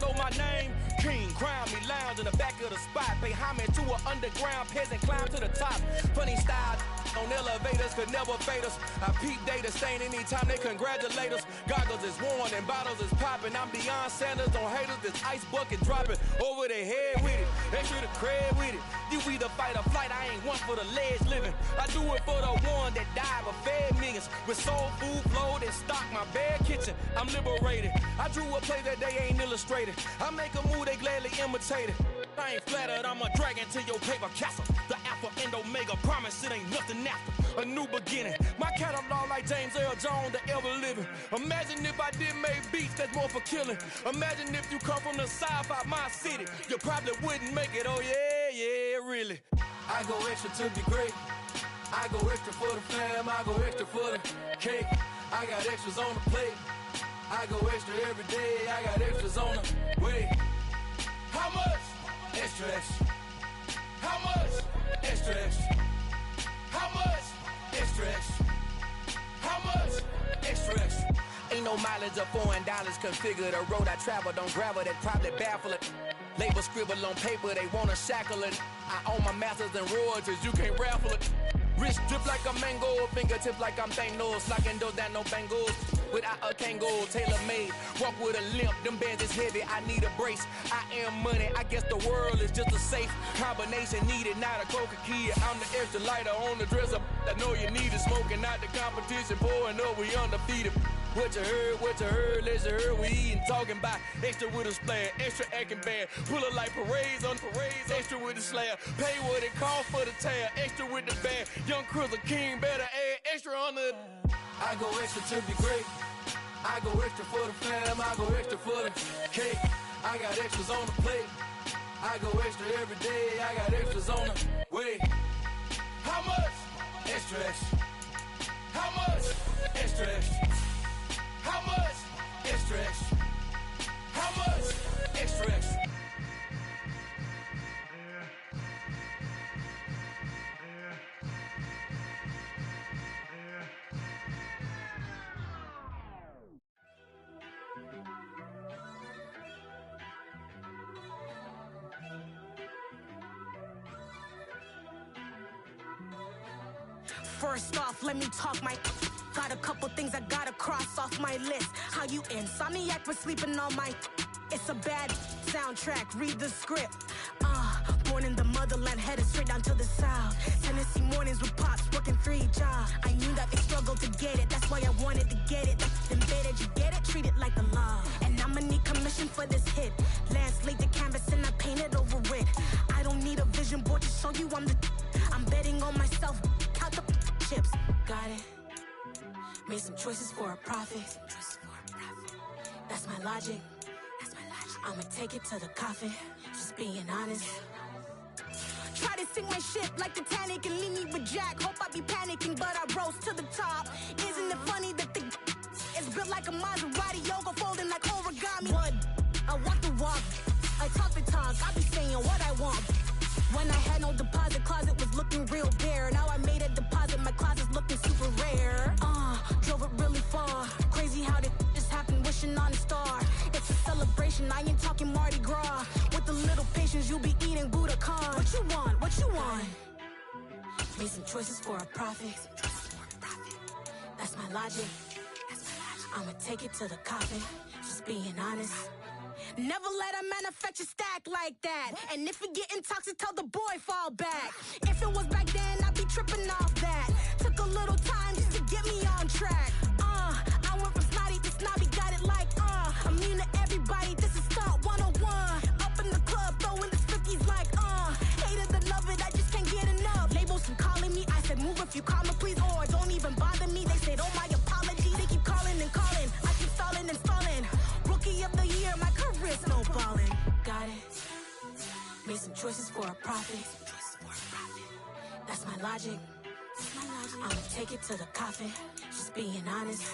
throw my name. King, crown me, lounge in the back of the spot. Pay homage to an underground peasant, climb to the top. Funny style on elevators could never fade us. I peep data stain anytime they congratulate us. Goggles is worn and bottles is popping. I'm Deion Sanders on haters, this ice bucket dropping over their head with it. They should have cred with it. You either fight or flight, I ain't one for the ledge living. I do it for the one that died but fed millions. With soul food flowed and stocked my bare kitchen. I'm liberated. I drew a play that they ain't illustrated. I make a move, they gladly imitate it. I ain't flattered, I'm a dragon to your paper castle. The Alpha and Omega promise it ain't nothing after. A new beginning. My catalog like James Earl Jones, the ever living. Imagine if I didn't make beats that's more for killing. Imagine if you come from the south out my city. You probably wouldn't make it, oh yeah, really. I go extra to be great. I go extra for the fam, I go extra for the cake. I got extras on the plate. I go extra every day, I got extras on the way. How much? Extra, extra. How much? Extra, extra. How much? Extra, extra. How much? Extra, extra. Ain't no mileage of $4 configure the road I travel. Don't gravel, that probably baffle it. Label scribble on paper, they wanna shackle it. I own my masters and royalties, you can't raffle it. Wrist drip like a mango, fingertips like I'm Thanos. Locking those down, no bangles. Without a Kango, tailor-made. Walk with a limp, them bands is heavy, I need a brace. I am money, I guess the world is just a safe combination needed, not a coca key. I'm the extra lighter on the dresser. I know you need it, smoking out the competition, pouring up, we undefeated. What you heard, let's heard, we eatin', talking about extra with a splash, extra acting bad. Pull it like parades on parades, extra with the slab. Pay what it cost for the tab, extra with the bag. Young Cruiser King, better add extra on the. I go extra to be great. I go extra for the fam, I go extra for the cake. I got extras on the plate. I go extra every day, I got extras on the way. How much? Extra, extra. How much? Extra, extra. How much? Extra, extra. How much? Extra, extra. First off, let me talk my. Got a couple things I gotta cross off my list. How you insomniac for sleeping on my. It's a bad soundtrack, read the script. Born in the motherland, headed straight down to the south. Tennessee mornings with pops, working 3 jobs. I knew that they struggled to get it, that's why I wanted to get it. Embedded, you get it, treat it like a law. And I'ma need commission for this hit. Lance laid the canvas and I painted over it. I don't need a vision board to show you I'm betting on myself, count the chips. Got it. Made some choices for a profit. That's my logic. I'ma take it to the coffin. Just being honest. Try to sink my ship like Titanic and leave me with Jack. Hope I be panicking, but I rose to the top. Isn't it funny that the is built like a Maserati, yoga folding like origami? What? I walk the walk. I talk the talk. I be saying what I want. When I had no deposit, closet was looking real bare. Now I made a deposit, my closet's looking super rare. Drove it really far. Crazy how this just happened, wishing on a star. It's a celebration, I ain't talking Mardi Gras. With a little patience, you'll be eating Budokan. What you want? What you want? Made some choices for a profit. That's my logic. I'ma take it to the coffin. Just being honest. Never let a manufacture stack like that. And if you getting toxic, tell the boy fall back. If it was back then, I'd be tripping off that. Took a little time just to get me on track. I went from snotty to snobby, got it like I'm immune to everybody, this is stunt 101. Up in the club, throwing the 50s like hate it and love it, I just can't get enough. Labels from calling me, I said move if you call me please, or don't even bother me. They said oh my apology, they keep calling and calling. I keep stalling and stalling. Rookie of the year, my career snowballing. Got it. Made some choices for a profit. That's my logic. I'ma take it to the coffin. Just being honest.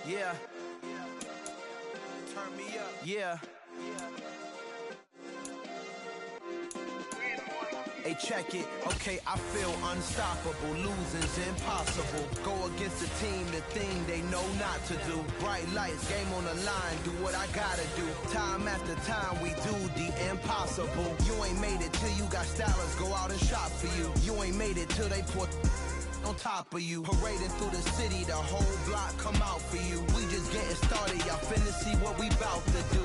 Yeah. Turn me up. Yeah. Hey, check it. Okay, I feel unstoppable. Losing's impossible. Go against the team, the thing they know not to do. Bright lights, game on the line. Do what I gotta do. Time after time, we do the impossible. You ain't made it till you got stylers. Go out and shop for you. You ain't made it till they put on top of you. Parading through the city, the whole block come out for you. We just getting started. Y'all finna see what we bout to do.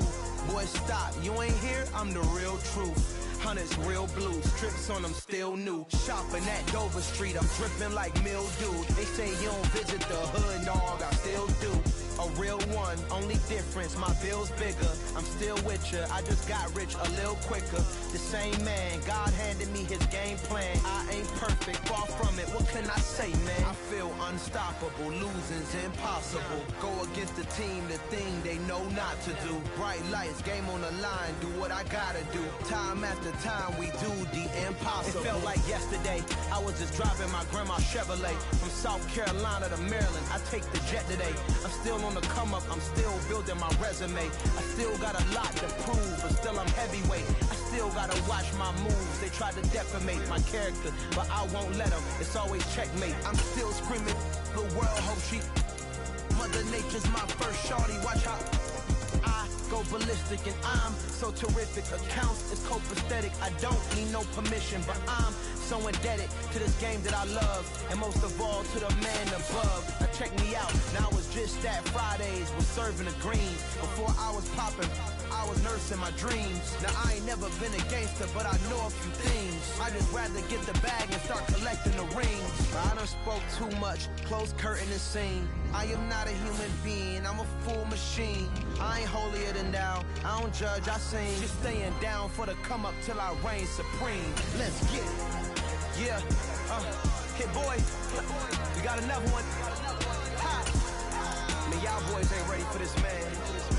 Boy, stop. You ain't here? I'm the real truth. Hundreds real blue, strips on them still new. Shopping at Dover Street, I'm dripping like mildew. They say you don't visit the hood, dog, I still do. A real one, only difference, my bill's bigger. I'm still with ya, I just got rich a little quicker. The same man, God handed me his game plan. I ain't perfect, far from it, what can I say, man? I feel unstoppable, losing's impossible. Go against the team, the thing they know not to do. Bright lights, game on the line, do what I gotta do. Time after time, we do the impossible. It felt like yesterday, I was just driving my grandma's Chevrolet. From South Carolina to Maryland, I take the jet today. I'm still on the come up, I'm still building my resume. I still got a lot to prove, but still I'm heavyweight. I still gotta watch my moves. They try to defamate my character, but I won't let them. It's always checkmate. I'm still screaming, the world hope she. Mother Nature's my first shorty, watch how I go ballistic and I'm so terrific. Accounts is copacetic, I don't need no permission, but I'm so indebted to this game that I love, and most of all to the man above. Now check me out, now it's just that Fridays was serving the greens. Before I was popping, I was nursing my dreams. Now I ain't never been a gangster, but I know a few things. I just rather get the bag and start collecting the rings. I done spoke too much, close curtain and scene. I am not a human being, I'm a full machine. I ain't holier than thou, I don't judge, I sing. Just staying down for the come up till I reign supreme. Let's get it. Yeah, Hit Boy, we got another one. Ha. Man, y'all boys ain't ready for this, man.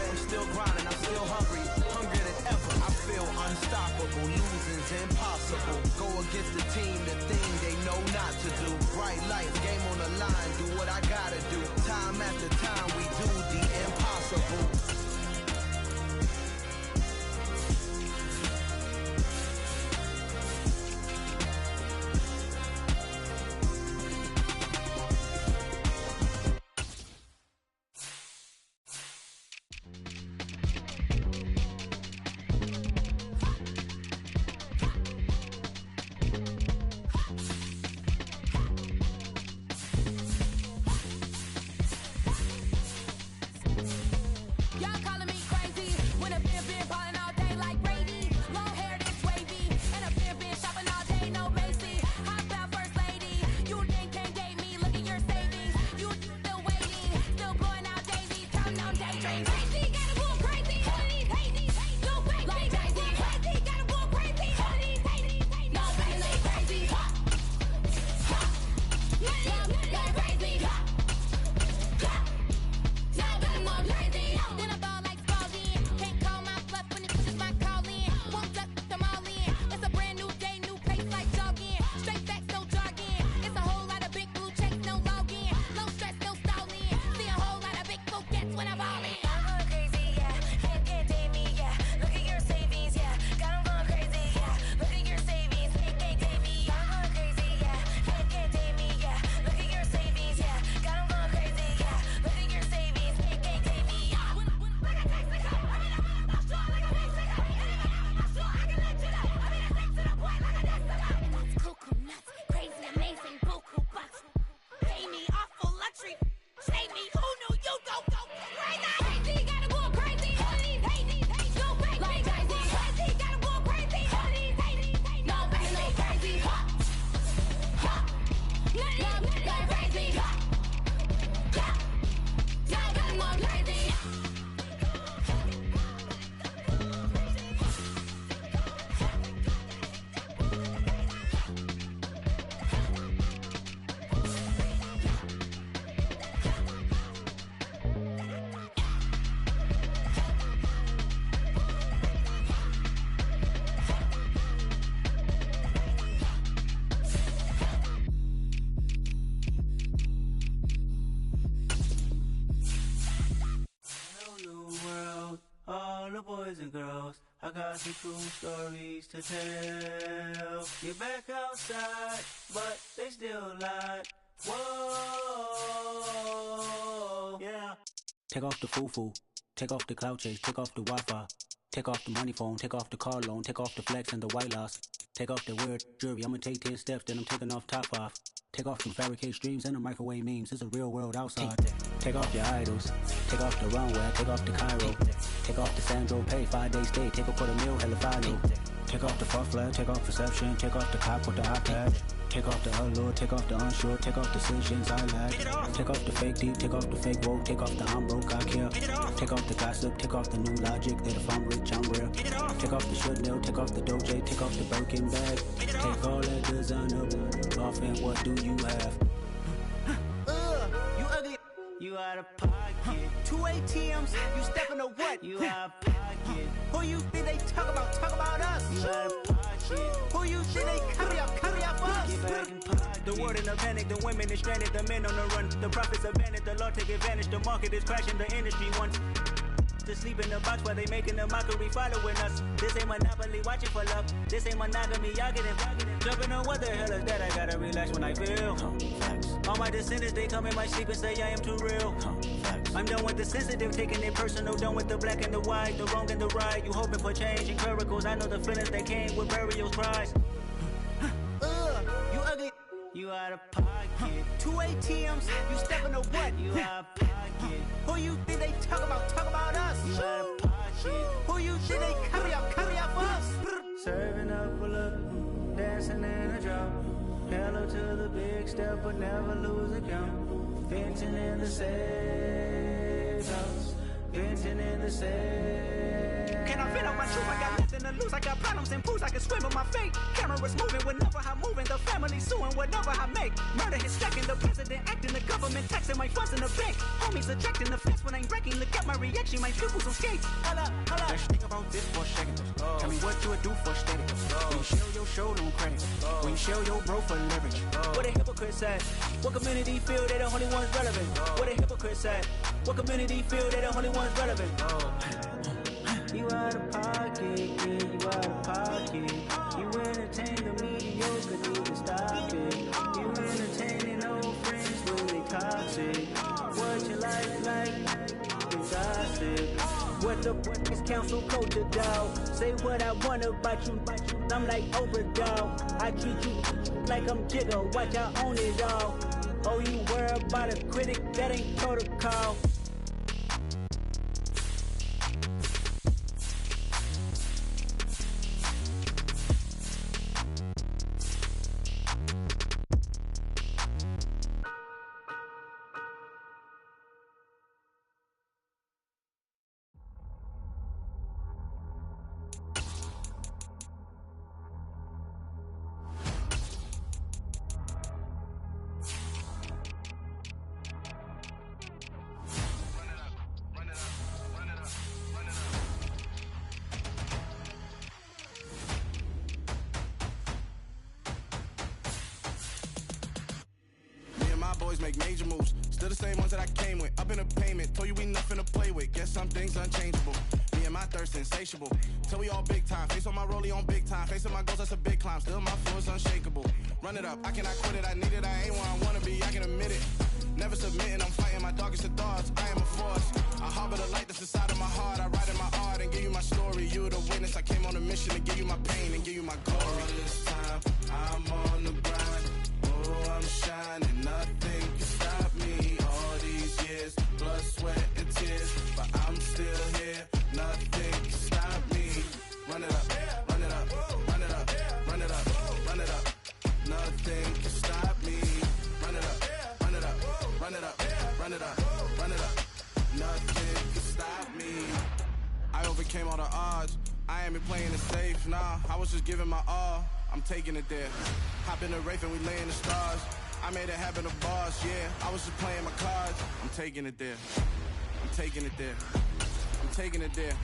I'm still grinding, I'm still hungry, hungrier than ever. I feel unstoppable, losing's impossible. Go against the team, the thing they know not to do. Bright lights, game on the line, do what I gotta do. Time after time, we do the impossible. and girls. I got some true stories to tell. You're back outside, but they still lied. Whoa, yeah. Take off the foo-foo, take off the cloud chase, take off the Wi-Fi. Take off the money phone, take off the car loan, take off the flex and the white loss. Take off the weird jewelry, I'ma take 10 steps, then I'm taking off top 5. Take off some fabricated streams and the microwave memes, it's a real world outside. Take off your idols, take off the runway, take off the Cairo. Take off the Sandro Pay, 5-day stay, take a $250,000, hella final. Take off the far flag, take off perception, take off the cop with the iPad. Take off the allure, take off the unsure, take off decisions I lack. Take off the fake deep, take off the fake woke, take off the I'm broke, I care. Take off the gossip, take off the new logic that if I'm rich, I'm rare. Take off the should know, take off the Doja, take off the Birkin bag. Take all that designer off and what do you have? You ugly. You out of pocket. 2 ATMs, you stepping to what? You out of pocket. Who you think they talk about? Talk about us. You out of pocket. Who you think they carry up us? Get back in pocket. The world in a panic, the women is stranded, the men on the run. The profits abandoned, the law take advantage. The market is crashing, the industry wants to sleep in the box while they making a mockery following us. This ain't Monopoly, watching for love. This ain't monogamy, y'all getting jumping on what the hell is that? I gotta relax when I feel. All my descendants, they come in my sleep and say I am too real. I'm done with the sensitive, taking it personal. Done with the black and the white, the wrong and the right. You hoping for change and miracles. I know the feelings that came with burials, cries. You ugly. You out of pocket. 2 ATMs, you stepping to what? You out of pocket. Who you think they talk about? Talk about us. You out of pocket. Who you think they carry up us? Serving up a look, dancing in a drop. Hello to the big step, but never lose a count. Venting in the safe house. Venting in the safe. Can I fit on my truth? I got nothing to lose. I got problems and pools. I can swim with my fate. Cameras moving whenever I'm moving. The family suing whatever I make. Murder is stacking. The president acting. The government taxing my funds in the bank. Homies attracting the fence when I'm breaking. Look at my reaction. My pupils on skates. Holla, holla. Let's think about this for a second. Tell me what you would do for steady. When you show your show, no credit. When you show your bro for leverage. What a hypocrite said. What community feel they the only ones relevant? What a hypocrite said. What community feel they the only ones relevant? You out of pocket, yeah, you out of pocket. You entertain the mediocre, need to stop it. You entertaining old friends when they toxic. What you like is gossip. What the is council culture, dog? Say what I want about you, I'm like overdog. I treat you like I'm Jigga, watch I own it all. Oh, you worry about a critic, that ain't protocol. Boys make major moves, still the same ones that I came with. Up in a payment, told you we nothing to play with. Guess some things unchangeable. Me and my thirst insatiable. Till we all big time. Face on my rollie on big time. Facing my goals, that's a big climb. Still my flow is unshakable. Run it up, I cannot quit it. I need it, I ain't where I wanna be. I can admit it. Never submitting, I'm fighting my darkest of thoughts. I am a force. I harbor the light that's inside of my heart. I write in my art and give you my story. You the witness. I came on a mission to give you my pain and give you my glory. All this time, I'm on the grind. Oh, I'm shining. Nothing can stop me. All these years, blood, sweat, and tears. But I'm still here. Nothing can stop me. Run it up, run it up, run it up, run it up, run it up. Nothing can stop me. Run it up, run it up, run it up, run it up, run it up. Nothing can stop me. I overcame all the odds. I ain't been playing it safe, nah. I was just giving my all. I'm taking it there. Hop in the Wraith and we lay in the stars. I made it happen to bars, yeah. I was just playing my cards. I'm taking it there. I'm taking it there. I'm taking it there.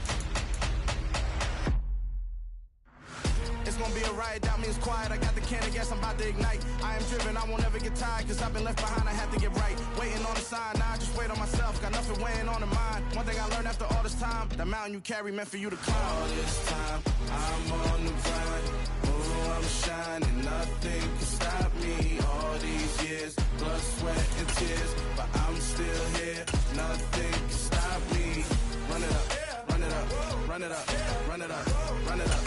It's gonna be a riot, doubt me it's quiet. I got the can of gas, I'm about to ignite. I am driven, I won't ever get tired. Cause I've been left behind, I have to get right. Waiting on a sign, now I just wait on myself. Got nothing weighing on the mind. One thing I learned after all this time, the mountain you carry meant for you to climb. All this time, I'm on the grind. Oh, I'm shining, nothing can stop me. All these years, blood, sweat, and tears, but I'm still here. Nothing can stop me. Run it up, run it up, run it up, run it up, run it up.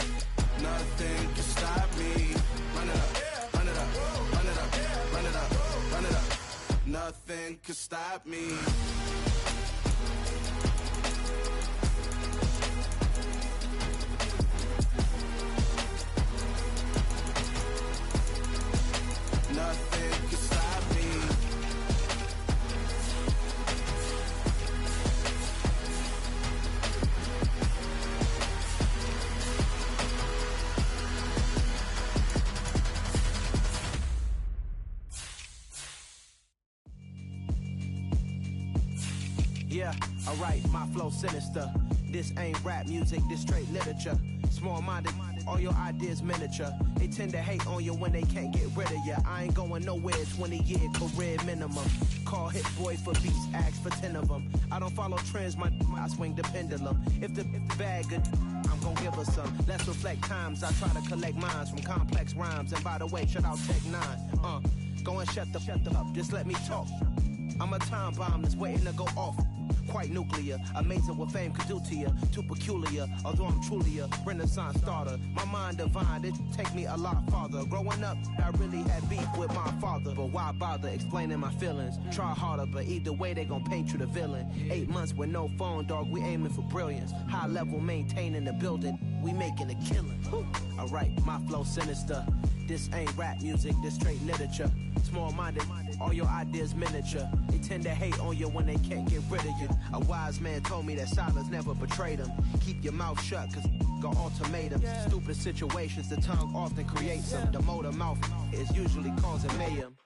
Nothing can stop me. Run it up, run it up, run it up, run it up, run it up. Nothing can stop me. Nothing can stop me. Yeah, alright, my flow sinister. This ain't rap music, this straight literature. Small-minded, all your ideas miniature. They tend to hate on you when they can't get rid of you. I ain't going nowhere, 20-year career minimum. Call Hit Boy for beats, ask for 10 of them. I don't follow trends, I swing the pendulum. If the bag good, I'm gon' give her some. Let's reflect times, I try to collect minds from complex rhymes. And by the way, shut out Tech 9. Go and shut the up, just let me talk. I'm a time bomb that's waiting to go off. Quite nuclear, amazing what fame could do to you. Too peculiar, although I'm truly a Renaissance starter. My mind divine, it take me a lot farther. Growing up, I really had beef with my father. But why bother explaining my feelings? Try harder, but either way they gon' paint you the villain. 8 months with no phone, dog, we aiming for brilliance. High level maintaining the building, we making a killing. Alright, my flow sinister. This ain't rap music, this straight literature. Small-minded, all your ideas miniature. They tend to hate on you when they can't get rid of you. A wise man told me that silence never betrayed him. Keep your mouth shut, cause got ultimatums. Stupid situations, the tongue often creates them. The motor mouth is usually causing mayhem.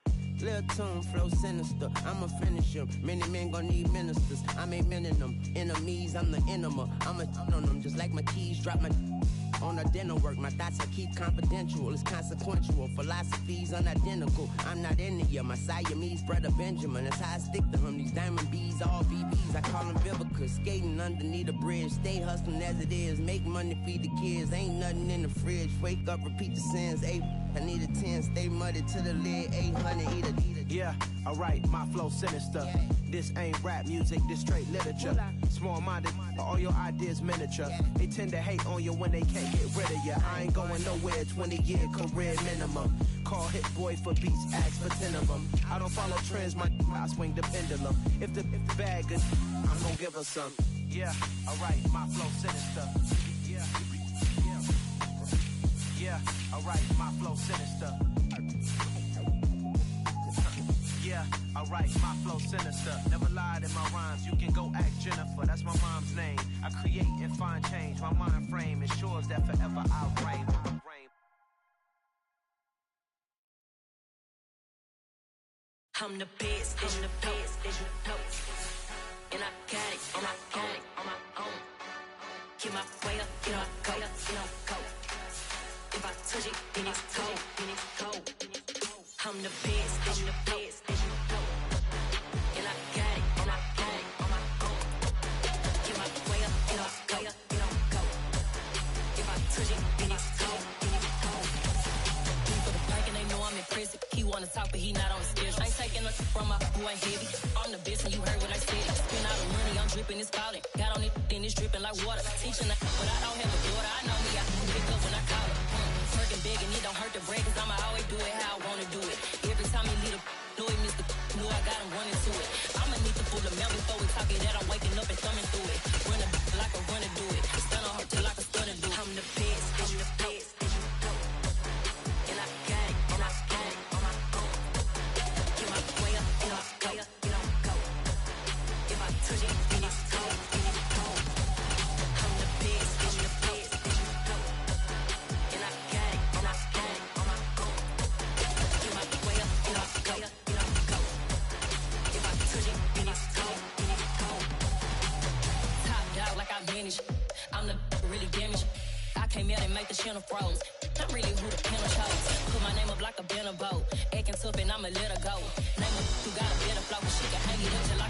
Lil' tune, flow sinister, I'ma finish him. Many men gon' need ministers, I'm ain't mending them. Enemies, I'm the enema, I'ma on them. Just like my keys, drop my on the dinner work. My thoughts I keep confidential, it's consequential. Philosophies unidentical, I'm not into you. My Siamese brother Benjamin, that's how I stick to him. These diamond bees, all BBs, I call them Vivica. Skating underneath the bridge, stay hustling as it is. Make money, feed the kids, ain't nothing in the fridge. Wake up, repeat the sins, I need a 10, stay muddy to the lid, 800, eat a. Yeah, alright, my flow sinister. This ain't rap music, this straight literature. Small-minded, all your ideas miniature. They tend to hate on you when they can't get rid of you. I ain't going nowhere, 20-year career minimum. Call Hit Boy for beats, ask for 10 of them. I don't follow trends, I swing the pendulum. If the bag good, I'm gon' give her some. Yeah, alright, my flow sinister. Yeah, alright, my flow sinister. Yeah, alright, my flow sinister. Never lied in my rhymes, you can go ask Jennifer. That's my mom's name. I create and find change. My mind frame ensures that forever I'll reign. I'm the best, I'm the best, as you know. And I got it, and I got it on my own. Get my way up, get my go, go. If I touch it, then it's cold, then it's cold. I'm the best, I'm the best, as you know. And I got it, and I got it on my own. Get my way up, get my go, go. If I touch it, then it's cold, then it's cold. He for the park and they know I'm in prison. He wanna talk, but he not on the schedule. I ain't taking nothing from my who ain't heavy. I'm the best, and you heard what I said. Spend all the money, I'm dripping, it's falling. Got on it, then it's dripping like water. Teaching that, but I don't have a daughter. I know me, I can pick up when I call her. Working big and it don't hurt to break, cause I'ma always do it how I wanna do it. Every time he lead a know he missed the know I got him running to it. I'ma need to pull the mail before we talk it that I'm waking up and thumbing through it. Run a like a runner do it. Stun on her till like a stunner do it. I'm the best, I'm the best, as you know. And I got it, and I got it on my own. Get my way up, get my go, go. If I touch it, then it's cold, then it's cold. I'm the best, I'm the best, as you know. And I got it, and I got it on my own. Get my way up, get my go, go. If I touch it, then it's cold, then it's cold. Top dog like I manage. I'm the really damaged. I came out and make the channel froze. I'm really who the panel chose. Put my name up like a banner boat. Acting tough and I'ma let her go. Name her who got a better flow, but she can hang it up till I